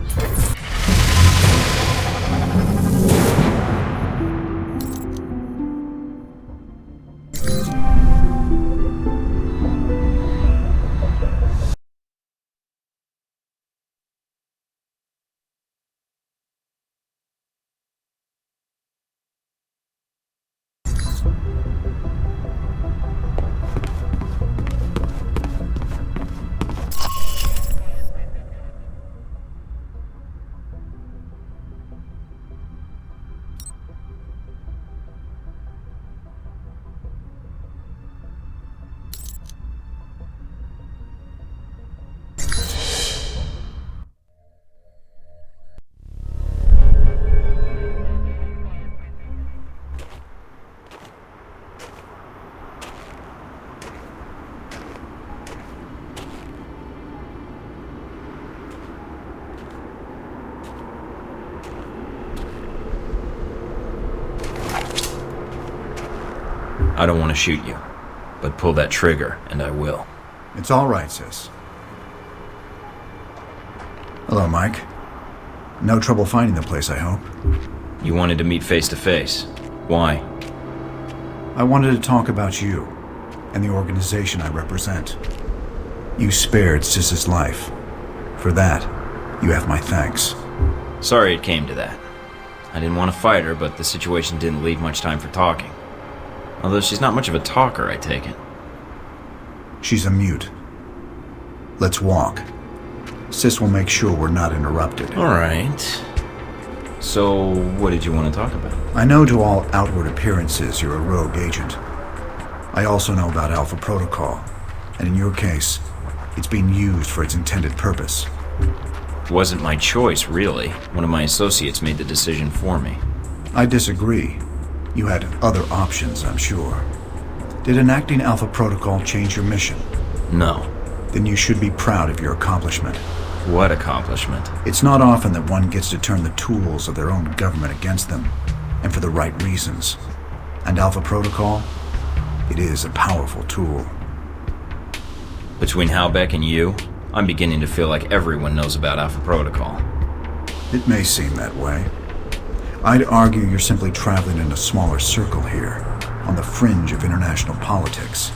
[SPEAKER 19] I don't want to shoot you, but pull that trigger, and I will.
[SPEAKER 20] It's all right, Sis. Hello, Mike. No trouble finding the place, I hope.
[SPEAKER 19] You wanted to meet face to face. Why?
[SPEAKER 20] I wanted to talk about you and the organization I represent. You spared Sis's life. For that, you have my thanks.
[SPEAKER 19] Sorry it came to that. I didn't want to fight her, but the situation didn't leave much time for talking. Although she's not much of a talker, I take it.
[SPEAKER 20] She's a mute. Let's walk. Sis will make sure we're not interrupted.
[SPEAKER 19] Alright. So, what did you want to talk about?
[SPEAKER 20] I know to all outward appearances you're a rogue agent. I also know about Alpha Protocol, and in your case, it's being used for its intended purpose.
[SPEAKER 19] It wasn't my choice, really. One of my associates made the decision for me.
[SPEAKER 20] I disagree. You had other options, I'm sure. Did enacting Alpha Protocol change your mission?
[SPEAKER 19] No.
[SPEAKER 20] Then you should be proud of your accomplishment.
[SPEAKER 19] What accomplishment?
[SPEAKER 20] It's not often that one gets to turn the tools of their own government against them, and for the right reasons. And Alpha Protocol? It is a powerful tool.
[SPEAKER 19] Between Halbeck and you, I'm beginning to feel like everyone knows about Alpha Protocol.
[SPEAKER 20] It may seem that way. I'd argue you're simply traveling in a smaller circle here, on the fringe of international politics.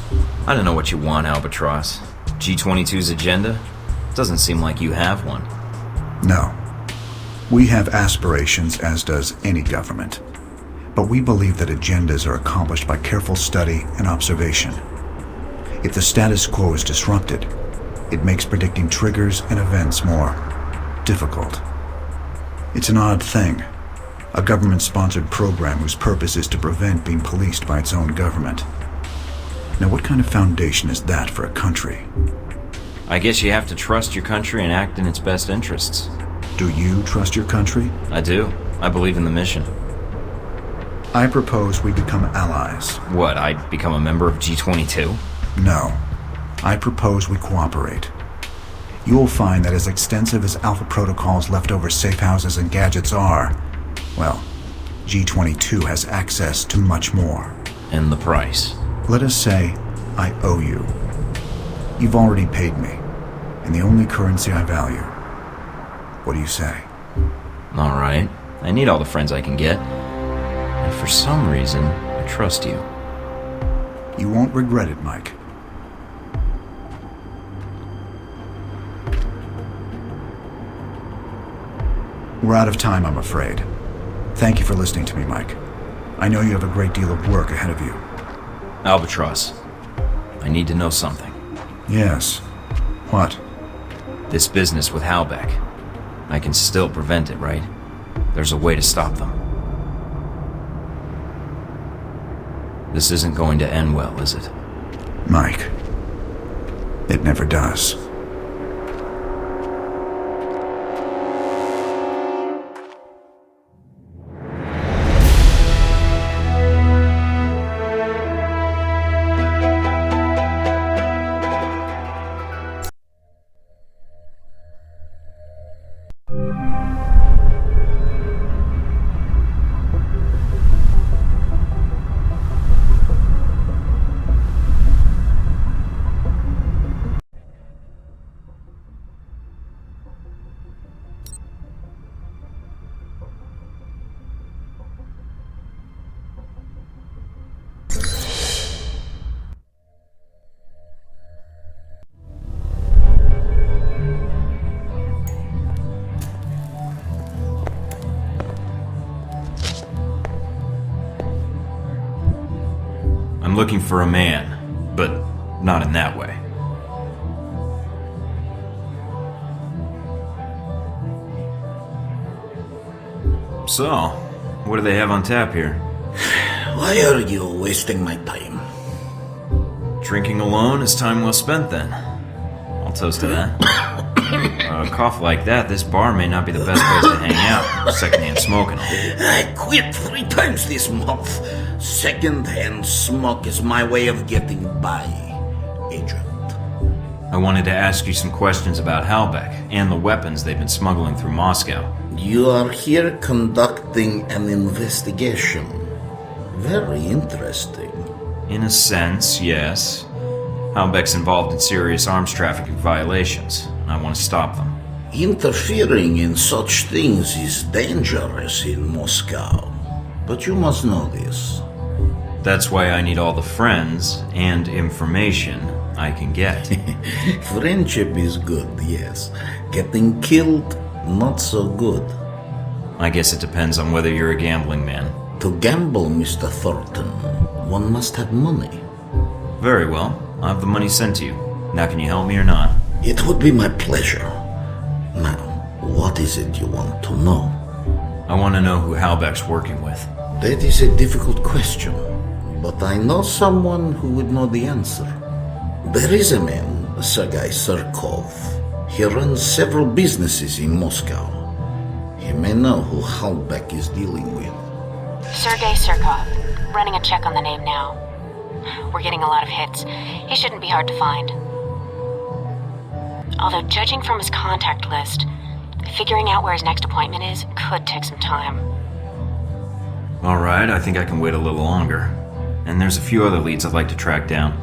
[SPEAKER 19] I don't know what you want, Albatross. G22's agenda? Doesn't seem like you have one.
[SPEAKER 20] No. We have aspirations, as does any government. But we believe that agendas are accomplished by careful study and observation. If the status quo is disrupted, it makes predicting triggers and events more difficult. It's an odd thing. A government-sponsored program whose purpose is to prevent being policed by its own government. Now, what kind of foundation is that for a country?
[SPEAKER 19] I guess you have to trust your country and act in its best interests.
[SPEAKER 20] Do you trust your country?
[SPEAKER 19] I do. I believe in the mission.
[SPEAKER 20] I propose we become allies.
[SPEAKER 19] What, I'd become a member of G22?
[SPEAKER 20] No. I propose we cooperate. You will find that as extensive as Alpha Protocol's leftover safe houses and gadgets are, well, G22 has access to much more.
[SPEAKER 19] And the price?
[SPEAKER 20] Let us say I owe you. You've already paid me, and the only currency I value. What do you say?
[SPEAKER 19] All right. I need all the friends I can get. And for some reason, I trust you.
[SPEAKER 20] You won't regret it, Mike. We're out of time, I'm afraid. Thank you for listening to me, Mike. I know you have a great deal of work ahead of you.
[SPEAKER 19] Albatross, I need to know something.
[SPEAKER 20] Yes. What?
[SPEAKER 19] This business with Halbeck. I can still prevent it, right? There's a way to stop them. This isn't going to end well, is it?
[SPEAKER 20] Mike, it never does.
[SPEAKER 19] I'm looking for a man, but not in that way. So, what do they have on tap here?
[SPEAKER 21] Why are you wasting my time?
[SPEAKER 19] Drinking alone is time well spent then. I'll toast to that. A cough like that, this bar may not be the best place to hang out. Secondhand smoking.
[SPEAKER 21] I quit 3 times this month. Second-hand smoke is my way of getting by, Agent.
[SPEAKER 19] I wanted to ask you some questions about Halbeck and the weapons they've been smuggling through Moscow.
[SPEAKER 21] You are here conducting an investigation. Very interesting.
[SPEAKER 19] In a sense, yes. Halbeck's involved in serious arms trafficking violations, and I want to stop them.
[SPEAKER 21] Interfering in such things is dangerous in Moscow. But you must know this.
[SPEAKER 19] That's why I need all the friends and information I can get.
[SPEAKER 21] Friendship is good, yes. Getting killed, not so good.
[SPEAKER 19] I guess it depends on whether you're a gambling man.
[SPEAKER 21] To gamble, Mr. Thornton, one must have money.
[SPEAKER 19] Very well. I'll have the money sent to you. Now can you help me or not?
[SPEAKER 21] It would be my pleasure. Now, what is it you want to know?
[SPEAKER 19] I want to know who Halbeck's working with.
[SPEAKER 21] That is a difficult question, but I know someone who would know the answer. There is a man, Sergei Surkov. He runs several businesses in Moscow. He may know who Halbeck is dealing with.
[SPEAKER 4] Sergei Surkov. Running a check on the name now. We're getting a lot of hits. He shouldn't be hard to find. Although judging from his contact list, figuring out where his next appointment is could take some time.
[SPEAKER 19] Alright, I think I can wait a little longer. And there's a few other leads I'd like to track down.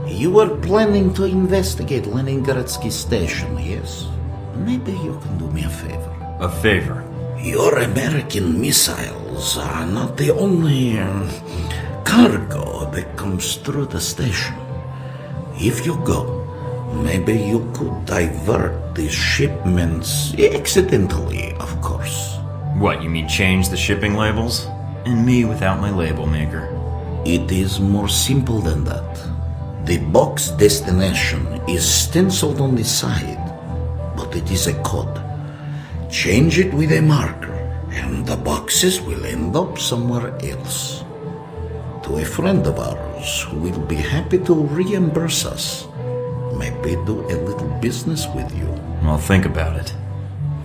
[SPEAKER 21] You were planning to investigate Leningradsky station, yes? Maybe you can do me a favor.
[SPEAKER 19] A favor?
[SPEAKER 21] Your American missiles are not the only cargo that comes through the station. If you go, maybe you could divert these shipments accidentally, of course.
[SPEAKER 19] What, you mean change the shipping labels? And me without my label maker.
[SPEAKER 21] It is more simple than that. The box destination is stenciled on the side, but it is a code. Change it with a marker, and the boxes will end up somewhere else. To a friend of ours who will be happy to reimburse us. Maybe do a little business with you.
[SPEAKER 19] I'll think about it.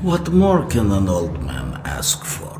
[SPEAKER 21] What more can an old man ask for?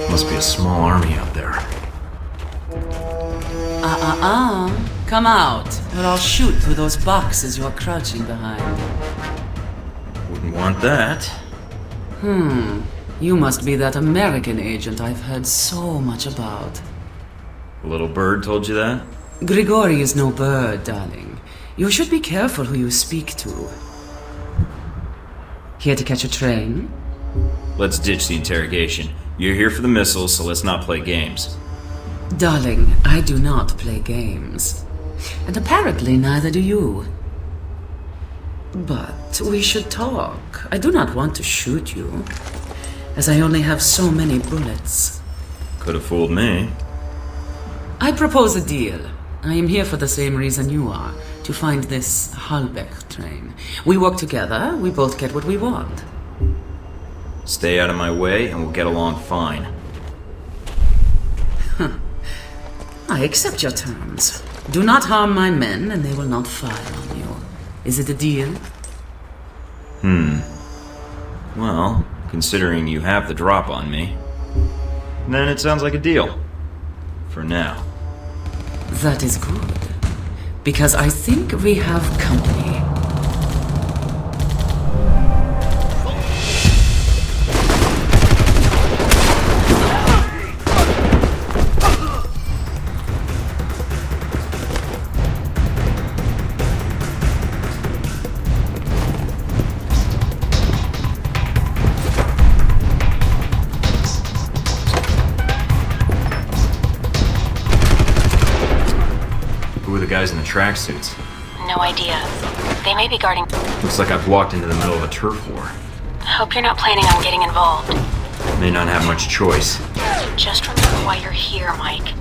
[SPEAKER 19] Must be a small army out there.
[SPEAKER 1] Come out, or I'll shoot through those boxes you're crouching behind.
[SPEAKER 19] Wouldn't want that.
[SPEAKER 1] You must be that American agent I've heard so much about.
[SPEAKER 19] The little bird told you that?
[SPEAKER 1] Grigori is no bird, darling. You should be careful who you speak to. Here to catch a train?
[SPEAKER 19] Let's ditch the interrogation. You're here for the missiles, so let's not play games.
[SPEAKER 1] Darling, I do not play games. And apparently neither do you. But we should talk. I do not want to shoot you, as I only have so many bullets.
[SPEAKER 19] Could have fooled me.
[SPEAKER 1] I propose a deal. I am here for the same reason you are, to find this Halbeck train. We work together, we both get what we want.
[SPEAKER 19] Stay out of my way and we'll get along fine.
[SPEAKER 1] I accept your terms. Do not harm my men and they will not fire on you. Is it a deal?
[SPEAKER 19] Well, considering you have the drop on me, then it sounds like a deal. For now.
[SPEAKER 1] That is good. Because I think we have company.
[SPEAKER 19] Guys in the tracksuits.
[SPEAKER 4] No idea. They may be guarding.
[SPEAKER 19] Looks like I've walked into the middle of a turf war.
[SPEAKER 4] Hope you're not planning on getting involved.
[SPEAKER 19] May not have much choice.
[SPEAKER 4] Just remember why you're here, Mike.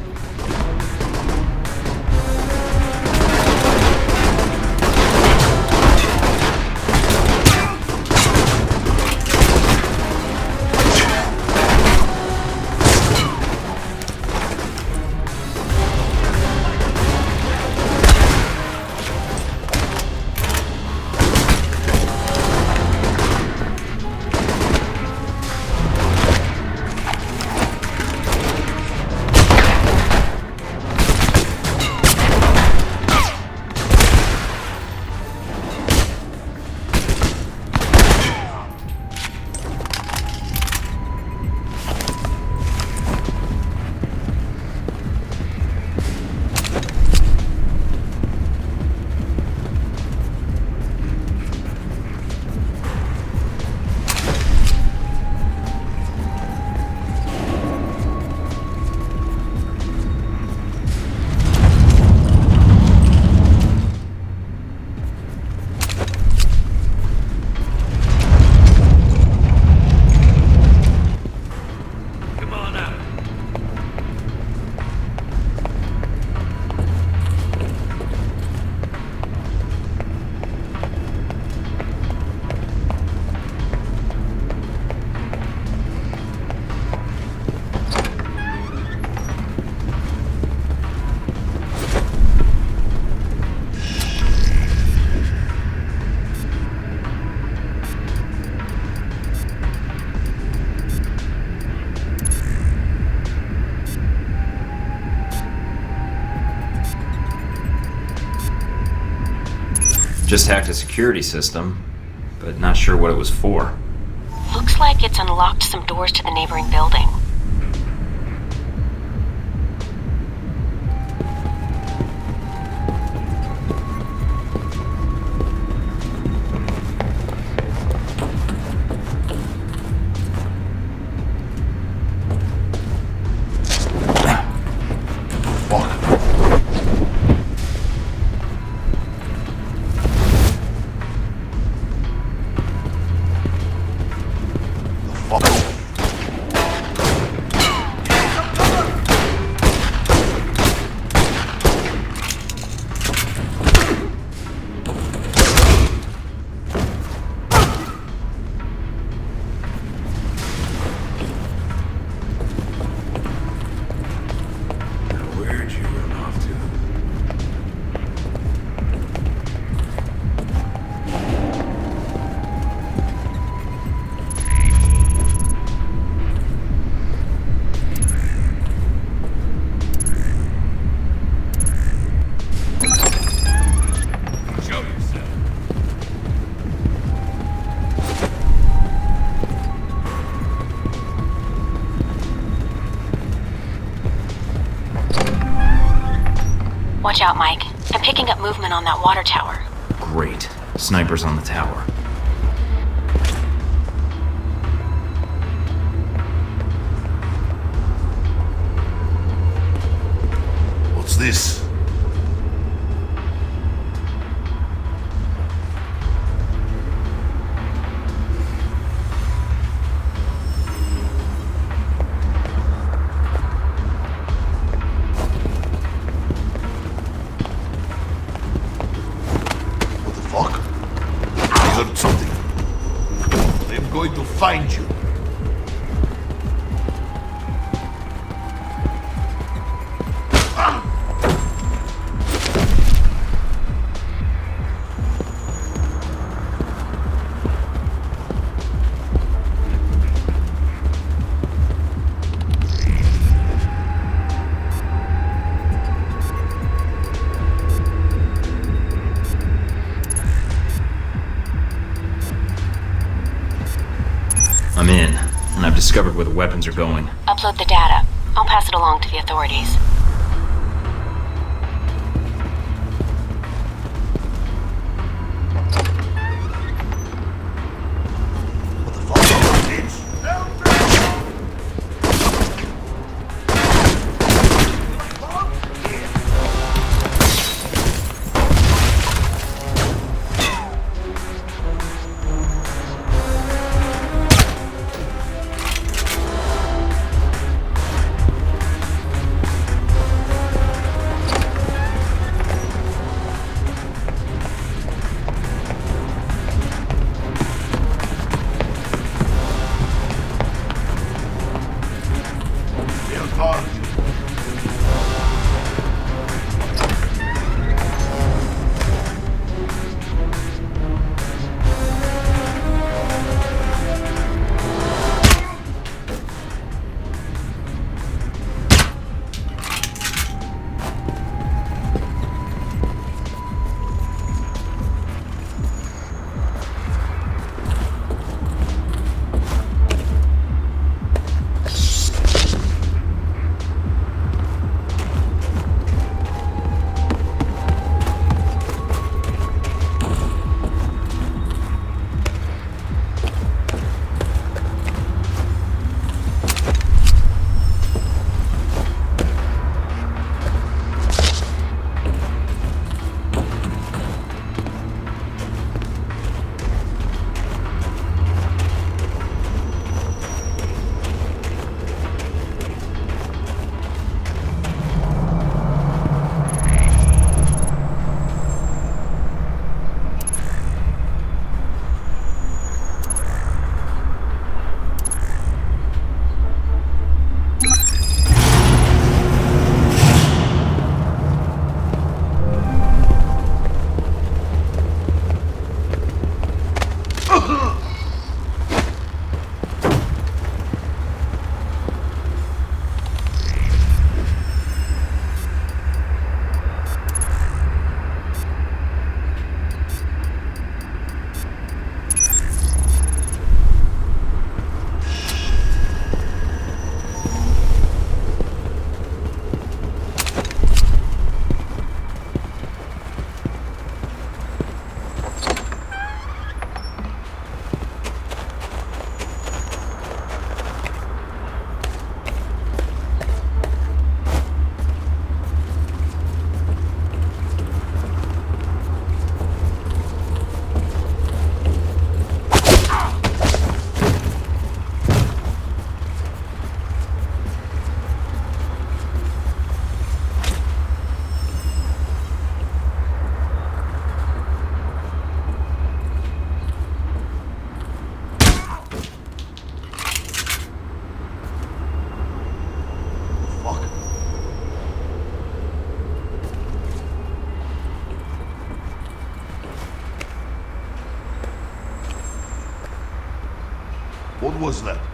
[SPEAKER 19] Just hacked a security system, but not sure what it was for.
[SPEAKER 4] Looks like it's unlocked some doors to the neighboring building. Watch out, Mike. I'm picking up movement on that water tower.
[SPEAKER 19] Great. Snipers on the tower.
[SPEAKER 10] What's this? Find you.
[SPEAKER 19] I'm in, and I've discovered where the weapons are going.
[SPEAKER 4] Upload the data. I'll pass it along to the authorities.
[SPEAKER 13] What was that?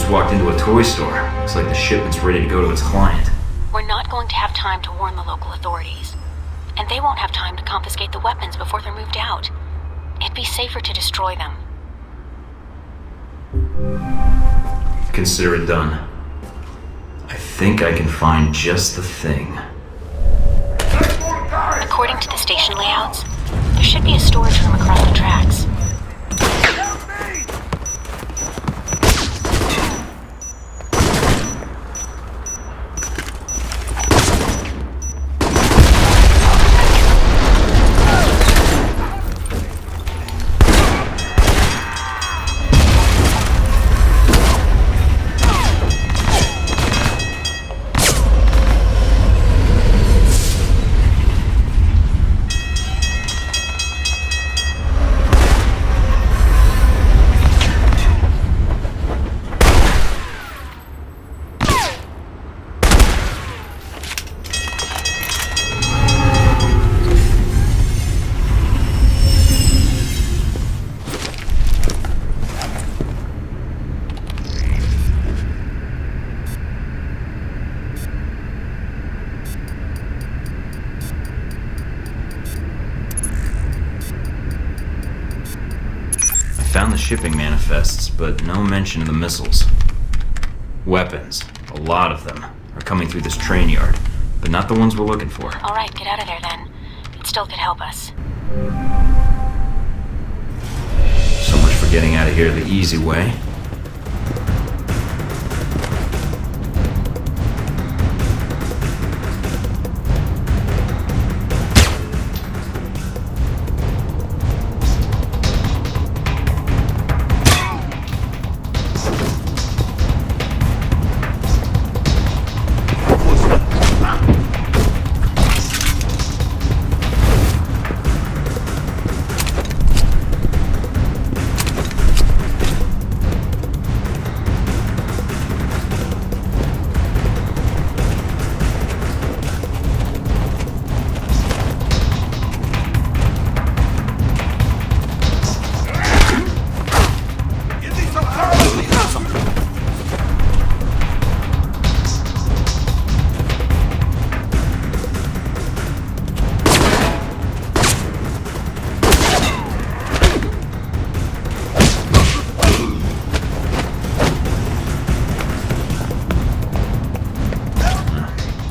[SPEAKER 19] just walked into a toy store. Looks like the shipment's ready to go to its client.
[SPEAKER 4] We're not going to have time to warn the local authorities. And they won't have time to confiscate the weapons before they're moved out. It'd be safer to destroy them.
[SPEAKER 19] Consider it done. I think I can find just the thing.
[SPEAKER 4] According to the station layouts, there should be a storage room across the tracks.
[SPEAKER 19] Found the shipping manifests, but no mention of the missiles. Weapons, a lot of them, are coming through this train yard, but not the ones we're looking for.
[SPEAKER 4] Alright, get out of there then. It still could help us.
[SPEAKER 19] So much for getting out of here the easy way.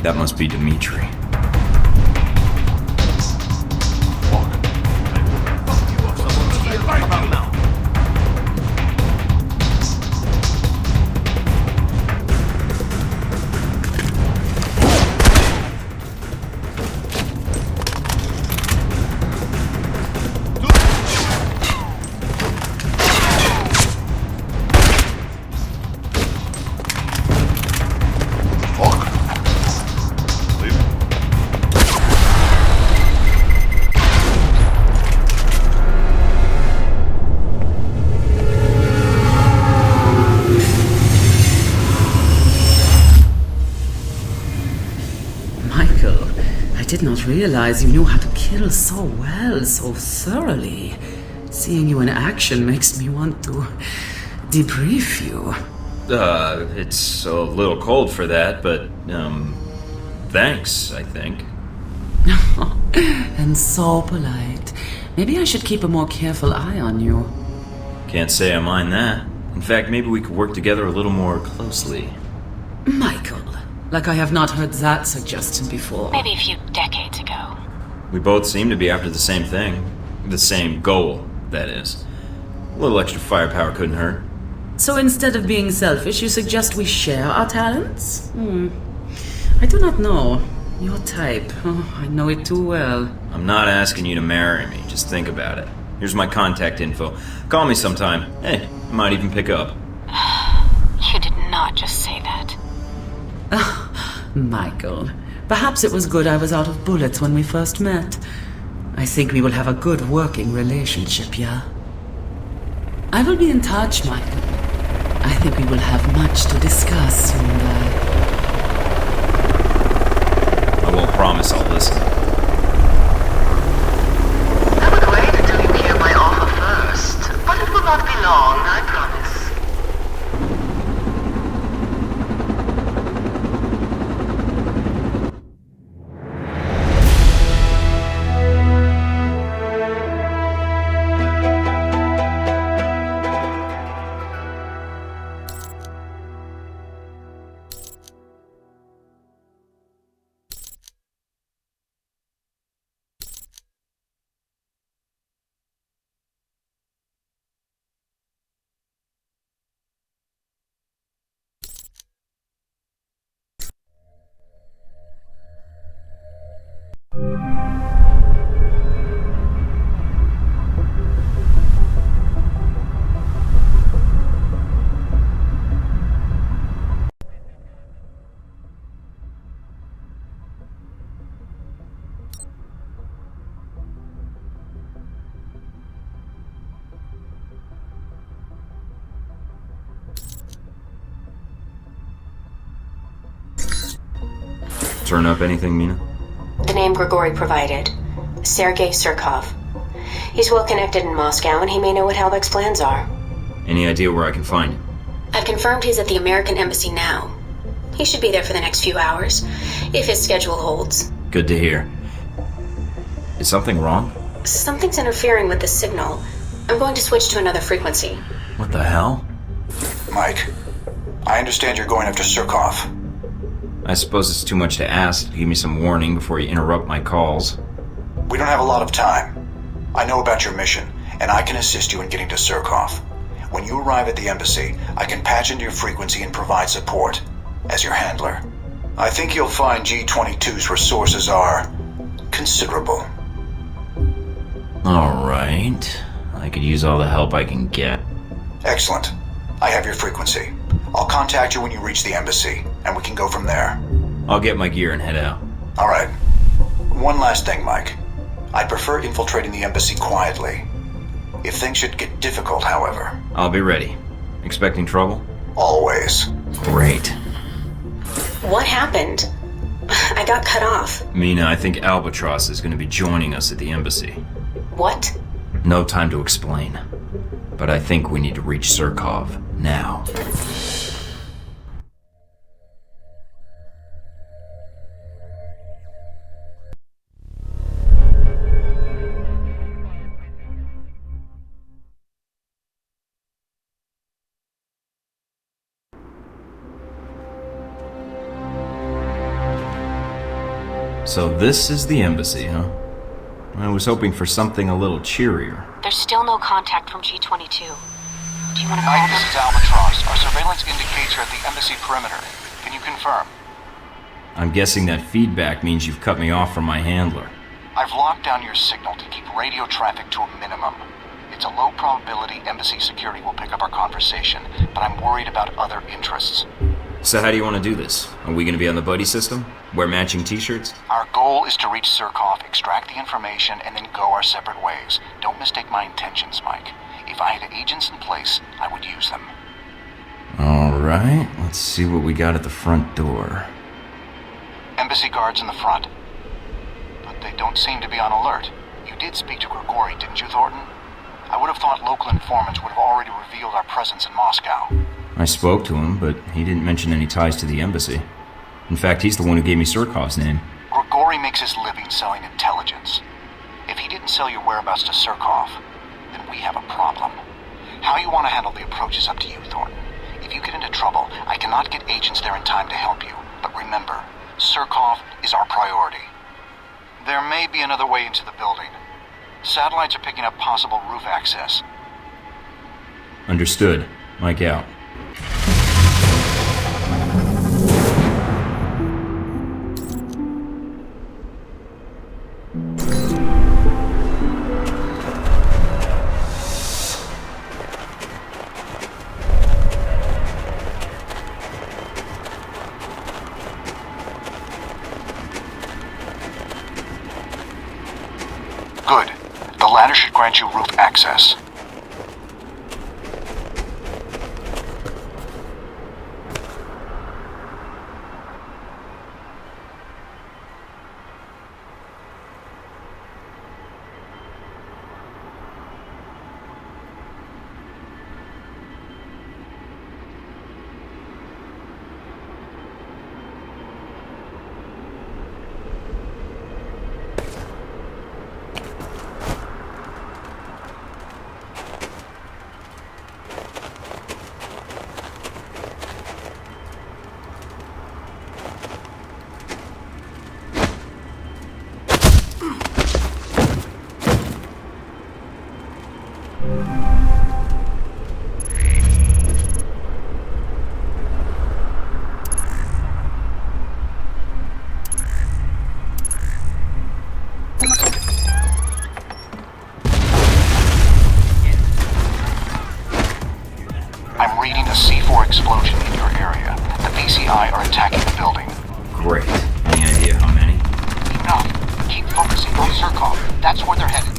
[SPEAKER 19] That must be Dimitri.
[SPEAKER 1] I did not realize you knew how to kill so well, so thoroughly. Seeing you in action makes me want to debrief you.
[SPEAKER 19] It's a little cold for that, but, thanks, I think.
[SPEAKER 1] And so polite. Maybe I should keep a more careful eye on you.
[SPEAKER 19] Can't say I mind that. In fact, maybe we could work together a little more closely.
[SPEAKER 1] Michael, like I have not heard that suggestion before.
[SPEAKER 4] Maybe a few decades ago.
[SPEAKER 19] We both seem to be after the same thing. The same goal, that is. A little extra firepower couldn't hurt.
[SPEAKER 1] So instead of being selfish, you suggest we share our talents? I do not know. Your type. Oh, I know it too well.
[SPEAKER 19] I'm not asking you to marry me. Just think about it. Here's my contact info. Call me sometime. Hey, I might even pick up.
[SPEAKER 4] You did not just say that.
[SPEAKER 1] Michael, perhaps it was good I was out of bullets when we first met. I think we will have a good working relationship, yeah? I will be in touch, Michael. I think we will have much to discuss, you and
[SPEAKER 19] I won't promise I'll listen.
[SPEAKER 8] I would wait until you hear my offer first, but it will not be long, I promise.
[SPEAKER 19] Turn up anything, Mina?
[SPEAKER 4] The name Grigory provided. Sergei Surkov. He's well connected in Moscow, and he may know what Halbech's plans are.
[SPEAKER 19] Any idea where I can find him?
[SPEAKER 4] I've confirmed he's at the American Embassy now. He should be there for the next few hours, if his schedule holds.
[SPEAKER 19] Good to hear. Is something wrong?
[SPEAKER 4] Something's interfering with the signal. I'm going to switch to another frequency.
[SPEAKER 19] What the hell?
[SPEAKER 20] Mike, I understand you're going after Surkov.
[SPEAKER 19] I suppose it's too much to ask to give me some warning before you interrupt my calls.
[SPEAKER 20] We don't have a lot of time. I know about your mission, and I can assist you in getting to Surkov. When you arrive at the embassy, I can patch into your frequency and provide support as your handler. I think you'll find G-22's resources are considerable.
[SPEAKER 19] Alright. I could use all the help I can get.
[SPEAKER 20] Excellent. I have your frequency. I'll contact you when you reach the embassy, and we can go from there.
[SPEAKER 19] I'll get my gear and head out.
[SPEAKER 20] Alright. One last thing, Mike. I'd prefer infiltrating the embassy quietly. If things should get difficult, however.
[SPEAKER 19] I'll be ready. Expecting trouble?
[SPEAKER 20] Always.
[SPEAKER 19] Great.
[SPEAKER 4] What happened? I got cut off.
[SPEAKER 19] Mina, I think Albatross is going to be joining us at the embassy.
[SPEAKER 4] What?
[SPEAKER 19] No time to explain. But I think we need to reach Surkov now. So this is the embassy, huh? I was hoping for something a little cheerier.
[SPEAKER 4] There's still no contact from G-22. Do you want to call
[SPEAKER 2] Hi,
[SPEAKER 4] them?
[SPEAKER 2] this is Albatross. Our surveillance indicates you're at the embassy perimeter. Can you confirm?
[SPEAKER 19] I'm guessing that feedback means you've cut me off from my handler.
[SPEAKER 2] I've locked down your signal to keep radio traffic to a minimum. It's a low probability embassy security will pick up our conversation, but I'm worried about other interests.
[SPEAKER 19] So how do you want to do this? Are we going to be on the buddy system? Wear matching t-shirts?
[SPEAKER 2] Our goal is to reach Surkov, extract the information, and then go our separate ways. Don't mistake my intentions, Mike. If I had agents in place, I would use them.
[SPEAKER 19] Alright, let's see what we got at the front door.
[SPEAKER 2] Embassy guards in the front. But they don't seem to be on alert. You did speak to Grigory, didn't you, Thornton? I would have thought local informants would have already revealed our presence in Moscow.
[SPEAKER 19] I spoke to him, but he didn't mention any ties to the embassy. In fact, he's the one who gave me Surkov's name.
[SPEAKER 2] Grigory makes his living selling intelligence. If he didn't sell your whereabouts to Surkov, then we have a problem. How you want to handle the approach is up to you, Thornton. If you get into trouble, I cannot get agents there in time to help you. But remember, Surkov is our priority. There may be another way into the building. Satellites are picking up possible roof access.
[SPEAKER 19] Understood. Mike out.
[SPEAKER 2] Good. The ladder should grant you roof access. I'm reading a C4 explosion in your area. The PCI are attacking the building.
[SPEAKER 19] Great. Any idea how many?
[SPEAKER 2] Enough. Keep focusing on Surkov. That's where they're headed.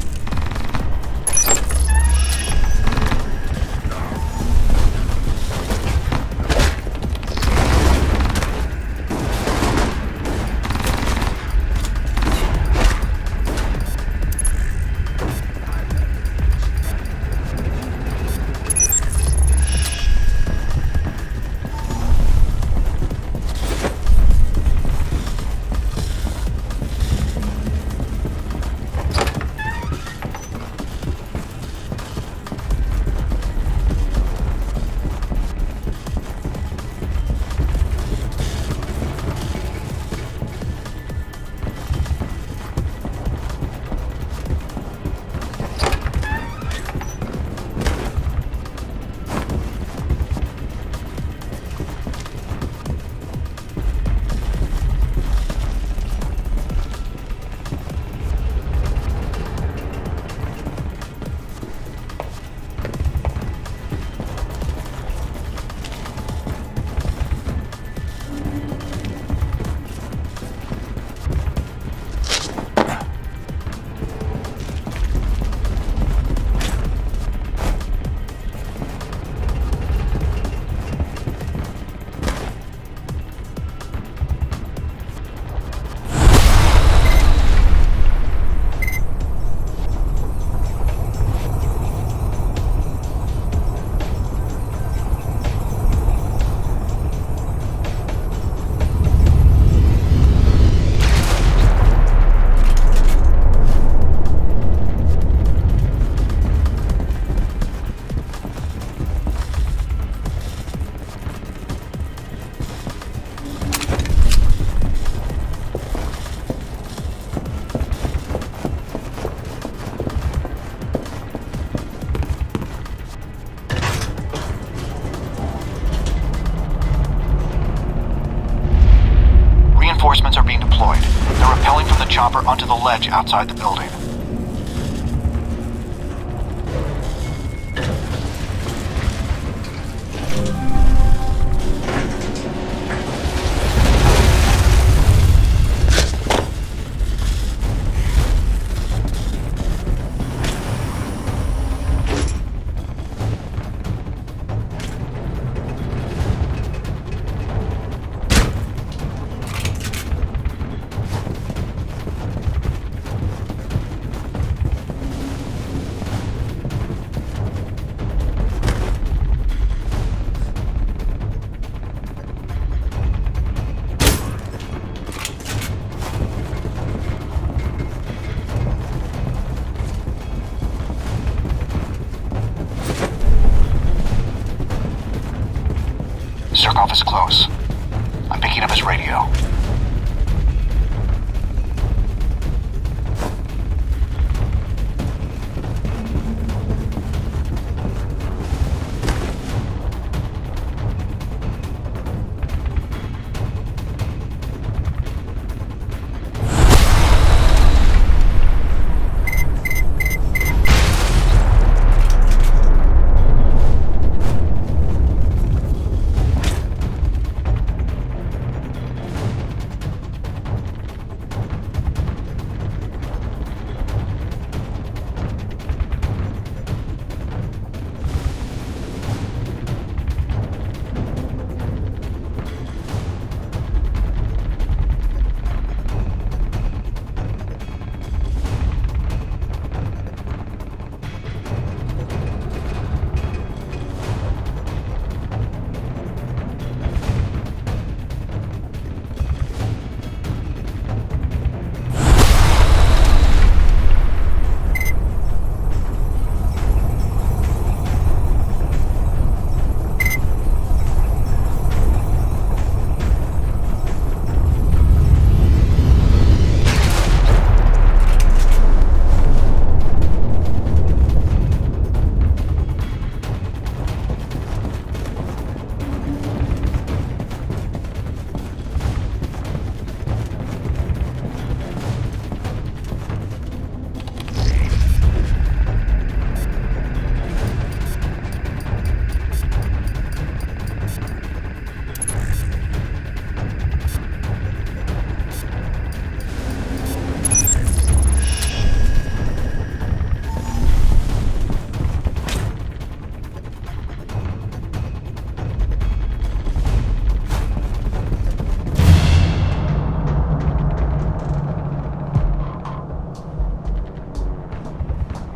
[SPEAKER 2] Reinforcements are being deployed. They're rappelling from the chopper onto the ledge outside the building. Surkov is close. I'm picking up his radio.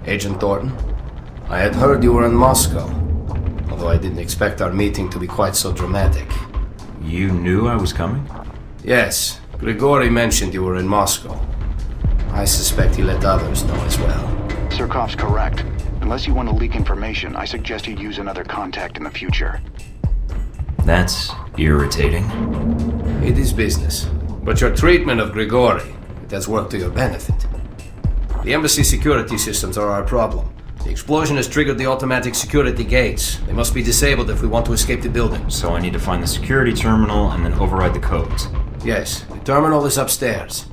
[SPEAKER 18] Agent Thornton, I had heard you were in Moscow, although I didn't expect our meeting to be quite so dramatic.
[SPEAKER 19] You knew I was coming?
[SPEAKER 18] Yes, Grigori mentioned you were in Moscow. I suspect he let others know as well.
[SPEAKER 12] Surkov's correct. Unless you want to leak information, I suggest you use another contact in the future.
[SPEAKER 19] That's irritating.
[SPEAKER 18] It is business. But your treatment of Grigori, it has worked to your benefit. The embassy security systems are our problem. The explosion has triggered the automatic security gates. They must be disabled if we want to escape the building.
[SPEAKER 19] So I need to find the security terminal and then override the codes.
[SPEAKER 18] Yes, the terminal is upstairs.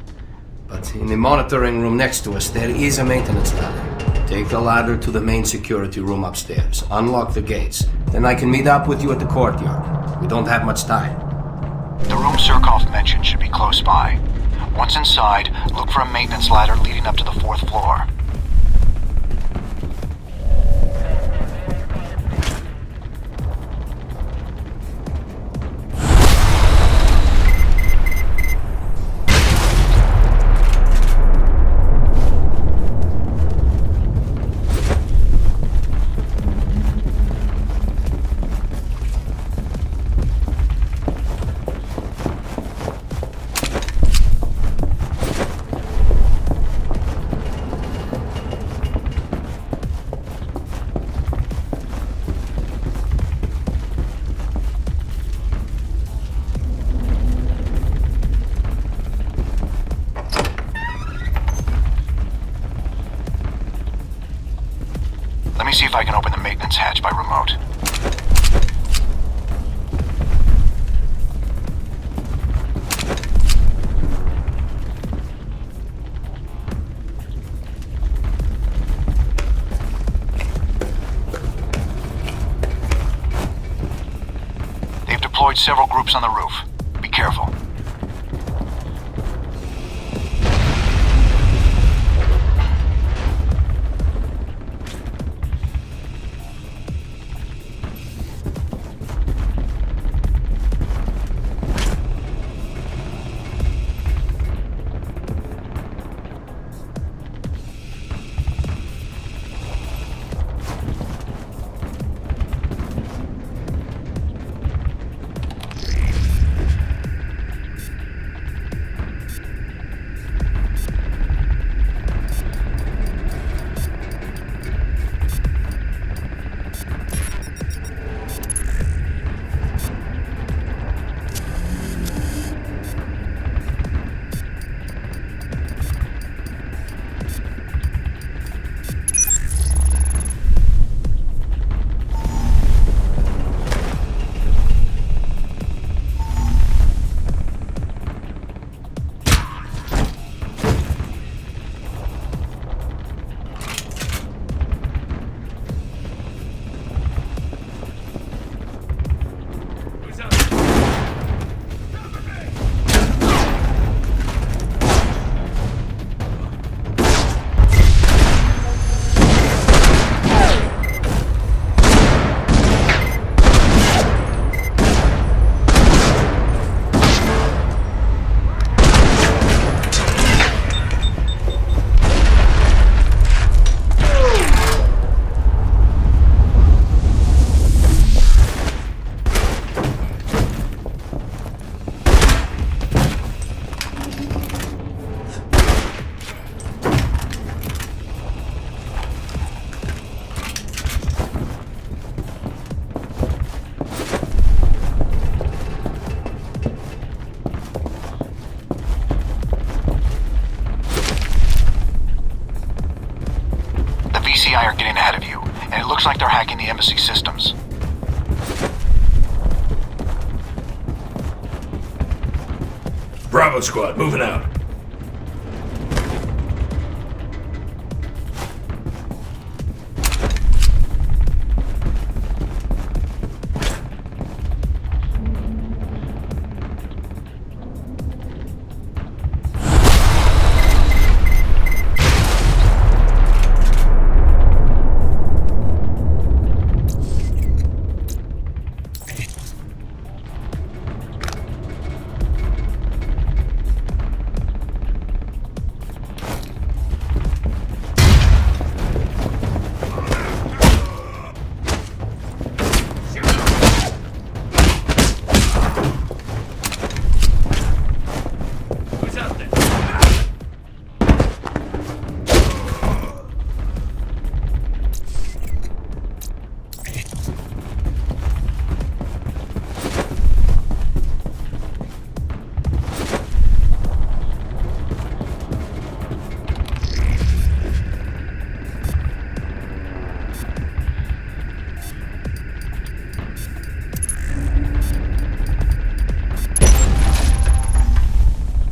[SPEAKER 18] But in the monitoring room next to us, there is a maintenance ladder. Take the ladder to the main security room upstairs. Unlock the gates. Then I can meet up with you at the courtyard. We don't have much time.
[SPEAKER 2] The room Surkov mentioned should be close by. Once inside, look for a maintenance ladder leading up to the 4th floor. Let me see if I can open the maintenance hatch by remote. deployed several groups on the roof. Be careful. VCI are getting ahead of you, and it looks like they're hacking the embassy systems.
[SPEAKER 13] Bravo squad, moving out.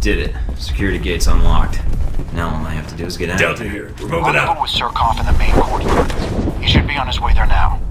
[SPEAKER 19] Did it. Security gate's unlocked. Now all I have to do is get out.
[SPEAKER 13] Delta here. We're moving out.
[SPEAKER 2] Rendezvous with Surkoff in the main courtyard. He should be on his way there now.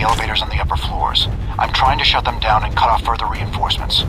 [SPEAKER 2] elevators on the upper floors. I'm trying to shut them down and cut off further reinforcements.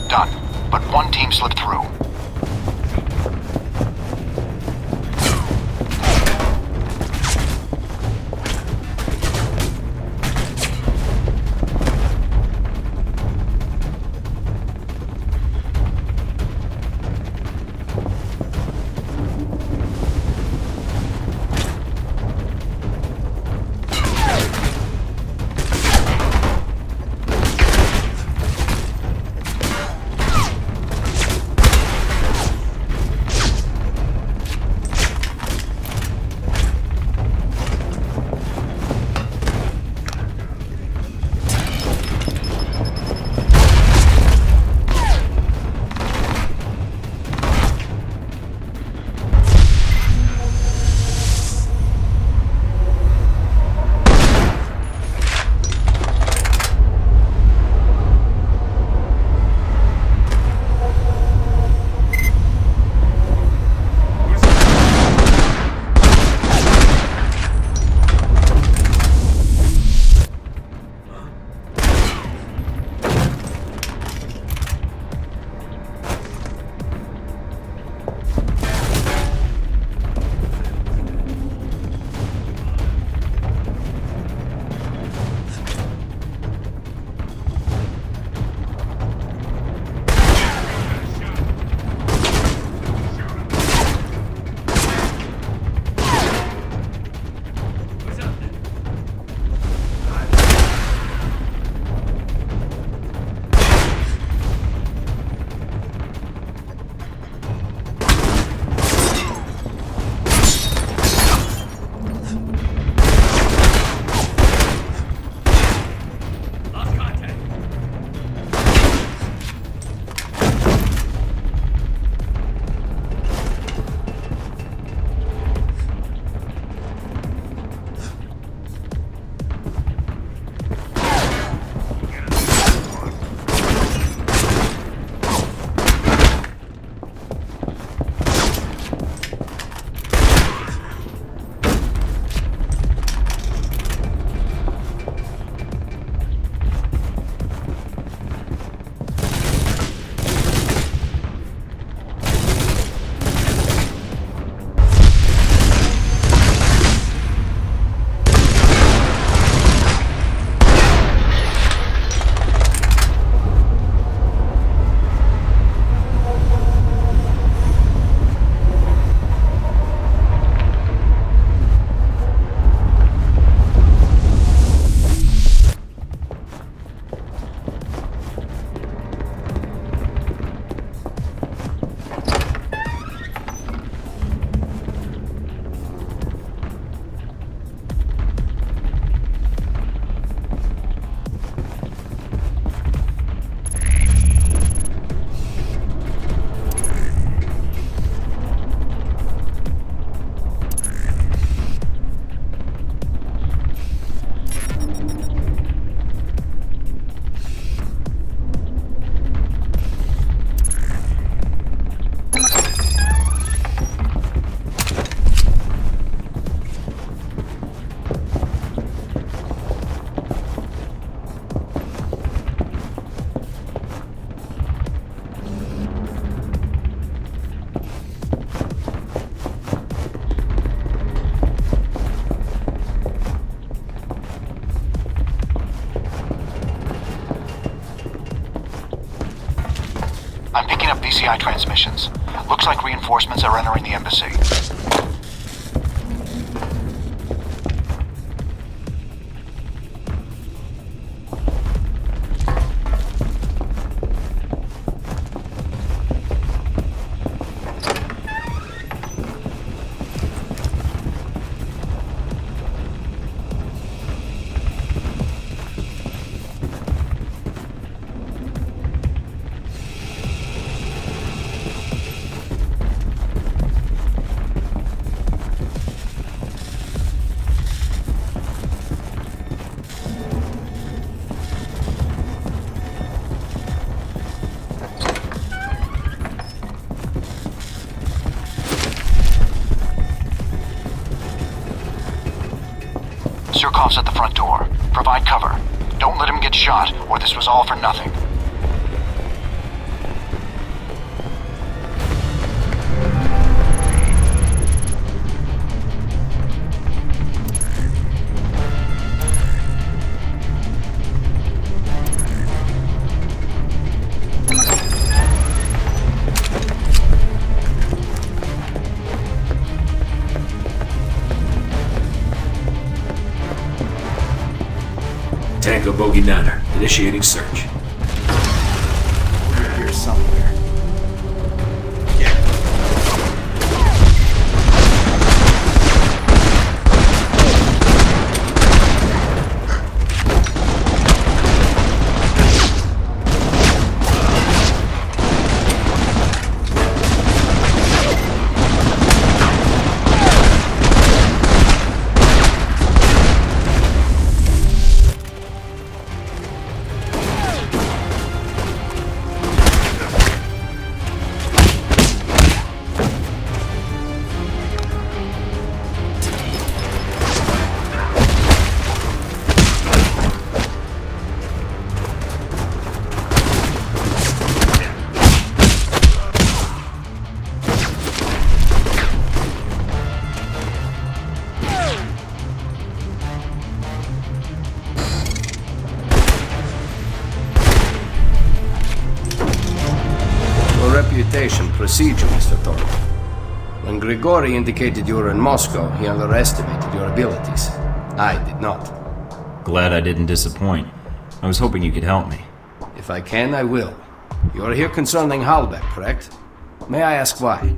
[SPEAKER 2] Done, but one team slipped through. I'm picking up VCI transmissions. Looks like reinforcements are entering the embassy. Surkov's at the front door. Provide cover. Don't let him get shot, or this was all for nothing.
[SPEAKER 9] Tango Bogey Niner, initiating search.
[SPEAKER 18] We're here somewhere. Procedure, Mr. Thornton. When Grigori indicated you were in Moscow, he underestimated your abilities. I did not.
[SPEAKER 19] Glad I didn't disappoint. I was hoping you could help me.
[SPEAKER 18] If I can, I will. You are here concerning Halbech, correct? May I ask why?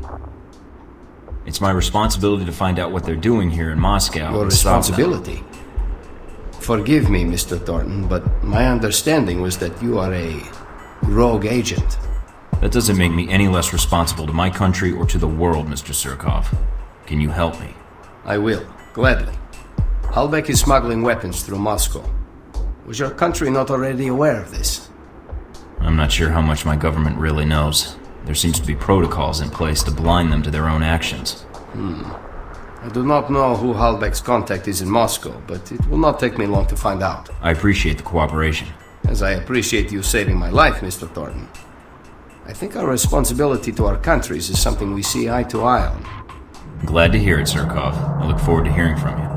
[SPEAKER 19] It's my responsibility to find out what they're doing here in Moscow.
[SPEAKER 18] Your responsibility? Forgive me, Mr. Thornton, but my understanding was that you are a rogue agent.
[SPEAKER 19] That doesn't make me any less responsible to my country or to the world, Mr. Surkov. Can you help me?
[SPEAKER 18] I will, gladly. Halbech is smuggling weapons through Moscow. Was your country not already aware of this?
[SPEAKER 19] I'm not sure how much my government really knows. There seems to be protocols in place to blind them to their own actions.
[SPEAKER 18] I do not know who Halbech's contact is in Moscow, but it will not take me long to find out.
[SPEAKER 19] I appreciate the cooperation.
[SPEAKER 18] As I appreciate you saving my life, Mr. Thornton. I think our responsibility to our countries is something we see eye to eye on.
[SPEAKER 19] Glad to hear it, Surkov. I look forward to hearing from you.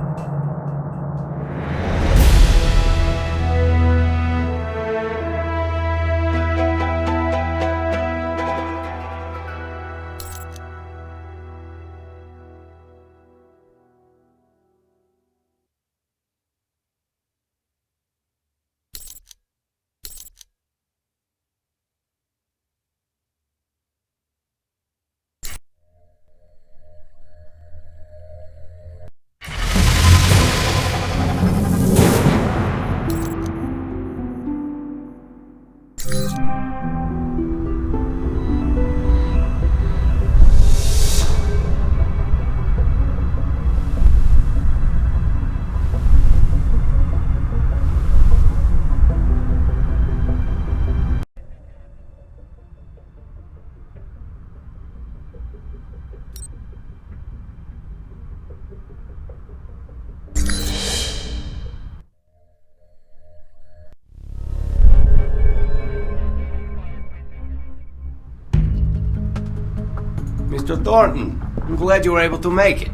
[SPEAKER 18] Mr. Thornton, I'm glad you were able to make it.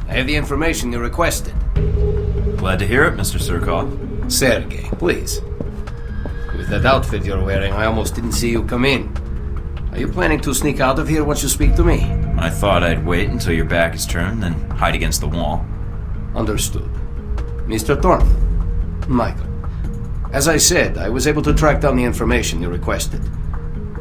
[SPEAKER 18] I have the information you requested.
[SPEAKER 19] Glad to hear it, Mr. Surkov.
[SPEAKER 18] Sergei, please. With that outfit you're wearing, I almost didn't see you come in. Are you planning to sneak out of here once you speak to me?
[SPEAKER 19] I thought I'd wait until your back is turned, then hide against the wall.
[SPEAKER 18] Understood. Mr. Thornton. Michael. As I said, I was able to track down the information you requested.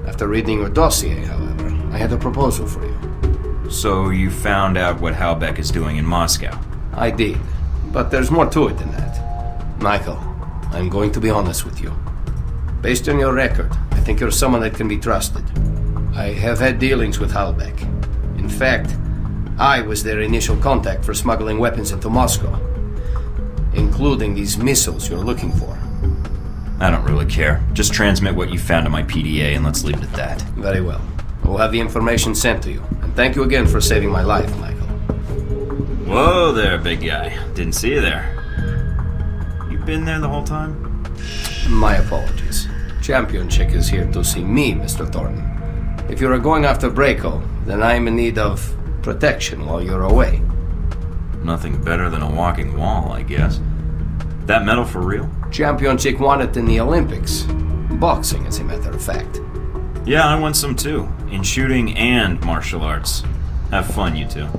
[SPEAKER 18] After reading your dossier, however, I had a proposal for you.
[SPEAKER 19] So you found out what Halbeck is doing in Moscow?
[SPEAKER 18] I did, but there's more to it than that. Michael, I'm going to be honest with you. Based on your record, I think you're someone that can be trusted. I have had dealings with Halbeck. In fact, I was their initial contact for smuggling weapons into Moscow, including these missiles you're looking for.
[SPEAKER 19] I don't really care. Just transmit what you found to my PDA and let's leave it at that.
[SPEAKER 18] Very well. We'll have the information sent to you. And thank you again for saving my life, Michael.
[SPEAKER 19] Whoa there, big guy. Didn't see you there. You been there the whole time?
[SPEAKER 18] My apologies. Champion Chick is here to see me, Mr. Thornton. If you are going after Braco, then I am in need of protection while you're away.
[SPEAKER 19] Nothing better than a walking wall, I guess. That medal for real?
[SPEAKER 18] Champion Chick won it in the Olympics. Boxing, as a matter of fact.
[SPEAKER 19] Yeah, I won some too. In shooting and martial arts. Have fun, you two.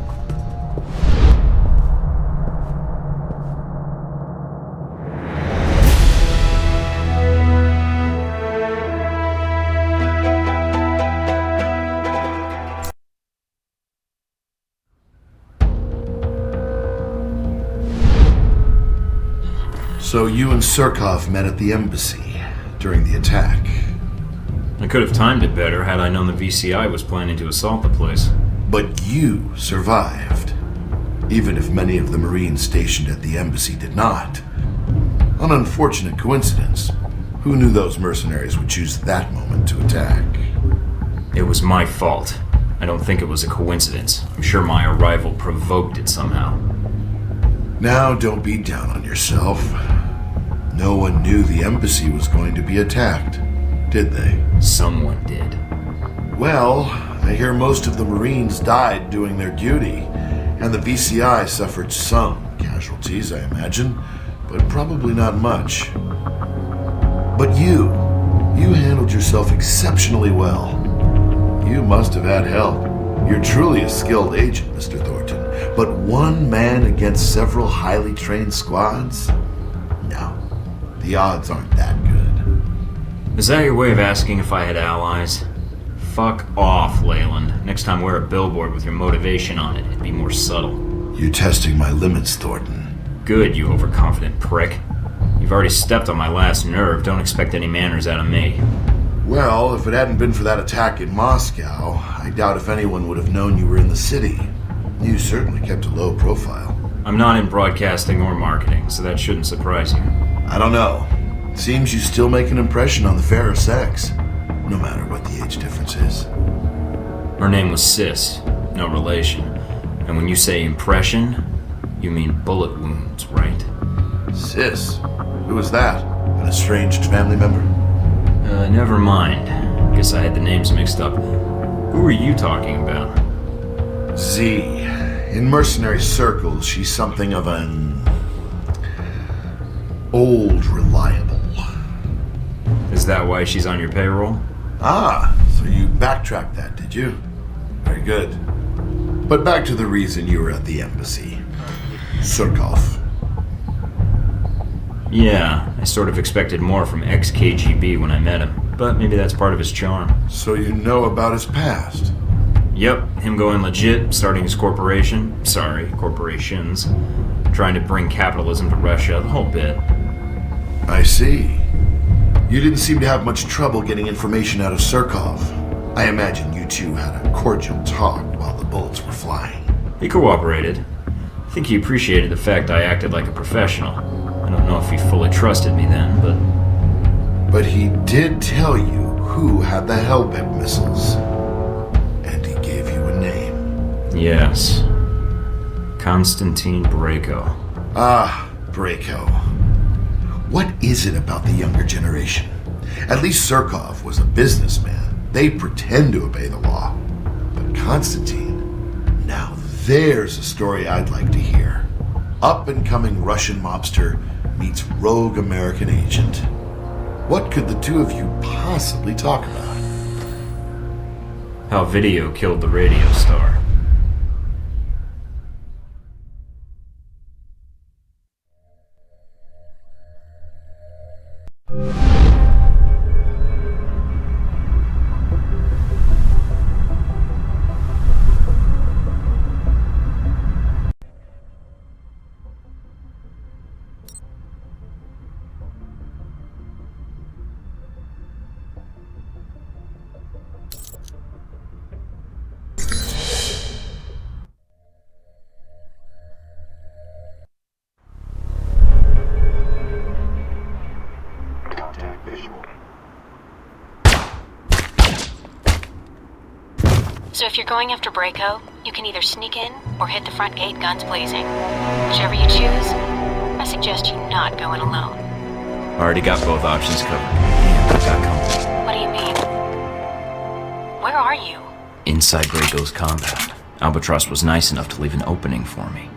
[SPEAKER 7] So you and Surkov met at the embassy during the attack.
[SPEAKER 19] I could have timed it better had I known the VCI was planning to assault the place.
[SPEAKER 7] But you survived, even if many of the Marines stationed at the embassy did not. An unfortunate coincidence. Who knew those mercenaries would choose that moment to attack?
[SPEAKER 19] It was my fault. I don't think it was a coincidence. I'm sure my arrival provoked it somehow.
[SPEAKER 7] Now don't be down on yourself. No one knew the embassy was going to be attacked, did they?
[SPEAKER 19] Someone did.
[SPEAKER 7] Well, I hear most of the Marines died doing their duty, and the VCI suffered some casualties, I imagine, but probably not much. But you handled yourself exceptionally well. You must have had help. You're truly a skilled agent, Mr. Thornton, but one man against several highly trained squads? No, the odds aren't that good.
[SPEAKER 19] Is that your way of asking if I had allies? Fuck off, Leyland. Next time wear a billboard with your motivation on it. It'd be more subtle.
[SPEAKER 7] You're testing my limits, Thornton.
[SPEAKER 19] Good, you overconfident prick. You've already stepped on my last nerve. Don't expect any manners out of me.
[SPEAKER 7] Well, if it hadn't been for that attack in Moscow, I doubt if anyone would have known you were in the city. You certainly kept a low profile.
[SPEAKER 19] I'm not in broadcasting or marketing, so that shouldn't surprise you.
[SPEAKER 7] I don't know. Seems you still make an impression on the fairer sex, no matter what the age difference is.
[SPEAKER 19] Her name was Sis, no relation. And when you say impression, you mean bullet wounds, right?
[SPEAKER 7] Sis? Who was that? An estranged family member?
[SPEAKER 19] Never mind. Guess I had the names mixed up. Who are you talking about?
[SPEAKER 7] Z. In mercenary circles, she's something of an... old reliable.
[SPEAKER 19] Is that why she's on your payroll?
[SPEAKER 7] Ah, so you backtracked that, did you? Very good. But back to the reason you were at the embassy. Surkov.
[SPEAKER 19] Yeah, I sort of expected more from ex-KGB when I met him, but maybe that's part of his charm.
[SPEAKER 7] So you know about his past?
[SPEAKER 19] Yep, him going legit, starting his corporations, trying to bring capitalism to Russia, the whole bit.
[SPEAKER 7] I see. You didn't seem to have much trouble getting information out of Surkov. I imagine you two had a cordial talk while the bullets were flying.
[SPEAKER 19] He cooperated. I think he appreciated the fact I acted like a professional. I don't know if he fully trusted me then, but...
[SPEAKER 7] But he did tell you who had the Halbeck missiles. And he gave you a name.
[SPEAKER 19] Yes. Konstantin Braco.
[SPEAKER 7] Ah, Braco. What is it about the younger generation? At least Surkov was a businessman. They pretend to obey the law. But Konstantin, now there's a story I'd like to hear. Up-and-coming Russian mobster meets rogue American agent. What could the two of you possibly talk about?
[SPEAKER 19] How video killed the radio star.
[SPEAKER 4] So if you're going after Braco, you can either sneak in or hit the front gate guns blazing. Whichever you choose, I suggest you not go in alone.
[SPEAKER 19] Already got both options covered. And I got company.
[SPEAKER 4] What do you mean? Where are you?
[SPEAKER 19] Inside Braco's compound. Albatross was nice enough to leave an opening for me.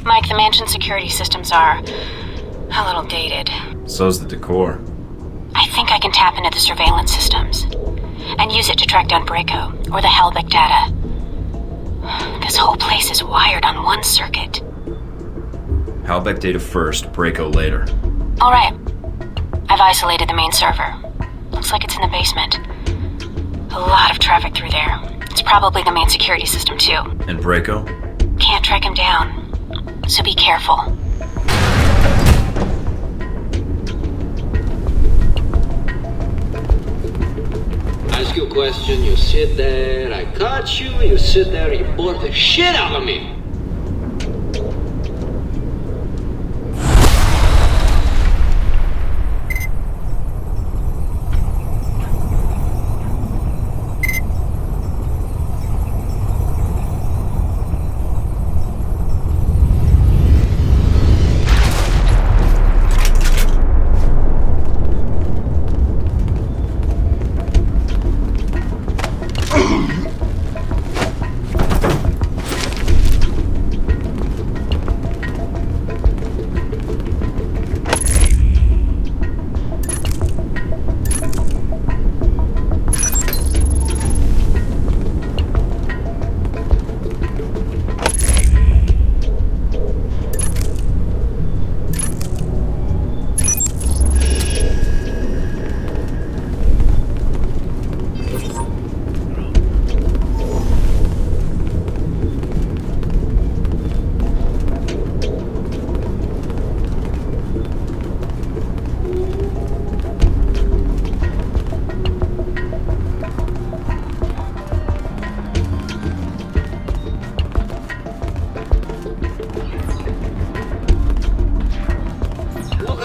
[SPEAKER 4] Mike, the mansion security systems are a little dated.
[SPEAKER 19] So's the decor.
[SPEAKER 4] I think I can tap into the surveillance systems and use it to track down Braco or the Hellbeck data. This whole place is wired on one circuit.
[SPEAKER 19] Hellbeck data first, Braco later.
[SPEAKER 4] All right. I've isolated the main server. Looks like it's in the basement. A lot of traffic through there. It's probably the main security system, too.
[SPEAKER 19] And Braco?
[SPEAKER 4] Can't track him down. So be careful.
[SPEAKER 11] Ask you a question, you sit there, I caught you, you sit there, you bore the shit out of me.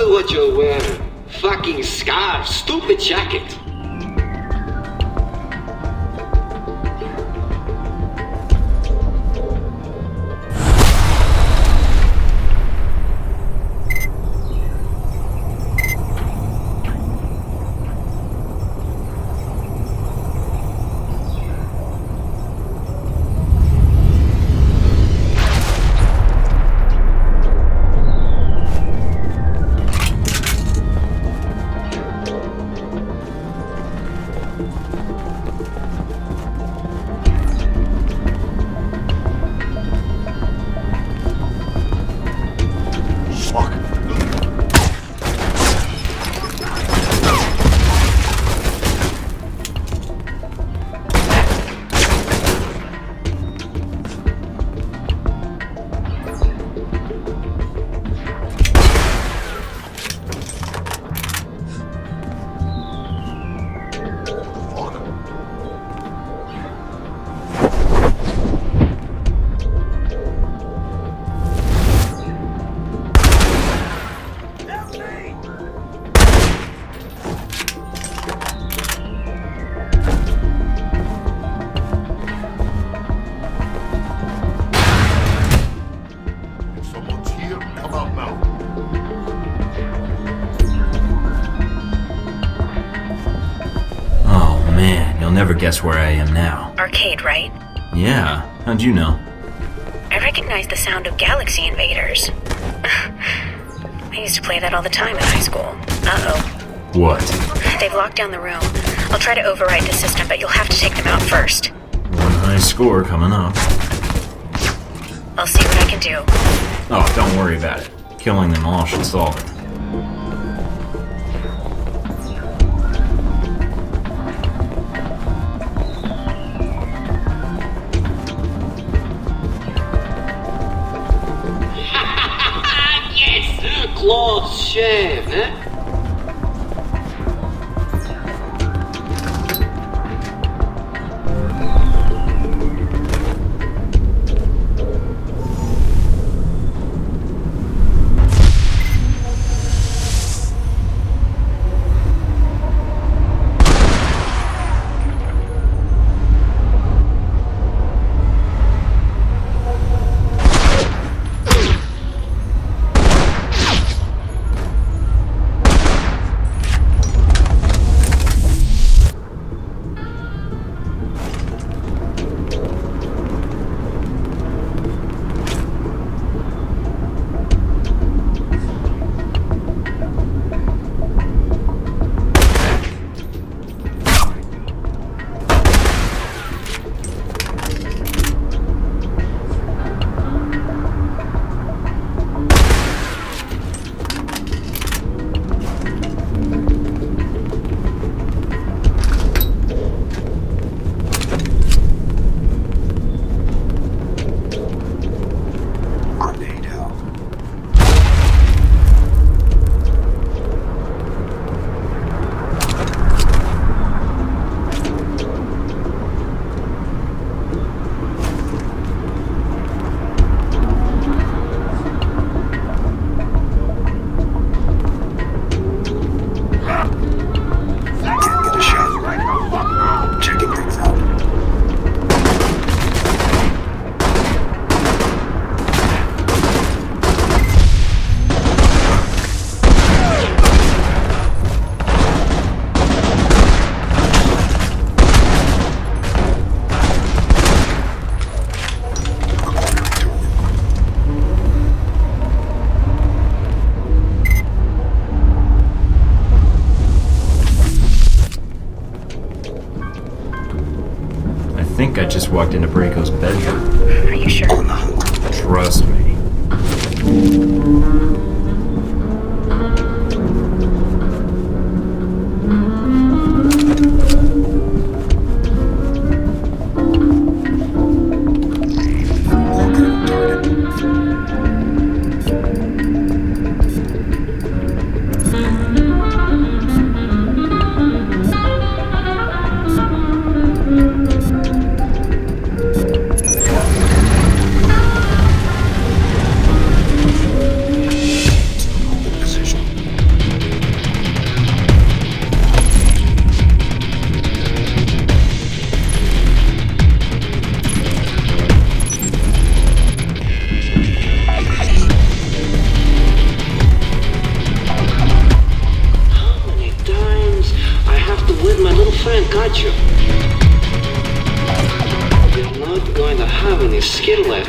[SPEAKER 11] What you're wearing? Fucking scarf, stupid jacket.
[SPEAKER 19] never guess where I am now.
[SPEAKER 4] Arcade, right?
[SPEAKER 19] Yeah, how'd you know?
[SPEAKER 4] I recognize the sound of Galaxy Invaders. I used to play that all the time in high school. Uh-oh.
[SPEAKER 19] What?
[SPEAKER 4] They've locked down the room. I'll try to override the system, but you'll have to take them out first.
[SPEAKER 19] One high score coming up.
[SPEAKER 4] I'll see what I can do.
[SPEAKER 19] Oh, don't worry about it. Killing them all should solve it.
[SPEAKER 11] Yes! Close shave, eh?
[SPEAKER 19] I think I just walked into Braco's bedroom.
[SPEAKER 4] Are you sure?
[SPEAKER 19] Trust me.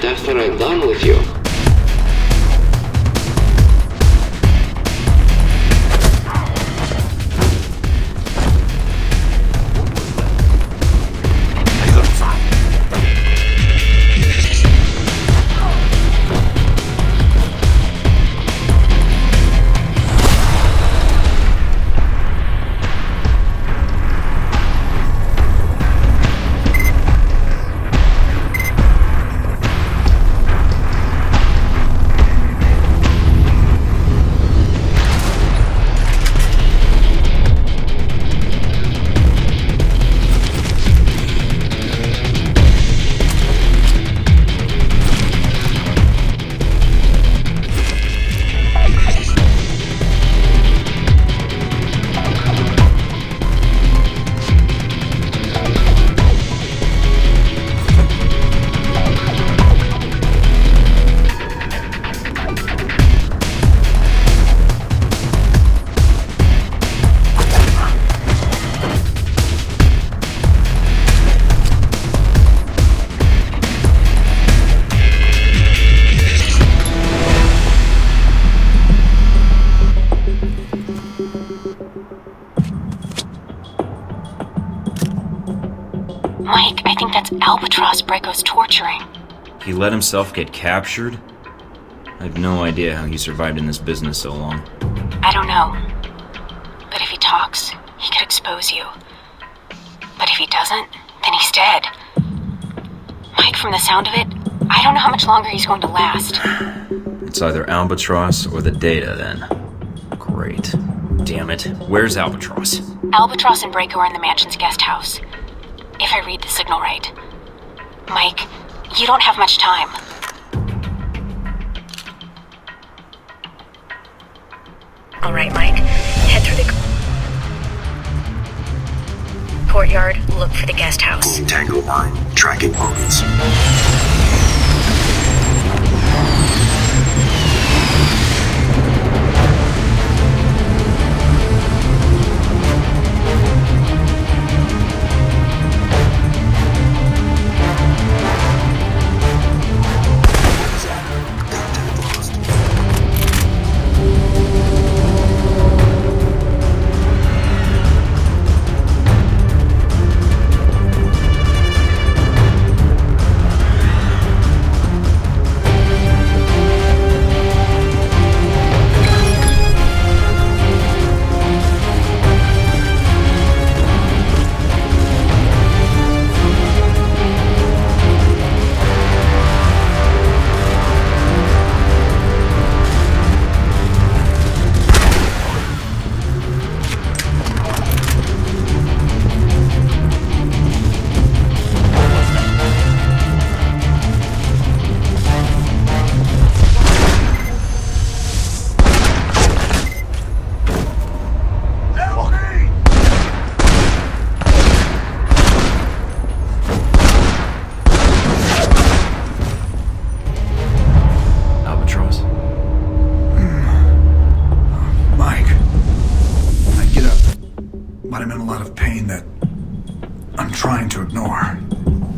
[SPEAKER 11] After I'm done with you.
[SPEAKER 4] That's Albatross Breco's torturing.
[SPEAKER 19] He let himself get captured? I have no idea how he survived in this business so long.
[SPEAKER 4] I don't know. But if he talks, he could expose you. But if he doesn't, then he's dead. Mike, from the sound of it, I don't know how much longer he's going to last.
[SPEAKER 19] It's either Albatross or the data, then. Great. Damn it. Where's Albatross?
[SPEAKER 4] Albatross and Breco are in the mansion's guest house. If I read the signal right. Mike, you don't have much time.
[SPEAKER 16] All right, Mike. Head through the courtyard, look for the guest house.
[SPEAKER 22] Tango 9, tracking bogies.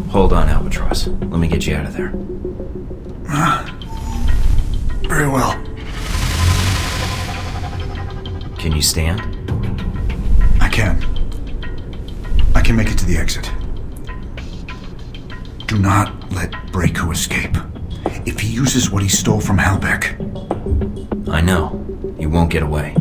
[SPEAKER 19] Hold on, Albatross. Let me get you out of there.
[SPEAKER 20] Very well.
[SPEAKER 19] Can you stand?
[SPEAKER 20] I can. I can make it to the exit. Do not let Breco escape. If he uses what he stole from Halbeck...
[SPEAKER 19] I know. He won't get away.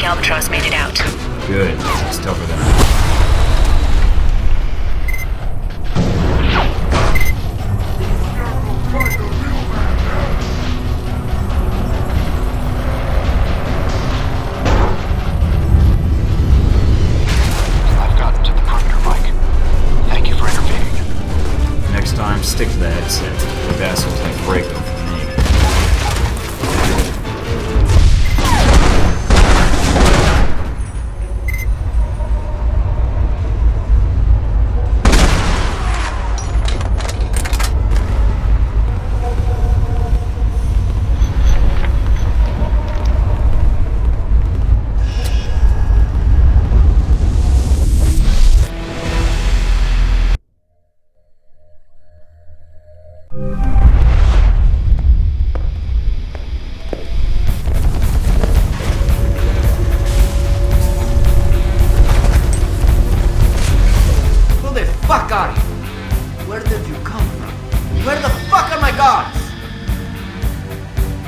[SPEAKER 16] Albatross made it out.
[SPEAKER 19] Good. It's tougher than
[SPEAKER 2] I've gotten to the perimeter, Mike. Thank you for intervening.
[SPEAKER 19] Next time, stick to the headset. With assholes like Breco for me.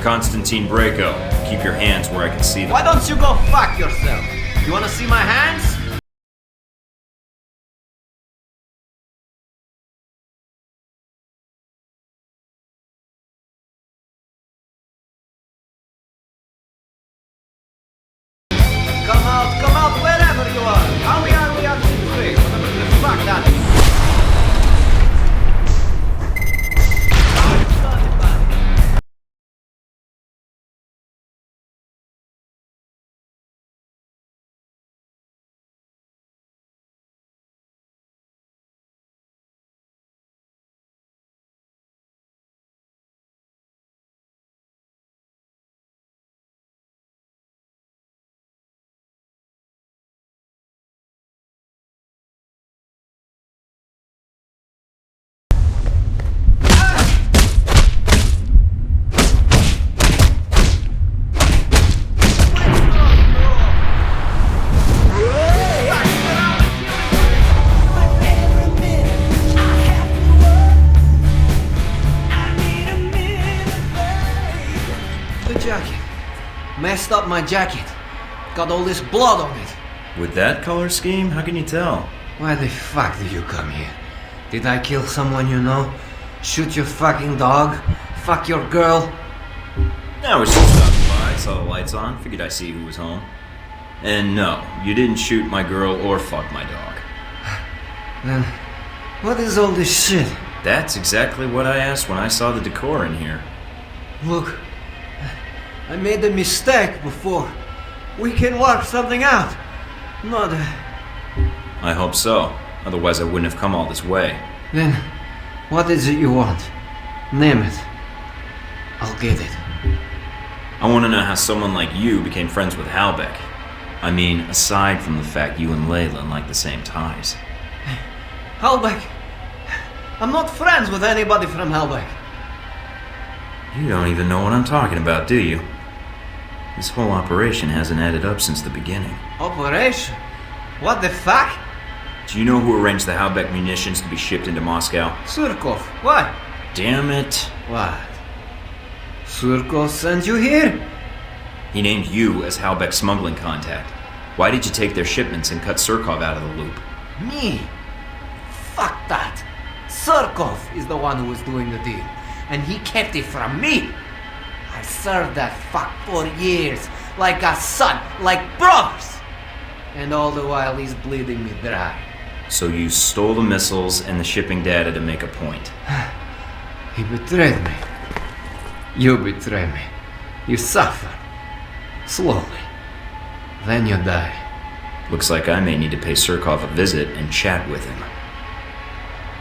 [SPEAKER 19] Constantine Breco, keep your hands where I can see them.
[SPEAKER 23] Why don't you go fuck yourself? You wanna see my hands? Come out, wherever you are. How we are
[SPEAKER 11] the jacket. Messed up my jacket. Got all this blood on it.
[SPEAKER 19] With that color scheme, how can you tell?
[SPEAKER 11] Why the fuck did you come here? Did I kill someone you know? Shoot your fucking dog? Fuck your girl?
[SPEAKER 19] I was just stopping by, saw the lights on, figured I'd see who was home. And no, you didn't shoot my girl or fuck my dog.
[SPEAKER 11] Then, what is all this shit?
[SPEAKER 19] That's exactly what I asked when I saw the decor in here.
[SPEAKER 11] Look, I made a mistake before. We can work something out. Not
[SPEAKER 19] I hope so. Otherwise I wouldn't have come all this way.
[SPEAKER 11] Then, what is it you want? Name it. I'll get it.
[SPEAKER 19] I want to know how someone like you became friends with Halbeck. I mean, aside from the fact you and Leyland like the same ties.
[SPEAKER 11] Halbeck? I'm not friends with anybody from Halbeck.
[SPEAKER 19] You don't even know what I'm talking about, do you? This whole operation hasn't added up since the beginning.
[SPEAKER 11] Operation? What the fuck?
[SPEAKER 19] Do you know who arranged the Halbeck munitions to be shipped into Moscow?
[SPEAKER 11] Surkov. What?
[SPEAKER 19] Damn it.
[SPEAKER 11] What? Surkov sent you here?
[SPEAKER 19] He named you as Halbeck's smuggling contact. Why did you take their shipments and cut Surkov out of the loop?
[SPEAKER 11] Me? Fuck that. Surkov is the one who was doing the deal, and he kept it from me. I served that fuck for years, like a son, like brothers. And all the while he's bleeding me dry.
[SPEAKER 19] So you stole the missiles and the shipping data to make a point.
[SPEAKER 11] He betrayed me. You betray me. You suffer. Slowly. Then you die.
[SPEAKER 19] Looks like I may need to pay Surkov a visit and chat with him.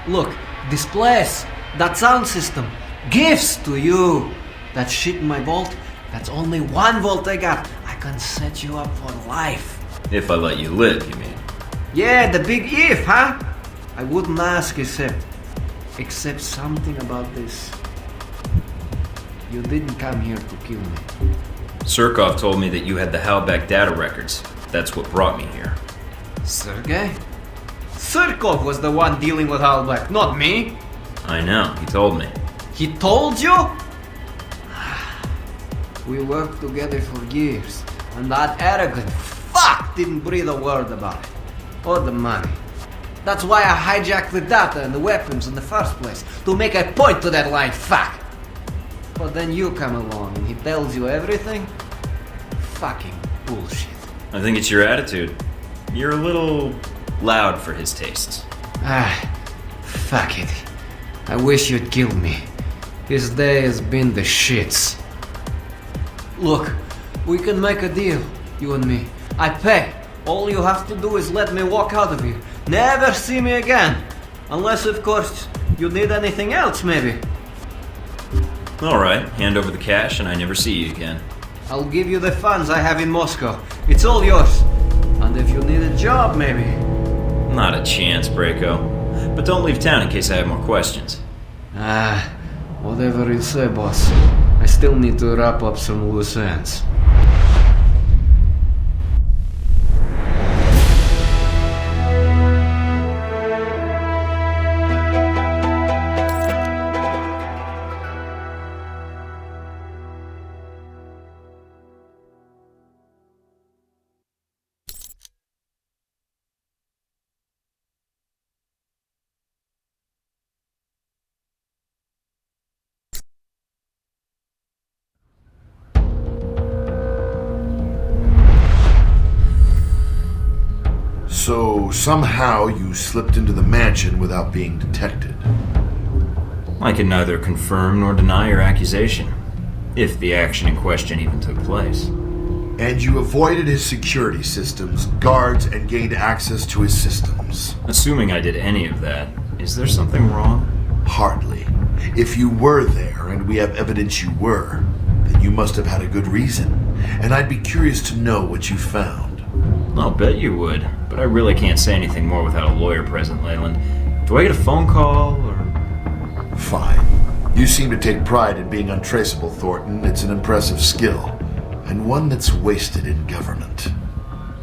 [SPEAKER 11] Look, this place, that sound system, gifts to you. That shit in my vault, that's only 1 vault I got. I can set you up for life.
[SPEAKER 19] If I let you live, you mean?
[SPEAKER 11] Yeah, the big if, huh? I wouldn't ask except something about this. You didn't come here to kill me.
[SPEAKER 19] Surkov told me that you had the Halbeck data records. That's what brought me here.
[SPEAKER 11] Sergei? Surkov was the one dealing with Halbeck, not me.
[SPEAKER 19] I know, he told me.
[SPEAKER 11] He told you? We worked together for years, and that arrogant fuck didn't breathe a word about it. Or the money. That's why I hijacked the data and the weapons in the first place, to make a point to that lying fuck. But then you come along and he tells you everything? Fucking bullshit.
[SPEAKER 19] I think it's your attitude. You're a little loud for his tastes.
[SPEAKER 11] Fuck it. I wish you'd kill me. This day has been the shits. Look, we can make a deal, you and me. I pay. All you have to do is let me walk out of here. Never see me again. Unless, of course, you need anything else, maybe.
[SPEAKER 19] Alright, hand over the cash and I never see you again.
[SPEAKER 11] I'll give you the funds I have in Moscow. It's all yours. And if you need a job, maybe.
[SPEAKER 19] Not a chance, Braco. But don't leave town in case I have more questions.
[SPEAKER 11] Whatever you say, boss. I still need to wrap up some loose ends.
[SPEAKER 7] So somehow you slipped into the mansion without being detected.
[SPEAKER 19] I can neither confirm nor deny your accusation, if the action in question even took place.
[SPEAKER 7] And you avoided his security systems, guards, and gained access to his systems.
[SPEAKER 19] Assuming I did any of that, is there something wrong?
[SPEAKER 7] Hardly. If you were there, and we have evidence you were, then you must have had a good reason. And I'd be curious to know what you found.
[SPEAKER 19] I'll bet you would, but I really can't say anything more without a lawyer present, Leyland. Do I get a phone call, or...?
[SPEAKER 7] Fine. You seem to take pride in being untraceable, Thornton. It's an impressive skill, and one that's wasted in government.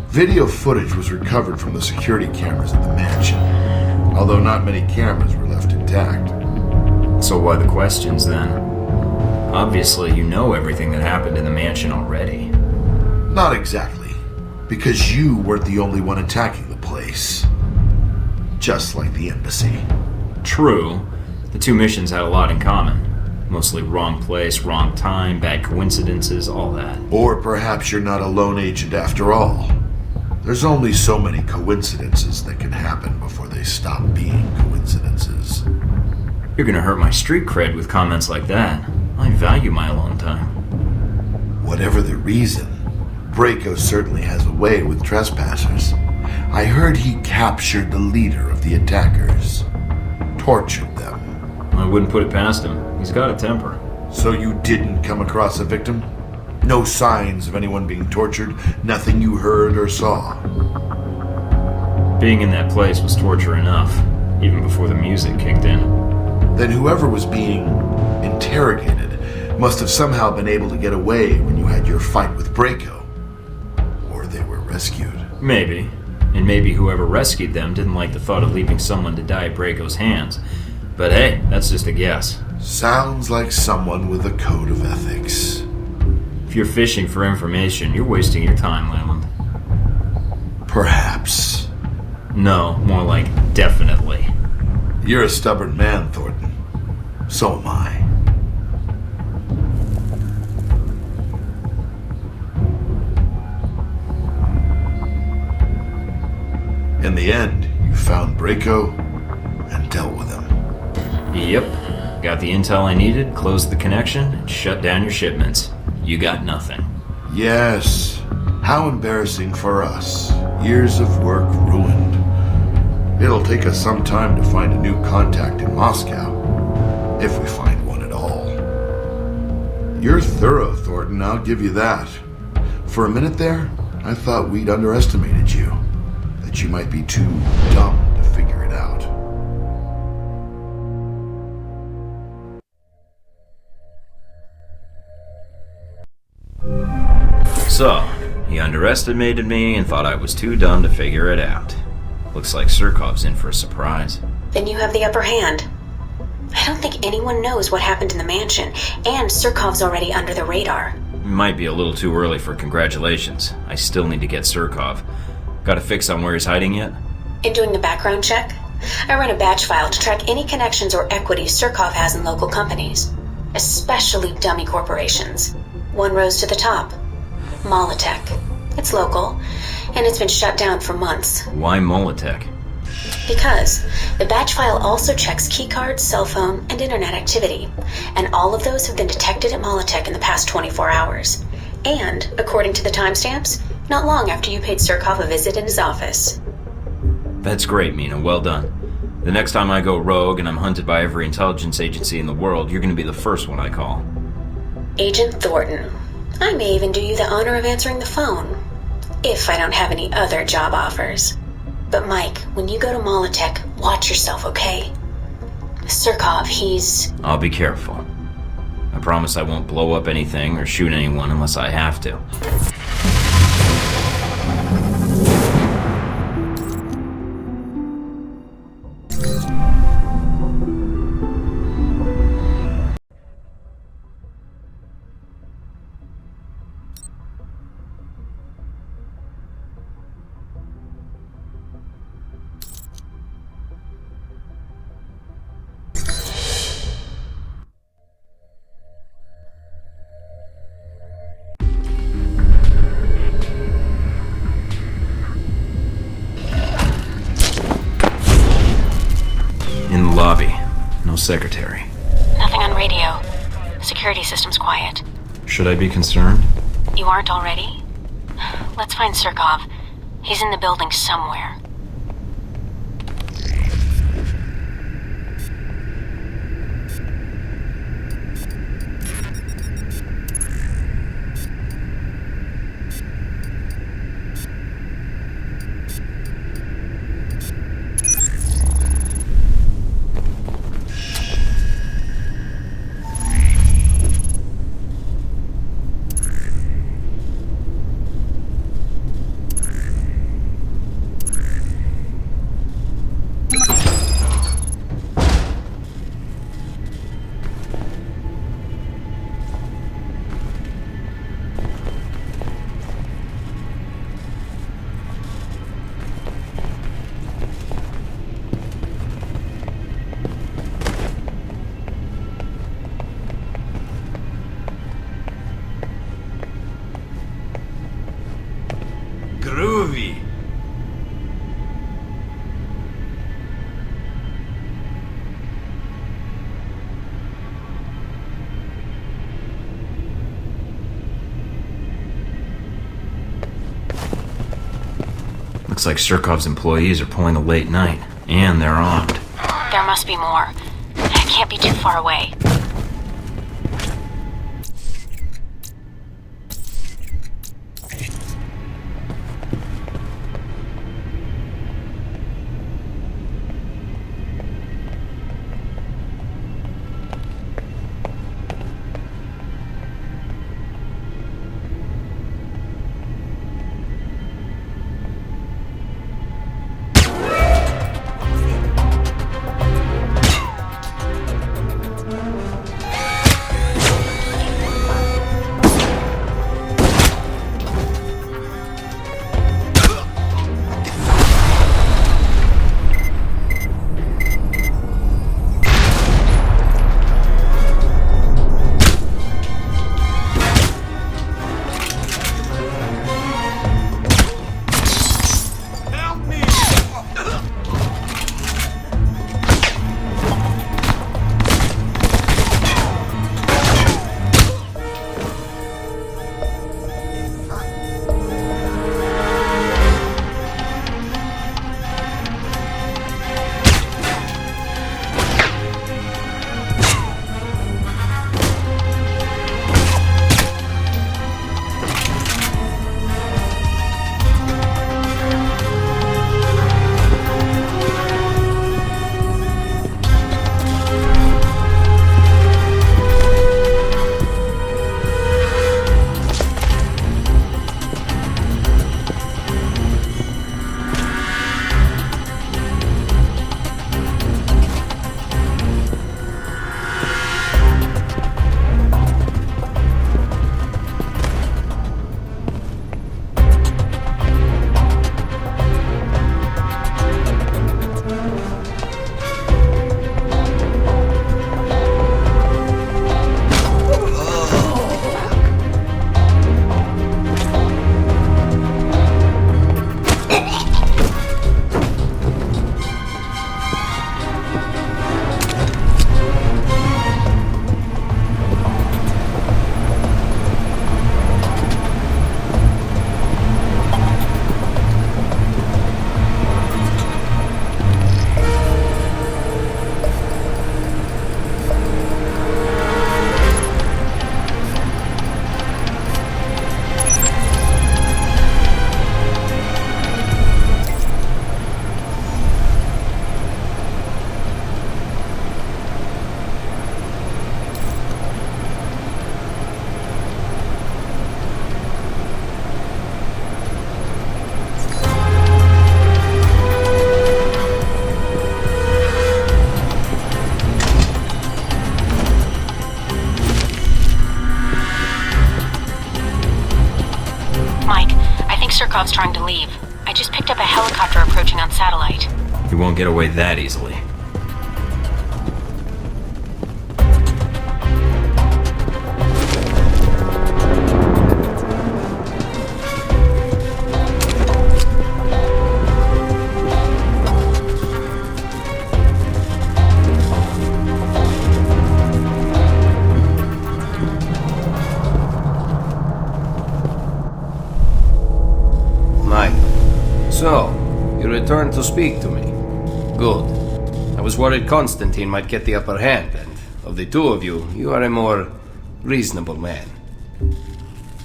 [SPEAKER 7] Video footage was recovered from the security cameras at the mansion, although not many cameras were left intact.
[SPEAKER 19] So why the questions, then? Obviously, you know everything that happened in the mansion already.
[SPEAKER 7] Not exactly, because you weren't the only one attacking the place. Just like the embassy.
[SPEAKER 19] True. The two missions had a lot in common. Mostly wrong place, wrong time, bad coincidences, all that.
[SPEAKER 7] Or perhaps you're not a lone agent after all. There's only so many coincidences that can happen before they stop being coincidences.
[SPEAKER 19] You're gonna hurt my street cred with comments like that. I value my alone time.
[SPEAKER 7] Whatever the reason, Braco certainly has a way with trespassers. I heard he captured the leader of the attackers. Tortured them.
[SPEAKER 19] I wouldn't put it past him. He's got a temper.
[SPEAKER 7] So you didn't come across a victim? No signs of anyone being tortured? Nothing you heard or saw?
[SPEAKER 19] Being in that place was torture enough, even before the music kicked in.
[SPEAKER 7] Then whoever was being interrogated must have somehow been able to get away when you had your fight with Braco. Or they were rescued.
[SPEAKER 19] Maybe. And maybe whoever rescued them didn't like the thought of leaving someone to die at Braco's hands. But hey, that's just a guess.
[SPEAKER 7] Sounds like someone with a code of ethics.
[SPEAKER 19] If you're fishing for information, you're wasting your time, Leland.
[SPEAKER 7] Perhaps.
[SPEAKER 19] No, more like definitely.
[SPEAKER 7] You're a stubborn man, Thornton. So am I. In the end, you found Braco and dealt with him.
[SPEAKER 19] Yep. Got the intel I needed, closed the connection, and shut down your shipments. You got nothing.
[SPEAKER 7] Yes. How embarrassing for us. Years of work ruined. It'll take us some time to find a new contact in Moscow. If we find one at all. You're thorough, Thornton, I'll give you that. For a minute there, I thought we'd underestimated you. That you might be too dumb to figure it out.
[SPEAKER 19] So, he underestimated me and thought I was too dumb to figure it out. Looks like Surkov's in for a surprise.
[SPEAKER 4] Then you have the upper hand. I don't think anyone knows what happened in the mansion, and Surkov's already under the radar.
[SPEAKER 19] Might be a little too early for congratulations. I still need to get Surkov. Got a fix on where he's hiding yet?
[SPEAKER 4] In doing the background check, I run a batch file to track any connections or equities Surkov has in local companies, especially dummy corporations. One rose to the top. Molotech. It's local, and it's been shut down for months.
[SPEAKER 19] Why Molotech?
[SPEAKER 4] Because the batch file also checks keycards, cell phone, and internet activity, and all of those have been detected at Molotech in the past 24 hours. And, according to the timestamps, not long after you paid Surkov a visit in his office.
[SPEAKER 19] That's great, Mina. Well done. The next time I go rogue and I'm hunted by every intelligence agency in the world, you're going to be the first one I call.
[SPEAKER 4] Agent Thornton. I may even do you the honor of answering the phone, if I don't have any other job offers. But Mike, when you go to Molotech, watch yourself, okay? Surkov, he's...
[SPEAKER 19] I'll be careful. I promise I won't blow up anything or shoot anyone unless I have to. Lobby. No secretary.
[SPEAKER 4] Nothing on radio. Security system's quiet.
[SPEAKER 19] Should I be concerned?
[SPEAKER 4] You aren't already? Let's find Surkov. He's in the building somewhere.
[SPEAKER 19] Looks like Surkov's employees are pulling a late night, and they're armed.
[SPEAKER 4] There must be more. I can't be too far away. Surkov's trying to leave. I just picked up a helicopter approaching on satellite.
[SPEAKER 19] He won't get away that easily.
[SPEAKER 18] So, you returned to speak to me. Good. I was worried Constantine might get the upper hand, and of the two of you, you are a more reasonable man.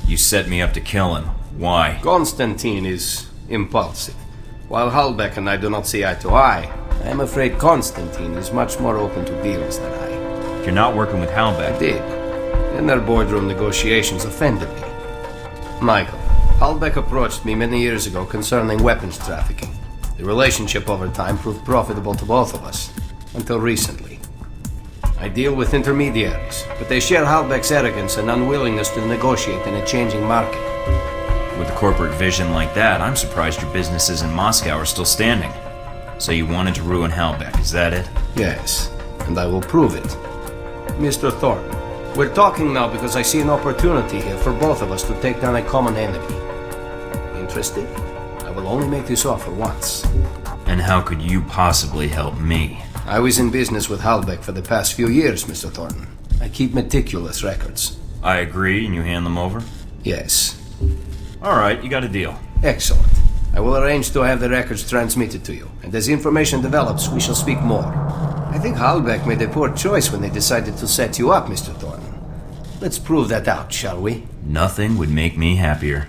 [SPEAKER 19] You set me up to kill him. Why?
[SPEAKER 18] Constantine is impulsive. While Halbeck and I do not see eye to eye, I am afraid Constantine is much more open to deals than I.
[SPEAKER 19] You're not working with Halbeck.
[SPEAKER 18] I did. And their boardroom negotiations offended me. Michael, Halbeck approached me many years ago concerning weapons trafficking. The relationship over time proved profitable to both of us, until recently. I deal with intermediaries, but they share Halbeck's arrogance and unwillingness to negotiate in a changing market.
[SPEAKER 19] With a corporate vision like that, I'm surprised your businesses in Moscow are still standing. So you wanted to ruin Halbeck, is that it?
[SPEAKER 18] Yes, and I will prove it. Mr. Thornton, we're talking now because I see an opportunity here for both of us to take down a common enemy. Interested? I will only make this offer once.
[SPEAKER 19] And how could you possibly help me?
[SPEAKER 18] I was in business with Halbeck for the past few years, Mr. Thornton. I keep meticulous records.
[SPEAKER 19] I agree, and you hand them over?
[SPEAKER 18] Yes.
[SPEAKER 19] Alright, you got a deal.
[SPEAKER 18] Excellent. I will arrange to have the records transmitted to you, and as information develops, we shall speak more. I think Halbeck made a poor choice when they decided to set you up, Mr. Thornton. Let's prove that out, shall we?
[SPEAKER 19] Nothing would make me happier.